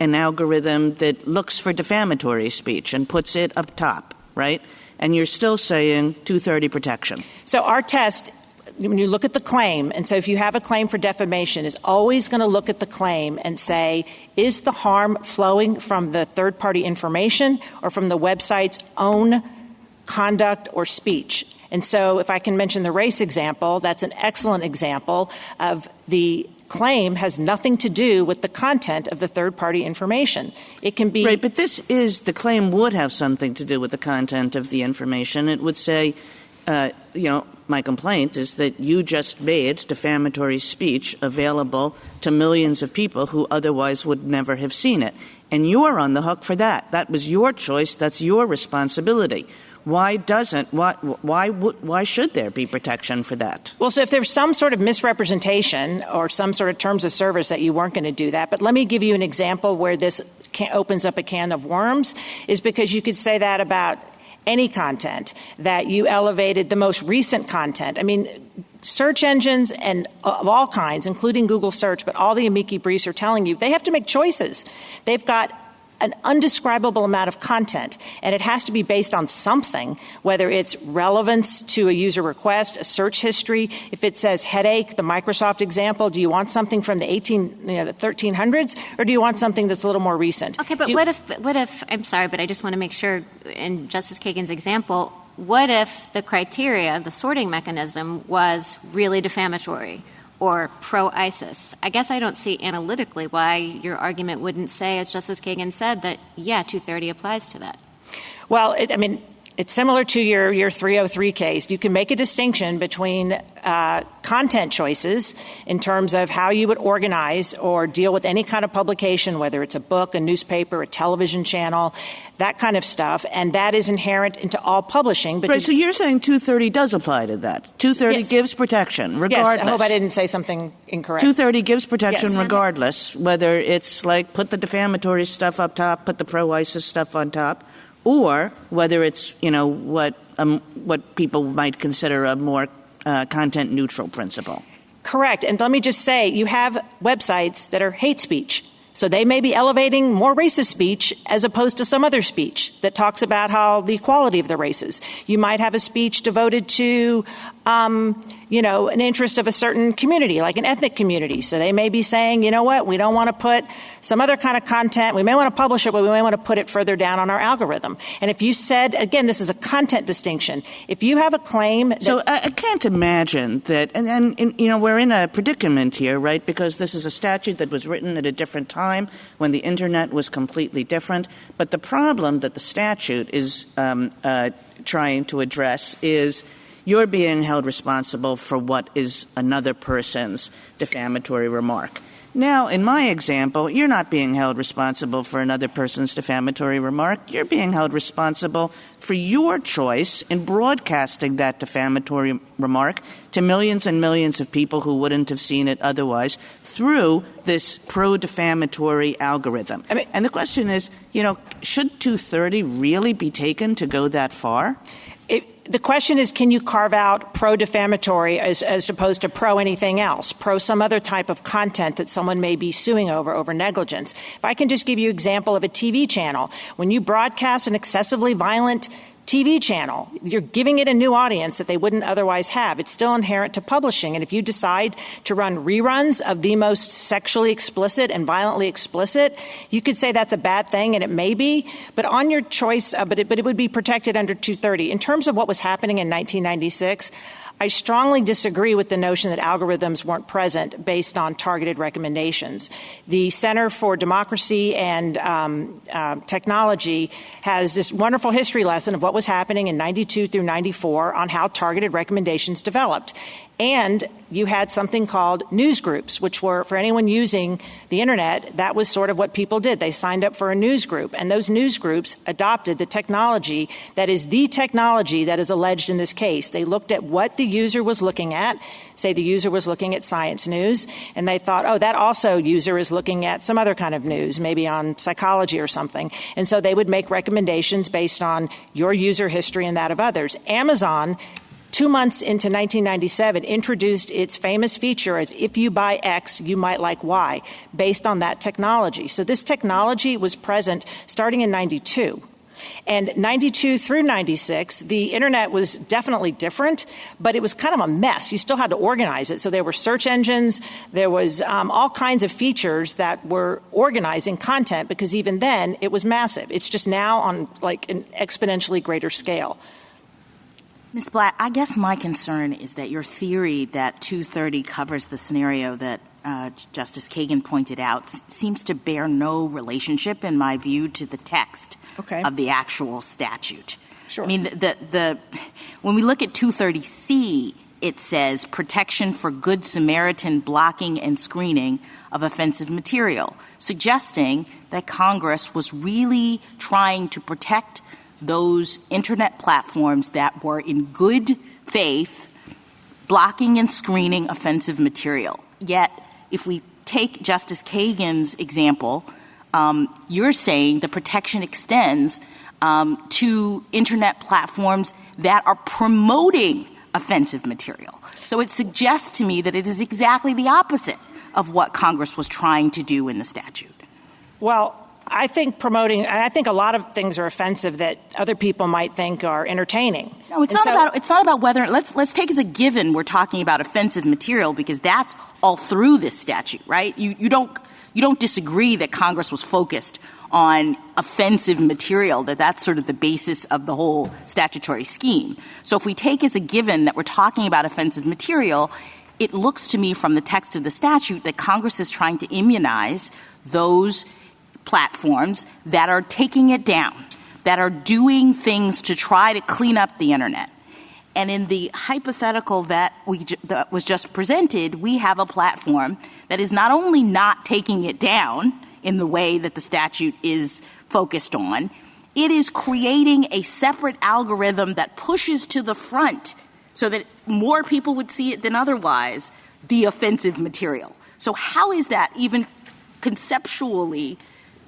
an algorithm that looks for defamatory speech and puts it up top, right? And you're still saying 230 protection. So our test, when you look at the claim, and so if you have a claim for defamation, is always going to look at the claim and say, is the harm flowing from the third-party information or from the website's own conduct or speech? And so if I can mention the race example, that's an excellent example of the claim has nothing to do with the content of the third-party information. It can be... Right, but the claim would have something to do with the content of the information. It would say, my complaint is that you just made defamatory speech available to millions of people who otherwise would never have seen it. And you're on the hook for that. That was your choice. That's your responsibility. Why should there be protection for that? Well, so if there's some sort of misrepresentation or some sort of terms of service that you weren't going to do that, but let me give you an example where this opens up a can of worms, is because you could say that about any content, that you elevated the most recent content. I mean, search engines and of all kinds, including Google search, but all the amici briefs are telling you they have to make choices. They've got an undescribable amount of content, and it has to be based on something, whether it's relevance to a user request, a search history. If it says headache, the Microsoft example, do you want something from the 1300s, or do you want something that's a little more recent? Okay, but what if, I'm sorry, but I just want to make sure, in Justice Kagan's example, what if the criteria, the sorting mechanism, was really defamatory or pro-ISIS? I guess I don't see analytically why your argument wouldn't say, as Justice Kagan said, that, 230 applies to that. Well, it's similar to your 303 case. You can make a distinction between content choices in terms of how you would organize or deal with any kind of publication, whether it's a book, a newspaper, a television channel, that kind of stuff, and that is inherent into all publishing. Right, so you're saying 230 does apply to that. 230 yes. gives protection, regardless. Yes, I hope I didn't say something incorrect. 230 gives protection yes. regardless, whether it's like put the defamatory stuff up top, put the pro-ISIS stuff on top, or whether it's, what people might consider a more content-neutral principle. Correct. And let me just say, you have websites that are hate speech. So they may be elevating more racist speech as opposed to some other speech that talks about how the equality of the races. You might have a speech devoted to, an interest of a certain community, like an ethnic community. So they may be saying, you know what, we don't want to put some other kind of content. We may want to publish it, but we may want to put it further down on our algorithm. And if you said, again, this is a content distinction. If you have a claim that— So I can't imagine that, and we're in a predicament here, right, because this is a statute that was written at a different time when the Internet was completely different. But the problem that the statute is trying to address is you're being held responsible for what is another person's defamatory remark. Now, in my example, you're not being held responsible for another person's defamatory remark. You're being held responsible for your choice in broadcasting that defamatory remark to millions and millions of people who wouldn't have seen it otherwise through this pro-defamatory algorithm. And the question is, should 230 really be taken to go that far? The question is, can you carve out pro-defamatory as opposed to pro-anything else, pro some other type of content that someone may be suing over negligence? If I can just give you an example of a TV channel. When you broadcast an excessively violent TV channel, you're giving it a new audience that they wouldn't otherwise have. It's still inherent to publishing. And if you decide to run reruns of the most sexually explicit and violently explicit, you could say that's a bad thing, and it may be. But on your choice, but it would be protected under 230. In terms of what was happening in 1996, I strongly disagree with the notion that algorithms weren't present based on targeted recommendations. The Center for Democracy and Technology has this wonderful history lesson of what was happening in 92 through 94 on how targeted recommendations developed. And you had something called news groups, which were, for anyone using the Internet, that was sort of what people did. They signed up for a news group, and those news groups adopted the technology that is the technology that is alleged in this case. They looked at what the user was looking at. Say the user was looking at science news, and they thought, that also user is looking at some other kind of news, maybe on psychology or something. And so they would make recommendations based on your user history and that of others. Amazon, 2 months into 1997, introduced its famous feature as if you buy X, you might like Y, based on that technology. So this technology was present starting in 92. And 92 through 96, the Internet was definitely different, but it was kind of a mess. You still had to organize it. So there were search engines. There was all kinds of features that were organizing content, because even then it was massive. It's just now on like an exponentially greater scale. Ms. Blatt, I guess my concern is that your theory that 230 covers the scenario that Justice Kagan pointed out seems to bear no relationship, in my view, to the text of the actual statute. Sure. I mean, when we look at 230C, it says protection for Good Samaritan blocking and screening of offensive material, suggesting that Congress was really trying to protect those Internet platforms that were in good faith blocking and screening offensive material. Yet, if we take Justice Kagan's example, you're saying the protection extends to Internet platforms that are promoting offensive material. So it suggests to me that it is exactly the opposite of what Congress was trying to do in the statute. Well, I think a lot of things are offensive that other people might think are entertaining. No, it's not about whether, let's take as a given we're talking about offensive material, because that's all through this statute, right? You don't disagree that Congress was focused on offensive material, that's sort of the basis of the whole statutory scheme. So if we take as a given that we're talking about offensive material, it looks to me from the text of the statute that Congress is trying to immunize those platforms that are taking it down, that are doing things to try to clean up the Internet. And in the hypothetical that was just presented, we have a platform that is not only not taking it down in the way that the statute is focused on, it is creating a separate algorithm that pushes to the front so that more people would see it than otherwise, the offensive material. So how is that even conceptually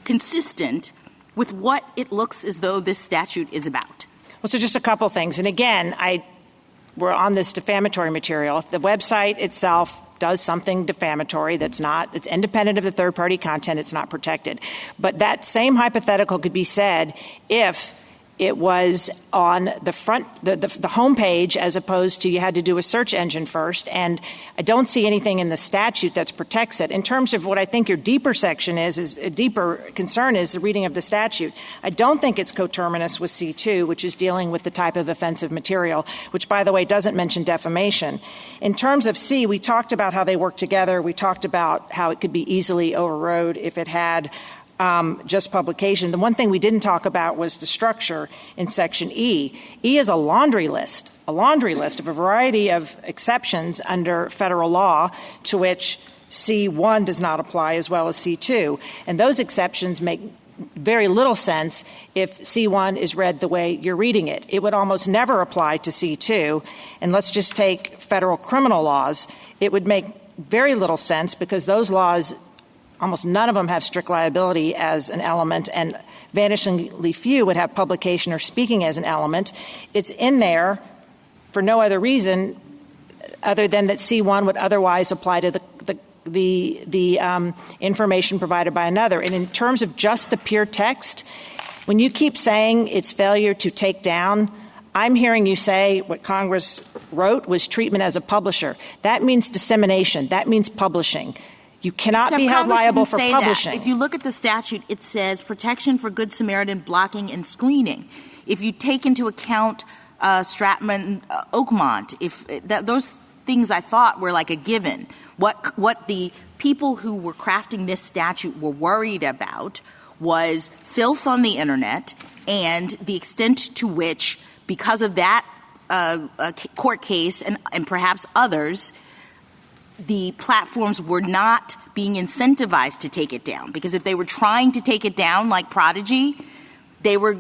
consistent with what it looks as though this statute is about? Well, so just a couple things. And again, we're on this defamatory material. If the website itself does something defamatory it's independent of the third-party content, it's not protected. But that same hypothetical could be said if it was on the front, the home page, as opposed to you had to do a search engine first. And I don't see anything in the statute that protects it. In terms of what I think your deeper section is a deeper concern is the reading of the statute. I don't think it's coterminous with C2, which is dealing with the type of offensive material, which, by the way, doesn't mention defamation. In terms of C, we talked about how they work together. We talked about how it could be easily overrode if it had just publication. The one thing we didn't talk about was the structure in Section E. E is a laundry list of a variety of exceptions under federal law to which C1 does not apply, as well as C2. And those exceptions make very little sense if C1 is read the way you're reading it. It would almost never apply to C2. And let's just take federal criminal laws. It would make very little sense because those laws, almost none of them have strict liability as an element, and vanishingly few would have publication or speaking as an element. It's in there for no other reason other than that C1 would otherwise apply to the information provided by another. And in terms of just the pure text, when you keep saying it's failure to take down, I'm hearing you say what Congress wrote was treatment as a publisher. That means dissemination. That means publishing. You cannot be held liable for publishing. That. If you look at the statute, it says protection for Good Samaritan blocking and screening. If you take into account Stratman, Oakmont, those things I thought were like a given. What the people who were crafting this statute were worried about was filth on the Internet and the extent to which, because of that court case and perhaps others, the platforms were not being incentivized to take it down. Because if they were trying to take it down like Prodigy, they were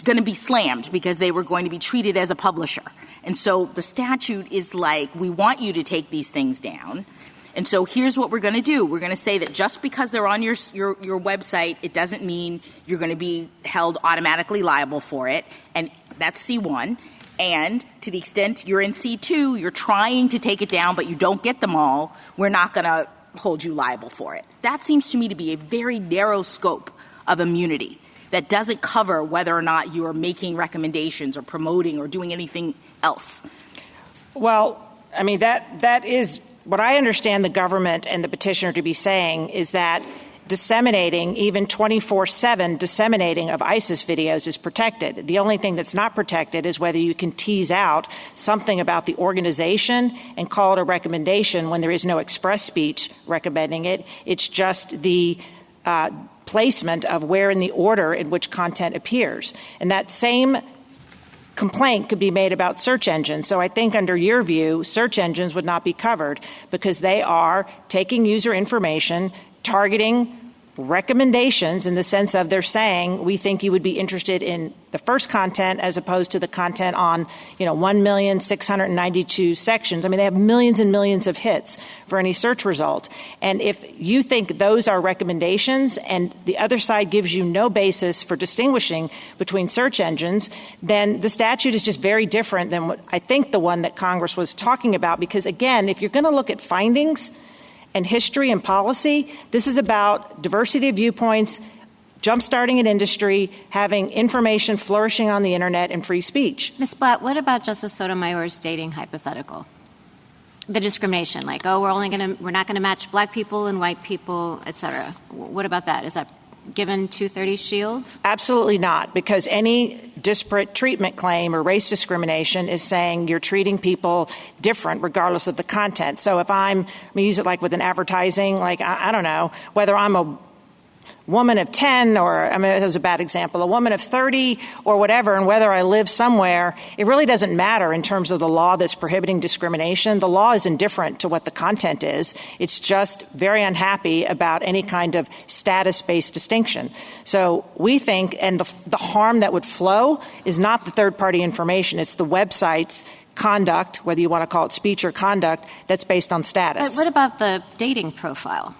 going to be slammed because they were going to be treated as a publisher. And so the statute is like, we want you to take these things down. And so here's what we're going to do. We're going to say that just because they're on your website, it doesn't mean you're going to be held automatically liable for it. And that's C1. And to the extent you're in C2, you're trying to take it down, but you don't get them all, we're not going to hold you liable for it. That seems to me to be a very narrow scope of immunity that doesn't cover whether or not you are making recommendations or promoting or doing anything else. Well, I mean, that is what I understand the government and the petitioner to be saying is that disseminating, even 24/7 disseminating of ISIS videos is protected. The only thing that's not protected is whether you can tease out something about the organization and call it a recommendation when there is no express speech recommending it. It's just the placement of where in the order in which content appears. And that same complaint could be made about search engines. So I think under your view, search engines would not be covered because they are taking user information, targeting recommendations in the sense of they're saying we think you would be interested in the first content as opposed to the content on 1,692 sections. I mean, they have millions and millions of hits for any search result. And if you think those are recommendations and the other side gives you no basis for distinguishing between search engines, then the statute is just very different than what I think the one that Congress was talking about. Because again, if you're going to look at findings and history and policy, this is about diversity of viewpoints, jumpstarting an industry, having information flourishing on the Internet, and free speech. Ms. Blatt, what about Justice Sotomayor's dating hypothetical? The discrimination, like, we're not going to match black people and white people, et cetera. What about that? Is that given 230 shields? Absolutely not, because any disparate treatment claim or race discrimination is saying you're treating people different regardless of the content. So if let me use it like with an advertising, like, I don't know, whether I'm a woman of 10 or, that was a bad example, a woman of 30 or whatever, and whether I live somewhere, it really doesn't matter in terms of the law that's prohibiting discrimination. The law is indifferent to what the content is. It's just very unhappy about any kind of status-based distinction. So we think, and the harm that would flow is not the third-party information. It's the website's conduct, whether you want to call it speech or conduct, that's based on status. But what about the dating profile?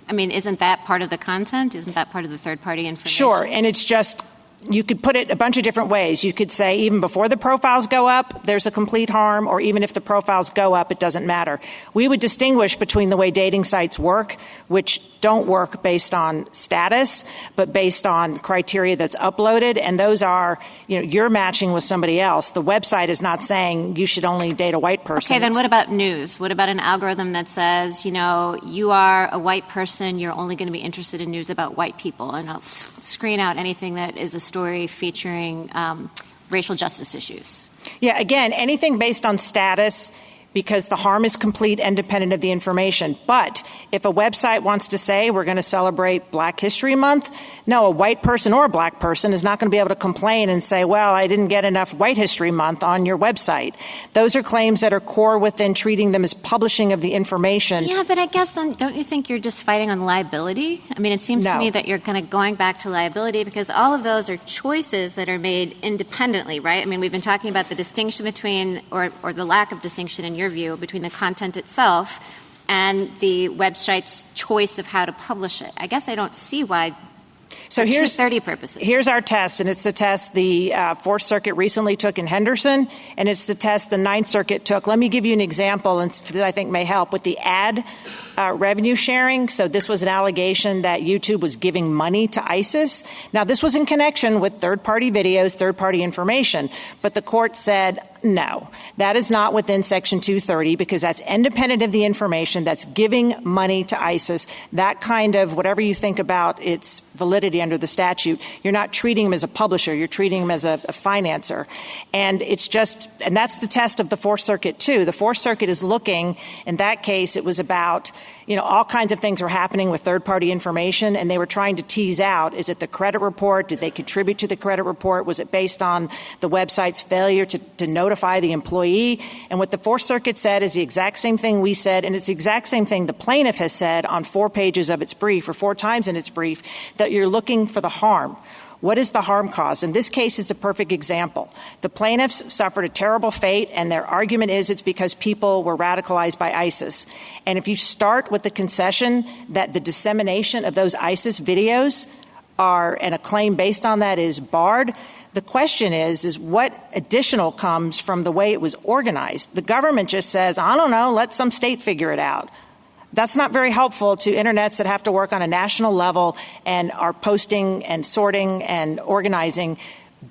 I mean, isn't that part of the content? Isn't that part of the third-party information? Sure, and it's just, you could put it a bunch of different ways. You could say even before the profiles go up, there's a complete harm, or even if the profiles go up, it doesn't matter. We would distinguish between the way dating sites work, which don't work based on status, but based on criteria that's uploaded, and those are, you're matching with somebody else. The website is not saying you should only date a white person. Okay, then what about news? What about an algorithm that says, you are a white person, you're only going to be interested in news about white people, and I'll screen out anything that is a story featuring racial justice issues? Yeah, again, anything based on status, because the harm is complete, independent of the information. But if a website wants to say we're going to celebrate Black History Month, no, a white person or a black person is not going to be able to complain and say, well, I didn't get enough White History Month on your website. Those are claims that are core within treating them as publishing of the information. Yeah, but I guess don't you think you're just fighting on liability? I mean, it seems to me that you're kind of going back to liability because all of those are choices that are made independently, right? I mean, we've been talking about the distinction between, or the lack of distinction in your view, between the content itself and the website's choice of how to publish it. I guess I don't see why. So here's 230 purposes. Here's our test, and it's the test the Fourth Circuit recently took in Henderson, and it's the test the Ninth Circuit took. Let me give you an example that I think may help with the ad revenue sharing. So this was an allegation that YouTube was giving money to ISIS. Now, this was in connection with third-party videos, third-party information, but the court said, no, that is not within Section 230 because that's independent of the information that's giving money to ISIS. That kind of, whatever you think about its validity under the statute, you're not treating him as a publisher, you're treating him as a financer. And it's just, and that's the test of the Fourth Circuit too. The Fourth Circuit is looking, in that case, it was about, all kinds of things were happening with third-party information, and they were trying to tease out, is it the credit report? Did they contribute to the credit report? Was it based on the website's failure to notify the employee? And what the Fourth Circuit said is the exact same thing we said, and it's the exact same thing the plaintiff has said on 4 pages of its brief, or 4 times in its brief, that you're looking for the harm. What is the harm caused? And this case is the perfect example. The plaintiffs suffered a terrible fate, and their argument is it's because people were radicalized by ISIS. And if you start with the concession that the dissemination of those ISIS videos and a claim based on that is barred, the question is what additional comes from the way it was organized? The government just says, I don't know, let some state figure it out. That's not very helpful to internets that have to work on a national level and are posting and sorting and organizing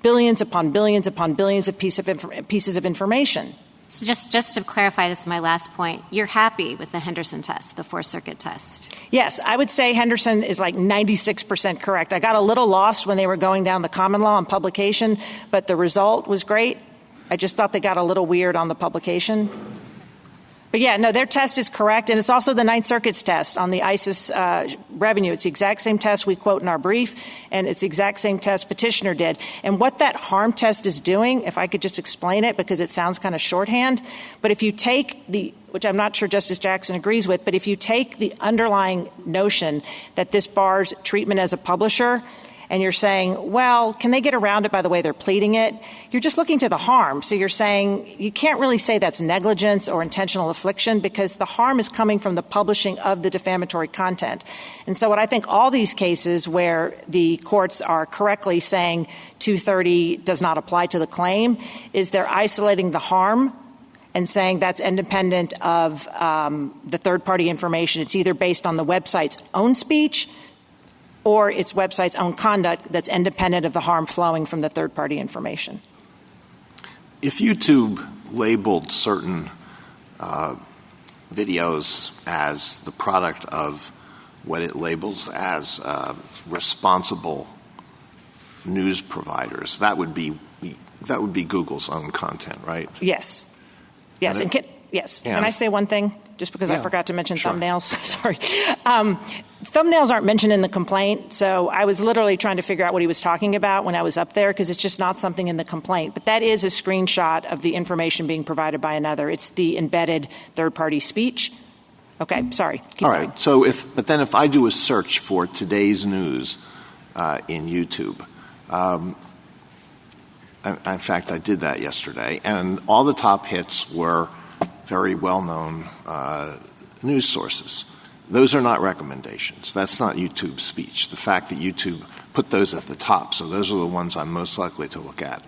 billions upon billions upon billions of pieces of information. So just to clarify, this is my last point. You're happy with the Henderson test, the Fourth Circuit test? Yes, I would say Henderson is like 96% correct. I got a little lost when they were going down the common law on publication, but the result was great. I just thought they got a little weird on the publication. But yeah, no, their test is correct, and it's also the Ninth Circuit's test on the ISIS revenue. It's the exact same test we quote in our brief, and it's the exact same test petitioner did. And what that harm test is doing, if I could just explain it, because it sounds kind of shorthand, but if you take which I'm not sure Justice Jackson agrees with, but if you take the underlying notion that this bars treatment as a publisher, and you're saying, well, can they get around it by the way they're pleading it? You're just looking to the harm. So you're saying you can't really say that's negligence or intentional affliction because the harm is coming from the publishing of the defamatory content. And so what I think all these cases where the courts are correctly saying 230 does not apply to the claim is they're isolating the harm and saying that's independent of the third-party information. It's either based on the website's own speech or its website's own conduct that's independent of the harm flowing from the third-party information. If YouTube labeled certain videos as the product of what it labels as responsible news providers, that would be Google's own content, right? Yes. Yes. And yes. Yeah. Can I say one thing? Just because I forgot to mention thumbnails. Sorry. Thumbnails aren't mentioned in the complaint, so I was literally trying to figure out what he was talking about when I was up there because it's just not something in the complaint. But that is a screenshot of the information being provided by another. It's the embedded third-party speech. Okay, sorry. Keep All going. right. So if I do a search for today's news in YouTube, in fact, I did that yesterday, and all the top hits were very well-known news sources. Those are not recommendations. That's not YouTube speech. The fact that YouTube put those at the top, so those are the ones I'm most likely to look at.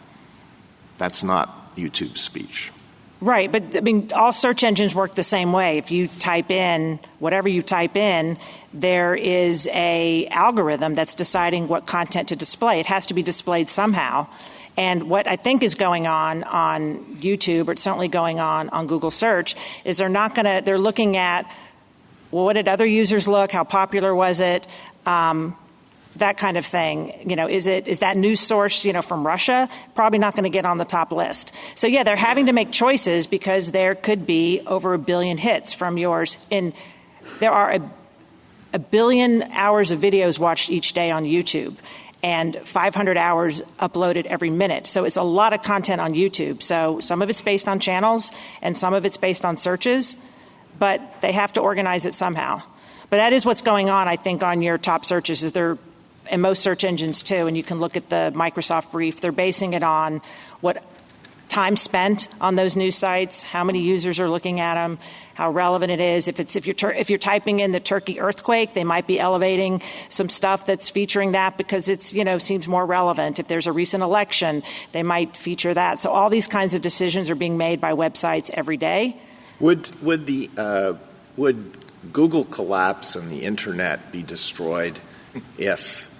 That's not YouTube speech. Right, but I mean, all search engines work the same way. If you type in whatever you type in, there is a algorithm that's deciding what content to display. It has to be displayed somehow. And what I think is going on YouTube, or it's certainly going on Google search, is they're looking at, well, what did other users look? How popular was it? That kind of thing. Is that news source, from Russia? Probably not going to get on the top list. So yeah, they're having to make choices because there could be over 1 billion hits from yours. And there are a billion hours of videos watched each day on YouTube, and 500 hours uploaded every minute. So it's a lot of content on YouTube. So some of it's based on channels and some of it's based on searches, but they have to organize it somehow. But that is what's going on, I think, on your top searches. And most search engines, too, and you can look at the Microsoft brief. They're basing it on what time spent on those news sites, how many users are looking at them, how relevant it is. If you're typing in the Turkey earthquake, they might be elevating some stuff that's featuring that because it's seems more relevant. If there's a recent election, they might feature that. So all these kinds of decisions are being made by websites every day. Would Google collapse and the internet be destroyed if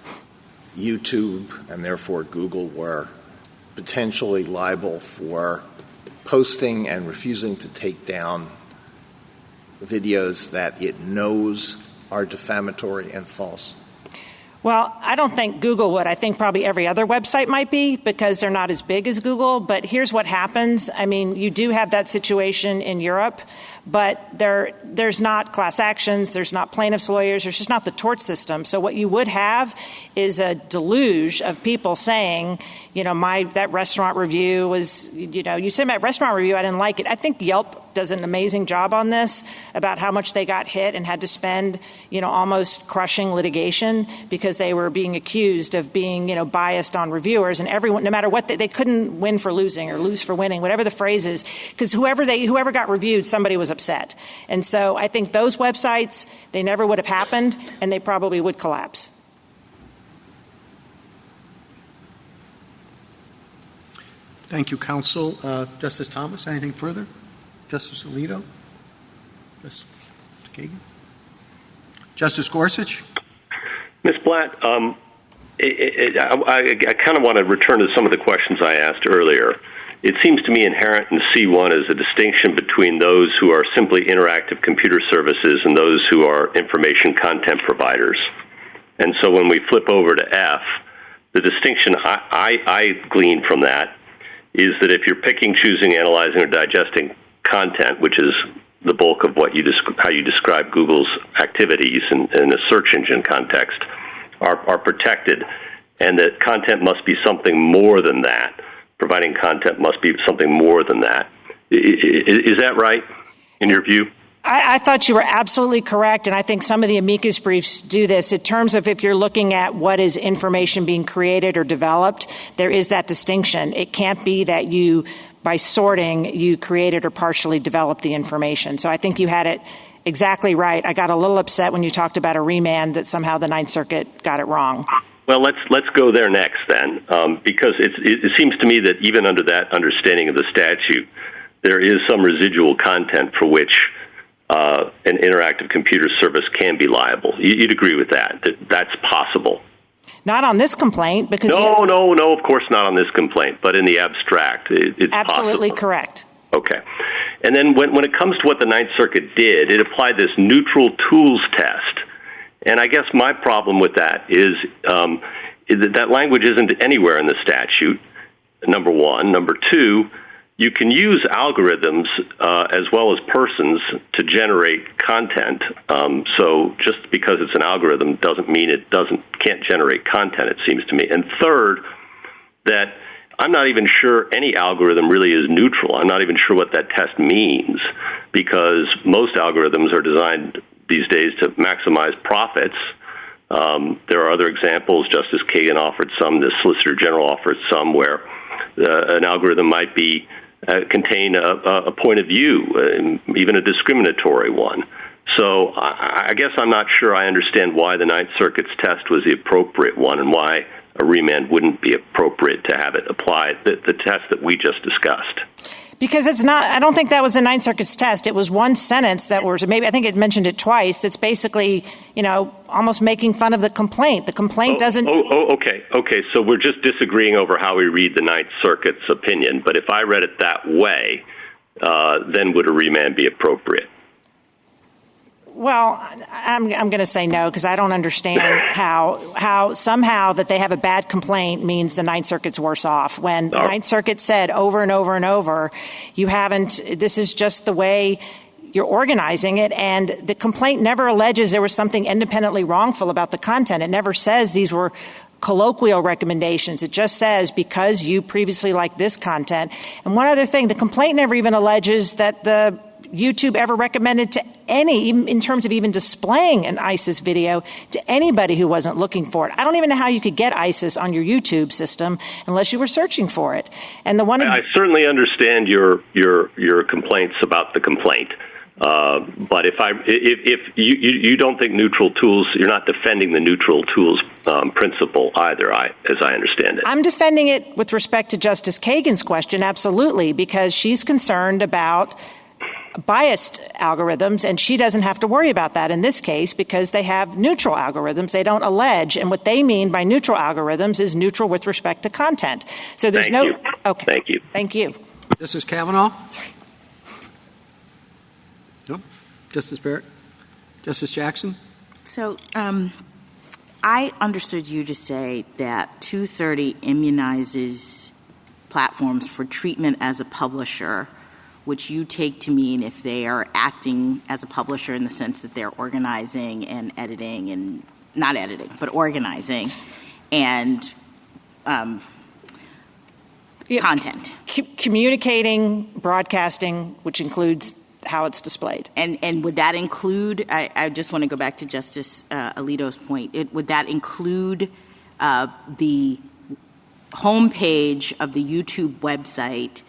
YouTube and therefore Google were potentially liable for posting and refusing to take down videos that it knows are defamatory and false? Well, I don't think Google would. I think probably every other website might be because they're not as big as Google. But here's what happens. I mean, you do have that situation in Europe, but there's not class actions. There's not plaintiffs' lawyers. There's just not the tort system. So what you would have is a deluge of people saying, that restaurant review was, you said my restaurant review, I didn't like it. I think Yelp does an amazing job on this about how much they got hit and had to spend, almost crushing litigation because they were being accused of being, biased on reviewers, and everyone, no matter what, they couldn't win for losing or lose for winning, whatever the phrase is, because whoever got reviewed, somebody was upset. And so I think those websites, they never would have happened, and they probably would collapse. Thank you, counsel. Justice Thomas, anything further? Justice Alito? Justice Kagan? Justice Gorsuch? Ms. Blatt, I kind of want to return to some of the questions I asked earlier. It seems to me inherent in C1 is a distinction between those who are simply interactive computer services and those who are information content providers. And so when we flip over to F, the distinction I glean from that is that if you're picking, choosing, analyzing, or digesting content, which is the bulk of what how you describe Google's activities in a search engine context are protected, and that content must be something more than that. Providing content must be something more than that. Is that right, in your view? I thought you were absolutely correct, and I think some of the amicus briefs do this. In terms of if you're looking at what is information being created or developed, there is that distinction. It can't be that you, by sorting, you created or partially developed the information. So I think you had it exactly right. I got a little upset when you talked about a remand that somehow the Ninth Circuit got it wrong. Well, let's go there next then, because it seems to me that even under that understanding of the statute, there is some residual content for which an interactive computer service can be liable. You'd agree with that that's possible? Not on this complaint, because No, of course not on this complaint, but in the abstract, it's absolutely possible. Correct. Okay. And then when it comes to what the Ninth Circuit did, it applied this neutral tools test. And I guess my problem with that is that language isn't anywhere in the statute, number one. Number two, you can use algorithms as well as persons to generate content. So just because it's an algorithm doesn't mean it can't generate content, it seems to me. And third, that I'm not even sure any algorithm really is neutral. I'm not even sure what that test means, because most algorithms are designed these days to maximize profits. There are other examples. Justice Kagan offered some. The Solicitor General offered some where an algorithm might be contain a point of view, even a discriminatory one. So I guess I'm not sure I understand why the Ninth Circuit's test was the appropriate one and why a remand wouldn't be appropriate to have it applied, the test that we just discussed. Because it's not, I don't think that was the Ninth Circuit's test. It was one sentence that was, maybe I think it mentioned it twice. It's basically, almost making fun of the complaint. The complaint doesn't. Okay. So we're just disagreeing over how we read the Ninth Circuit's opinion. But if I read it that way, then would a remand be appropriate? Well, I'm going to say no, because I don't understand how somehow that they have a bad complaint means the Ninth Circuit's worse off. When the Ninth Circuit said over and over and over, this is just the way you're organizing it, and the complaint never alleges there was something independently wrongful about the content. It never says these were colloquial recommendations. It just says because you previously liked this content. And one other thing, the complaint never even alleges that the YouTube ever recommended to even in terms of even displaying an ISIS video to anybody who wasn't looking for it. I don't even know how you could get ISIS on your YouTube system unless you were searching for it. And the one I certainly understand your complaints about the complaint. But if you don't think neutral tools, you're not defending the neutral tools principle either, as I understand it. I'm defending it with respect to Justice Kagan's question, absolutely, because she's concerned about biased algorithms, and she doesn't have to worry about that in this case because they have neutral algorithms. They don't allege, and what they mean by neutral algorithms is neutral with respect to content. So there's Thank you. Okay. Thank you. Thank you. Justice Kavanaugh? Sorry. No? Justice Barrett? Justice Jackson? So I understood you to say that 230 immunizes platforms for treatment as a publisher, which you take to mean if they are acting as a publisher in the sense that they're organizing and editing and not editing, but organizing and content. Communicating, broadcasting, which includes how it's displayed. And would that include, I just want to go back to Justice Alito's point, would that include the homepage of the YouTube website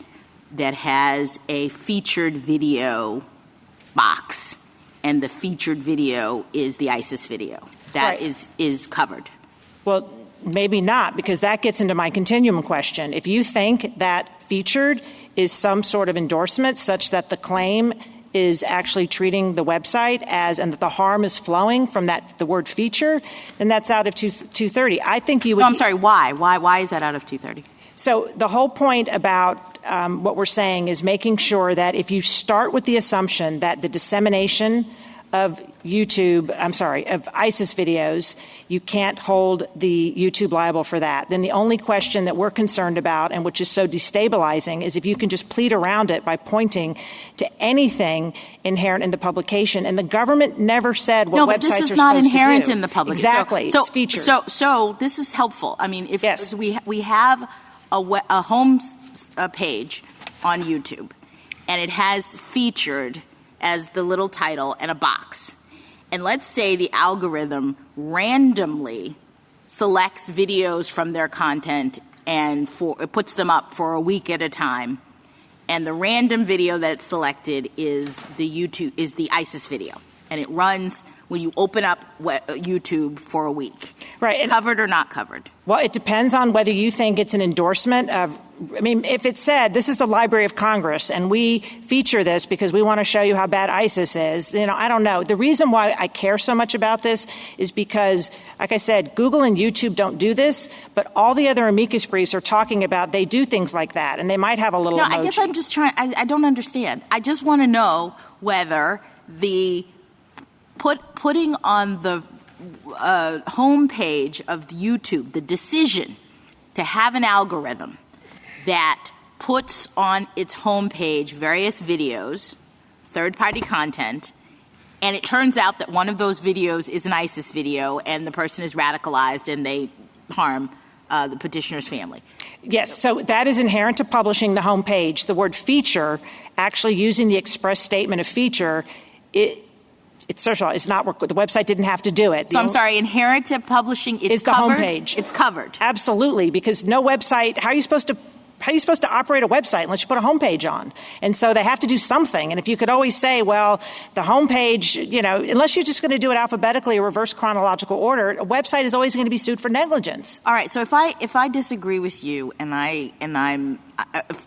that has a featured video box, and the featured video is the ISIS video? That right. is covered. Well, maybe not, because that gets into my continuum question. If you think that featured is some sort of endorsement such that the claim is actually treating the website as, and that the harm is flowing from the word feature, then that's out of 230. I think you would. No, I'm sorry. Why? Why is that out of 230? So the whole point about what we're saying is making sure that if you start with the assumption that the dissemination of ISIS videos, you can't hold the YouTube liable for that. Then the only question that we're concerned about, and which is so destabilizing, is if you can just plead around it by pointing to anything inherent in the publication. And the government never said what websites are supposed to do. No, but this is not inherent in the publication. Exactly. It's featured. So this is helpful. I mean, if we have a home page on YouTube, and it has featured as the little title and a box. And let's say the algorithm randomly selects videos from their content and it puts them up for a week at a time. And the random video that's selected is the ISIS video. And it runs when you open up YouTube for a week. Right. Covered or not covered? Well, it depends on whether you think it's an endorsement of – I mean, if it said this is the Library of Congress and we feature this because we want to show you how bad ISIS is, I don't know. The reason why I care so much about this is because, like I said, Google and YouTube don't do this, but all the other amicus briefs are talking about they do things like that, and they might have a little emoji. I guess I'm just trying – I don't understand. I just want to know whether the – putting on the homepage of YouTube the decision to have an algorithm that puts on its homepage various videos, third-party content, and it turns out that one of those videos is an ISIS video and the person is radicalized and they harm the petitioner's family. Yes, so that is inherent to publishing the homepage. The word feature, actually using the express statement of feature, it's not the website didn't have to do it. So I'm sorry, inherent to publishing is the homepage. It's covered. Absolutely, because no website. How are you supposed to operate a website unless you put a homepage on? And so they have to do something. And if you could always say, well, the homepage, unless you're just going to do it alphabetically or reverse chronological order, a website is always going to be sued for negligence. All right. So if I disagree with you and I'm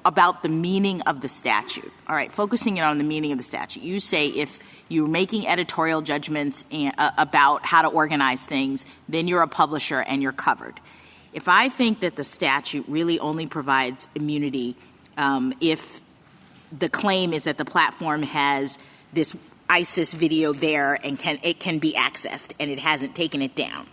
about the meaning of the statute, all right, focusing in on the meaning of the statute, you say if you're making editorial judgments about how to organize things, then you're a publisher and you're covered. If I think that the statute really only provides immunity if the claim is that the platform has this ISIS video there and it can be accessed and it hasn't taken it down,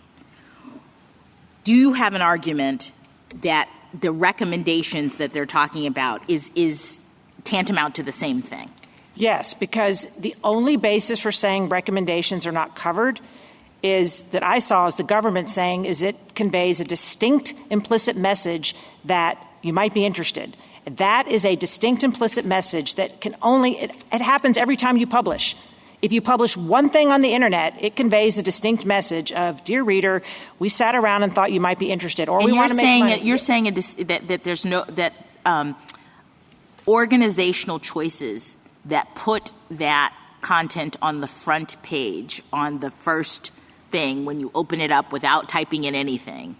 do you have an argument that the recommendations that they're talking about is tantamount to the same thing? Yes, because the only basis for saying recommendations are not covered is that I saw as the government saying is it conveys a distinct implicit message that you might be interested. That is a distinct implicit message that can only it happens every time you publish. If you publish one thing on the internet, it conveys a distinct message of, dear reader, we sat around and thought you might be interested, or we want to make money. You're saying that there's organizational choices that put that content on the front page, on the first thing when you open it up without typing in anything,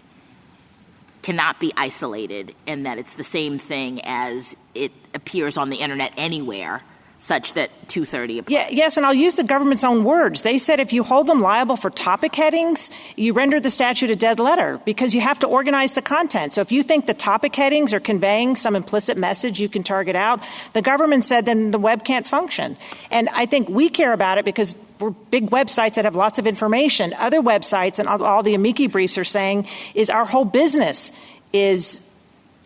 cannot be isolated, and that it's the same thing as it appears on the internet anywhere, such that 230 applies. Yes, and I'll use the government's own words. They said if you hold them liable for topic headings, you render the statute a dead letter because you have to organize the content. So if you think the topic headings are conveying some implicit message you can target out, the government said then the web can't function. And I think we care about it because we're big websites that have lots of information. Other websites and all the amici briefs are saying is our whole business is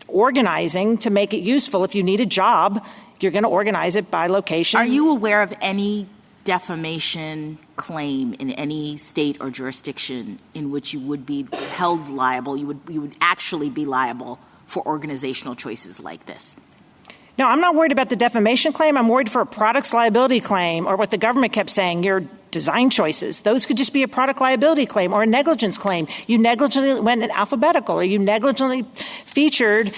organizing to make it useful. If you need a job, you're going to organize it by location. Are you aware of any defamation claim in any state or jurisdiction in which you would be held liable, you would actually be liable for organizational choices like this? No, I'm not worried about the defamation claim. I'm worried for a products liability claim, or what the government kept saying, your design choices. Those could just be a product liability claim or a negligence claim. You negligently went in alphabetical, or you negligently featured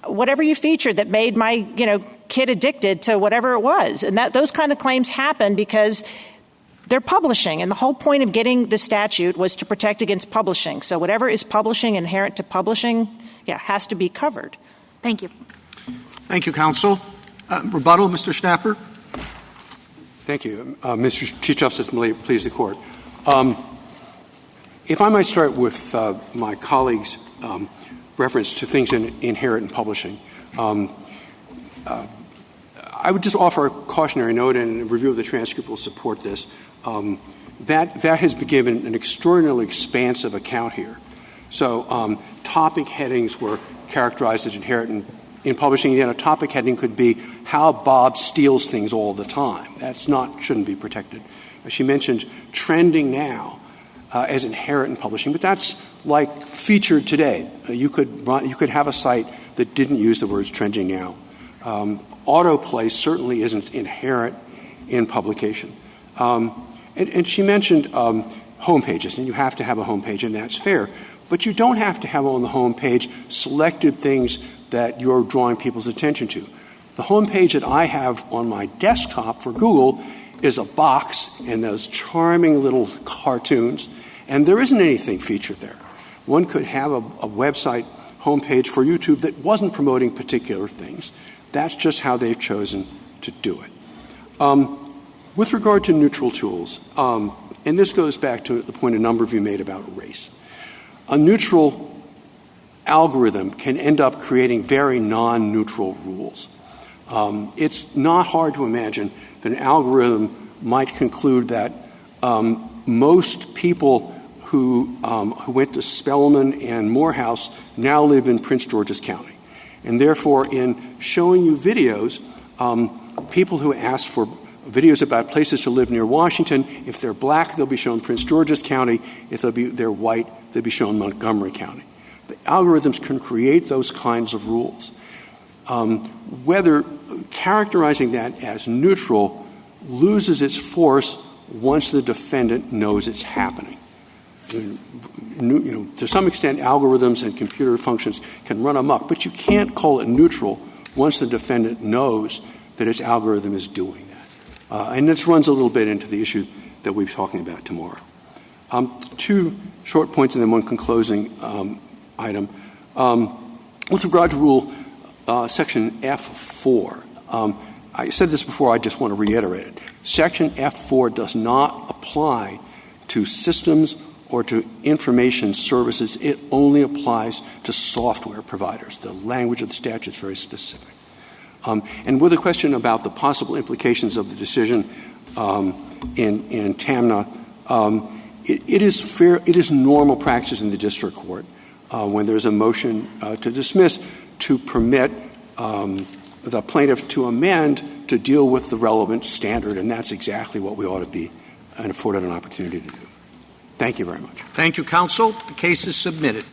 whatever you featured that made my, kid addicted to whatever it was. And those kind of claims happen because they're publishing. And the whole point of getting the statute was to protect against publishing. So whatever is publishing, inherent to publishing, has to be covered. Thank you. Thank you, counsel. Rebuttal, Mr. Schnapper. Thank you. Mr. Chief Justice, please the court. If I might start with my colleague's reference to things inherent in publishing. I would just offer a cautionary note, and a review of the transcript will support this. That has been given an extraordinarily expansive account here. So topic headings were characterized as inherent in publishing. Yet a topic heading could be how Bob steals things all the time. Shouldn't be protected. She mentioned trending now as inherent in publishing, but that's like featured today. You could have a site that didn't use the words trending now. Autoplay certainly isn't inherent in publication. And she mentioned home pages, and you have to have a home page, and that's fair. But you don't have to have on the home page selected things that you're drawing people's attention to. The home page that I have on my desktop for Google is a box and those charming little cartoons, and there isn't anything featured there. One could have a website homepage for YouTube that wasn't promoting particular things. That's just how they've chosen to do it. With regard to neutral tools, and this goes back to the point a number of you made about race, a neutral algorithm can end up creating very non-neutral rules. It's not hard to imagine that an algorithm might conclude that most people who went to Spelman and Morehouse now live in Prince George's County. And therefore, in showing you videos, people who ask for videos about places to live near Washington, if they're black, they'll be shown Prince George's County. If they're white, they'll be shown Montgomery County. The algorithms can create those kinds of rules. Whether characterizing that as neutral loses its force once the defendant knows it's happening. To some extent, algorithms and computer functions can run amok, but you can't call it neutral once the defendant knows that its algorithm is doing that. And this runs a little bit into the issue that we'll be talking about tomorrow. Two short points and then one closing item. With regard to Rule Section F4, I said this before, I just want to reiterate it. Section F4 does not apply to systems or to information services. It only applies to software providers. The language of the statute is very specific. And with a question about the possible implications of the decision in TAMNA, it is normal practice in the district court when there's a motion to dismiss to permit the plaintiff to amend to deal with the relevant standard, and that's exactly what we ought to be and afforded an opportunity to do. Thank you very much. Thank you, counsel. The case is submitted.